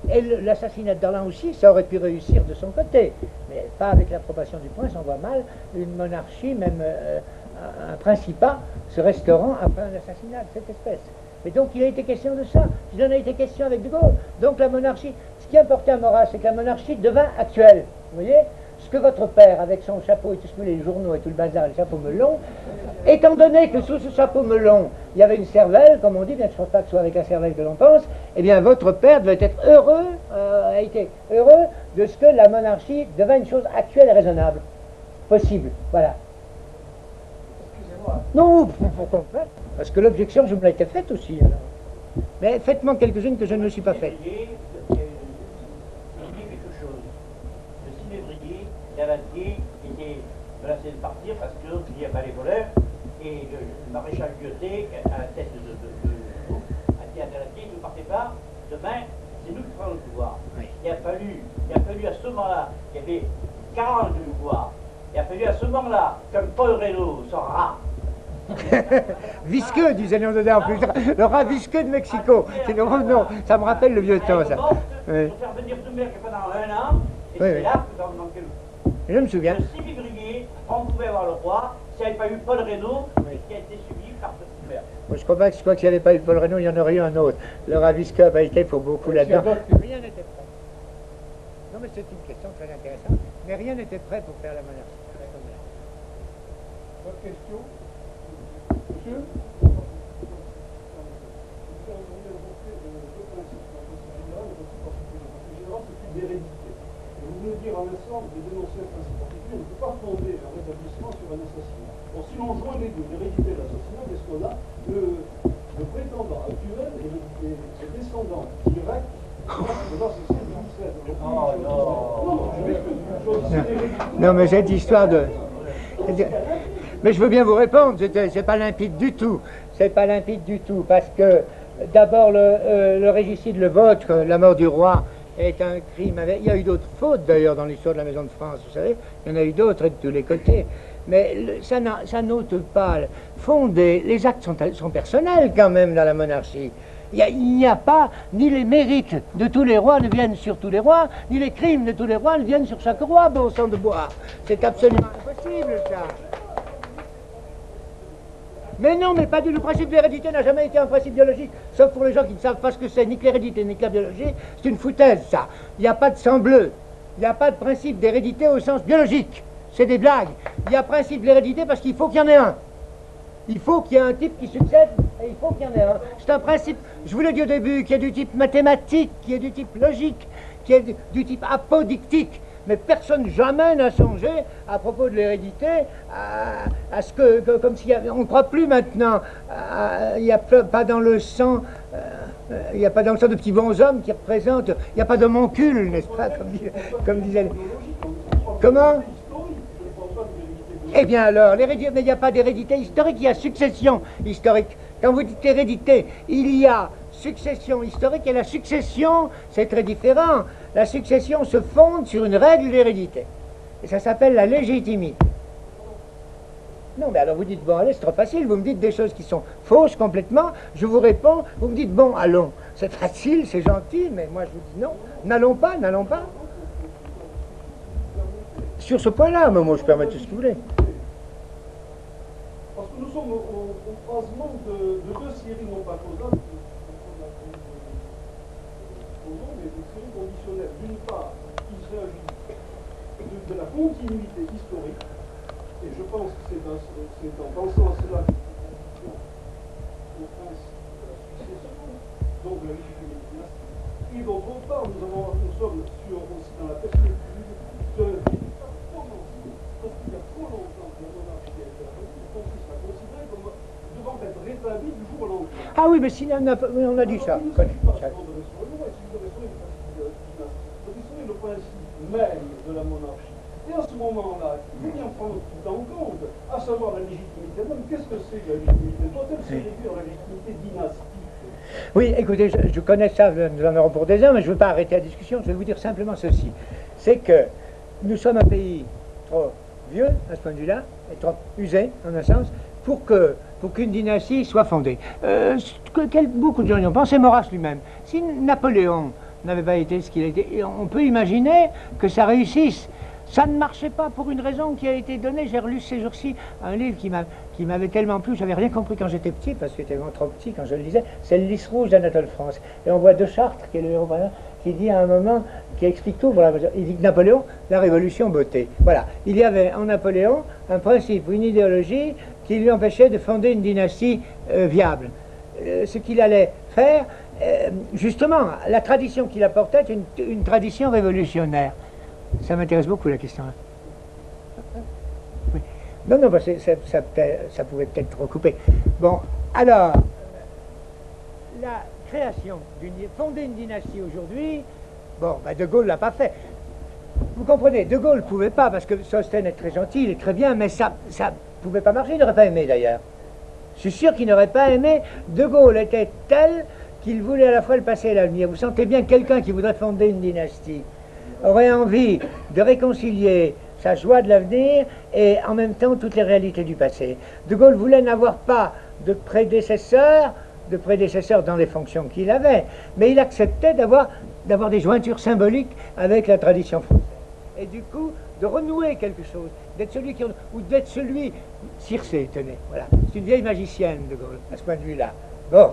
Et l'assassinat de Darlan aussi, ça aurait pu réussir de son côté, mais pas avec l'approbation du prince. On voit mal une monarchie, même un principat, se restaurant après un assassinat de cette espèce. Et donc il a été question de ça. Il en a été question avec De Gaulle. Donc la monarchie, ce qui importait à Maurras, c'est que la monarchie devint actuelle. Vous voyez, ce que votre père, avec son chapeau et tous les journaux et tout le bazar, le chapeau melon, étant donné que sous ce chapeau melon, il y avait une cervelle, comme on dit, bien je ne pense pas que ce soit avec la cervelle que l'on pense, eh bien votre père devait être heureux, a été heureux de ce que la monarchie devint une chose actuelle et raisonnable, possible, voilà. Excusez-moi. Non, parce que l'objection, je me l'ai été faite aussi, alors. Mais faites-moi quelques-unes que je ne me suis pas faites. Il dit quelque chose. Le 6 février, Galatier était menacé de partir parce que l'autre il n'y a pas les voleurs et le maréchal Lyoté, à la tête a dit à Galatier, ne partez pas, demain, c'est nous qui prenons le pouvoir. Oui. Il a fallu à ce moment-là, il y avait 40 du pouvoir. Il a fallu à ce moment-là, comme Paul Reynaud, son rat, Visqueux, disait Léon Daudet en plus. Le rat visqueux de Mexico. C'est le non, ça me rappelle le vieux temps, ça. Oui. pour faire venir tout le mec pendant un an, et Oui, c'est oui. là que dans manqué le Je me souviens. Le 6 février, on pouvait avoir le roi, s'il n'y avait pas eu Paul Reynaud, Oui. qui a été suivi par ce maire. Moi, je crois que s'il n'y avait pas eu Paul Reynaud, il y en aurait eu un autre. Le rat visqueux n'a pas été pour beaucoup là-dedans. Rien n'était prêt. Non, mais c'est une question très intéressante. Mais rien n'était prêt pour faire la monarchie. Autre question? Monsieur? Vous venez de dire en instant de dénoncer un principe particulier, on ne peut pas fonder un rétablissement sur un assassinat. Or, si l'on joint les deux, l'hérédité et l'assassinat, qu'est-ce qu'on a? Le prétendant actuel et le descendant direct de l'assassin de Marcel. Oh non. Non, mais cette histoire de... Mais je veux bien vous répondre, c'est pas limpide du tout. C'est pas limpide du tout, parce que d'abord le régicide, le vôtre, la mort du roi, est un crime. Il y a eu d'autres fautes d'ailleurs dans l'histoire de la Maison de France, vous savez, il y en a eu d'autres et de tous les côtés. Mais ça n'ôte pas fonder. Les actes sont personnels quand même dans la monarchie. Il n'y a pas, ni les mérites de tous les rois ne viennent sur tous les rois, ni les crimes de tous les rois ne viennent sur chaque roi, bon sang de bois. C'est absolument impossible, ça. Mais non, mais pas du tout. Le principe de l'hérédité n'a jamais été un principe biologique, sauf pour les gens qui ne savent pas ce que c'est, ni que l'hérédité, ni que la biologie. C'est une foutaise, ça. Il n'y a pas de sang bleu. Il n'y a pas de principe d'hérédité au sens biologique. C'est des blagues. Il y a principe de l'hérédité parce qu'il faut qu'il y en ait un. Il faut qu'il y ait un type qui succède et il faut qu'il y en ait un. C'est un principe, je vous l'ai dit au début, qui est du type mathématique, qui est du type logique, qui est du type apodictique. Mais personne jamais n'a songé, à propos de l'hérédité, à ce que comme si on ne croit plus maintenant, il n'y a pas dans le sang, il n'y a pas dans le sang de petits bonshommes qui représentent, il n'y a pas d'homoncule, n'est-ce pas, comme disait... Comment? Eh bien alors, l'hérédité, mais il n'y a pas d'hérédité historique, il y a succession historique. Quand vous dites hérédité, il y a succession historique et la succession, c'est très différent. La succession se fonde sur une règle d'hérédité. Et ça s'appelle la légitimité. Non, mais alors vous dites, bon, allez, c'est trop facile, vous me dites des choses qui sont fausses complètement, je vous réponds, vous me dites, bon, allons. C'est facile, c'est gentil, mais moi je vous dis non, n'allons pas, n'allons pas. Sur ce point-là, moi je permets tout ce que vous voulez. Parce que nous sommes au croisement de deux séries non pas causales, mais des séries conditionnelles. D'une part, il s'agit de la continuité historique, et je pense que c'est en pensant à cela qu'on pense à la succession, donc la légitimité dynastique. Et d'autre part, nous sommes aussi dans la perspective de parce qu'il y a trop longtemps que la monarchie a été abolie, consiste à considérer comme devant être rétablie du jour au lendemain. Ah oui, mais si on a dit ça. Il ne s'agit pas de restaurer le roi, il s'agit de restaurer le principe dynastique, de restaurer le principe même de la monarchie. Et à ce moment-là, il faut bien prendre tout en compte, à savoir la légitimité même. Qu'est-ce que c'est que la légitimité? Doit-elle se réduire à la légitimité dynastique? Oui, écoutez, je connais ça, nous en aurons pour des heures, mais je ne veux pas arrêter la discussion, je vais vous dire simplement ceci. C'est que nous sommes un pays trop vieux, à ce point de vue-là, et trop usé, en un sens, pour qu'une dynastie soit fondée. Beaucoup de gens y ont pensé, Maurras lui-même. Si Napoléon n'avait pas été ce qu'il était, on peut imaginer que ça réussisse. Ça ne marchait pas pour une raison qui a été donnée. J'ai relu ces jours-ci un livre qui m'avait tellement plu, j'avais rien compris quand j'étais petit, parce que j'étais vraiment trop petit quand je le lisais. C'est Le Lys rouge d'Anatole France. Et on voit De Chartres, qui est le héros, qui dit à un moment, qui explique tout. Voilà, il dit que Napoléon, la révolution beauté. Voilà, il y avait en Napoléon un principe, une idéologie qui lui empêchait de fonder une dynastie viable. Ce qu'il allait faire, justement, la tradition qu'il apportait est une tradition révolutionnaire. Ça m'intéresse beaucoup la question. Oui. Non, parce que ça pouvait peut-être recouper. Bon, alors, la création, fonder une dynastie aujourd'hui, bon, De Gaulle ne l'a pas fait. Vous comprenez, De Gaulle ne pouvait pas, parce que Sosthène est très gentil, il est très bien, mais ça ne pouvait pas marcher, il n'aurait pas aimé d'ailleurs. Je suis sûr qu'il n'aurait pas aimé. De Gaulle était tel qu'il voulait à la fois le passé et l'avenir. Vous sentez bien quelqu'un qui voudrait fonder une dynastie aurait envie de réconcilier sa joie de l'avenir et en même temps toutes les réalités du passé. De Gaulle voulait n'avoir pas de prédécesseurs dans les fonctions qu'il avait, mais il acceptait d'avoir des jointures symboliques avec la tradition française. Et du coup, de renouer quelque chose, d'être celui qui... ou d'être celui... Circé, tenez, voilà. C'est une vieille magicienne, De Gaulle, à ce point de vue-là. Bon,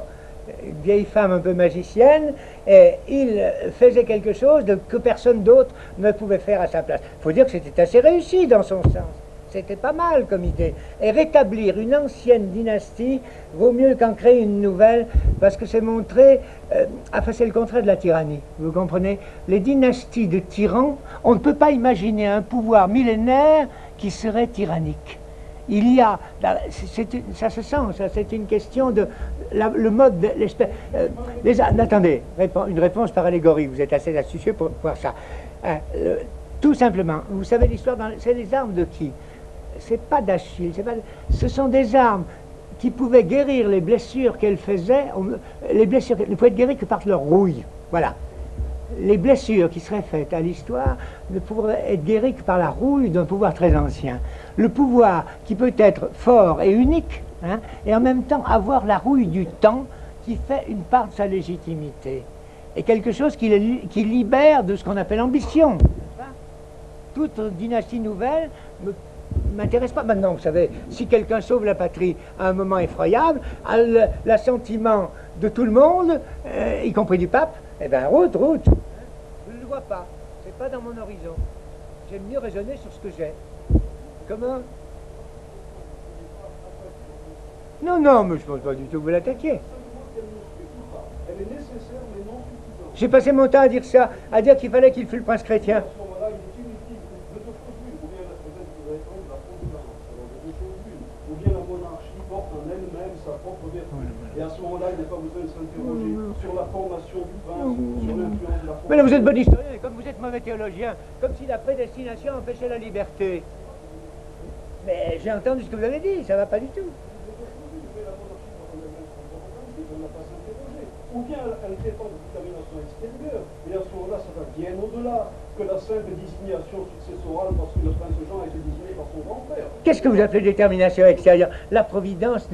une vieille femme un peu magicienne, et il faisait quelque chose que personne d'autre ne pouvait faire à sa place. Il faut dire que c'était assez réussi dans son sens. C'était pas mal comme idée. Et rétablir une ancienne dynastie vaut mieux qu'en créer une nouvelle, parce que c'est montrer... enfin, c'est le contraire de la tyrannie, vous comprenez? Les dynasties de tyrans, on ne peut pas imaginer un pouvoir millénaire qui serait tyrannique. Il y a, ça se sent, ça, c'est une question de le mode, attendez, une réponse par allégorie, vous êtes assez astucieux pour voir ça. Tout simplement, vous savez l'histoire, c'est les armes de qui? C'est pas d'Achille, ce sont des armes qui pouvaient guérir les blessures qu'elles faisaient, les blessures ne pouvaient être guéries que par leur rouille, voilà. Les blessures qui seraient faites à l'histoire ne pourraient être guéries que par la rouille d'un pouvoir très ancien. Le pouvoir qui peut être fort et unique, hein, et en même temps avoir la rouille du temps qui fait une part de sa légitimité. Et quelque chose qui libère de ce qu'on appelle ambition. Toute dynastie nouvelle ne m'intéresse pas. Maintenant, vous savez, si quelqu'un sauve la patrie à un moment effroyable, l'assentiment de tout le monde, y compris du pape, eh bien, route. Je ne le vois pas. C'est pas dans mon horizon. J'aime mieux raisonner sur ce que j'ai. Comment? Non, mais je ne pense pas du tout que vous l'attaquiez. Elle est nécessaire, mais non suffisante. J'ai passé mon temps à dire ça, à dire qu'il fallait qu'il fût le prince chrétien. À ce moment-là, il est inutile de deux choses l'une. Ou bien la présence qui répond de la providence. Alors, de deux choses l'une. Ou bien la monarchie porte en elle-même sa propre vertu. Et à ce moment-là, il n'est pas besoin de s'interroger sur la formation du prince, sur l'influence de la formation. Mais là, vous êtes bon historien, et comme vous êtes mauvais théologien, comme si la prédestination empêchait la liberté. Mais j'ai entendu ce que vous avez dit, ça ne va pas du tout. Ou bien elle dépend de détermination extérieure, et à ce moment-là, ça va bien au-delà que la simple désignation successorale parce que le prince Jean a été désigné par son grand-père. Qu'est-ce que vous appelez détermination extérieure? La providence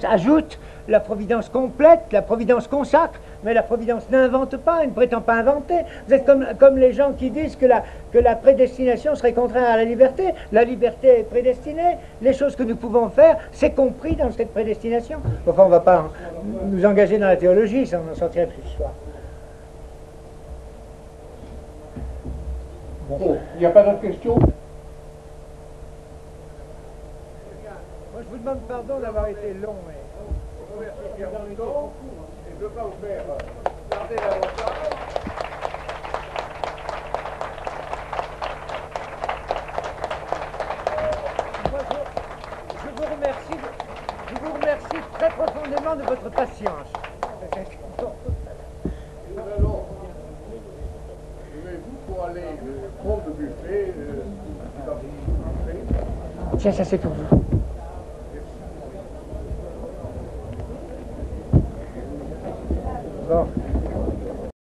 ajoute, la providence complète, la providence consacre, mais la providence n'invente pas, elle ne prétend pas inventer. Vous êtes comme les gens qui disent que la prédestination serait contraire à la liberté. La liberté est prédestinée. Les choses que nous pouvons faire, c'est compris dans cette prédestination. Enfin, on ne va pas nous engager dans la théologie, ça on en sortirait plus ce soir. Bon, il n'y a pas d'autres questions? Moi, je vous demande pardon d'avoir été long. Je ne veux pas vous faire garder davantage. Moi, je vous remercie très profondément de votre patience. Vous pour aller prendre le buffet, Tiens, ça c'est pour vous. Bon.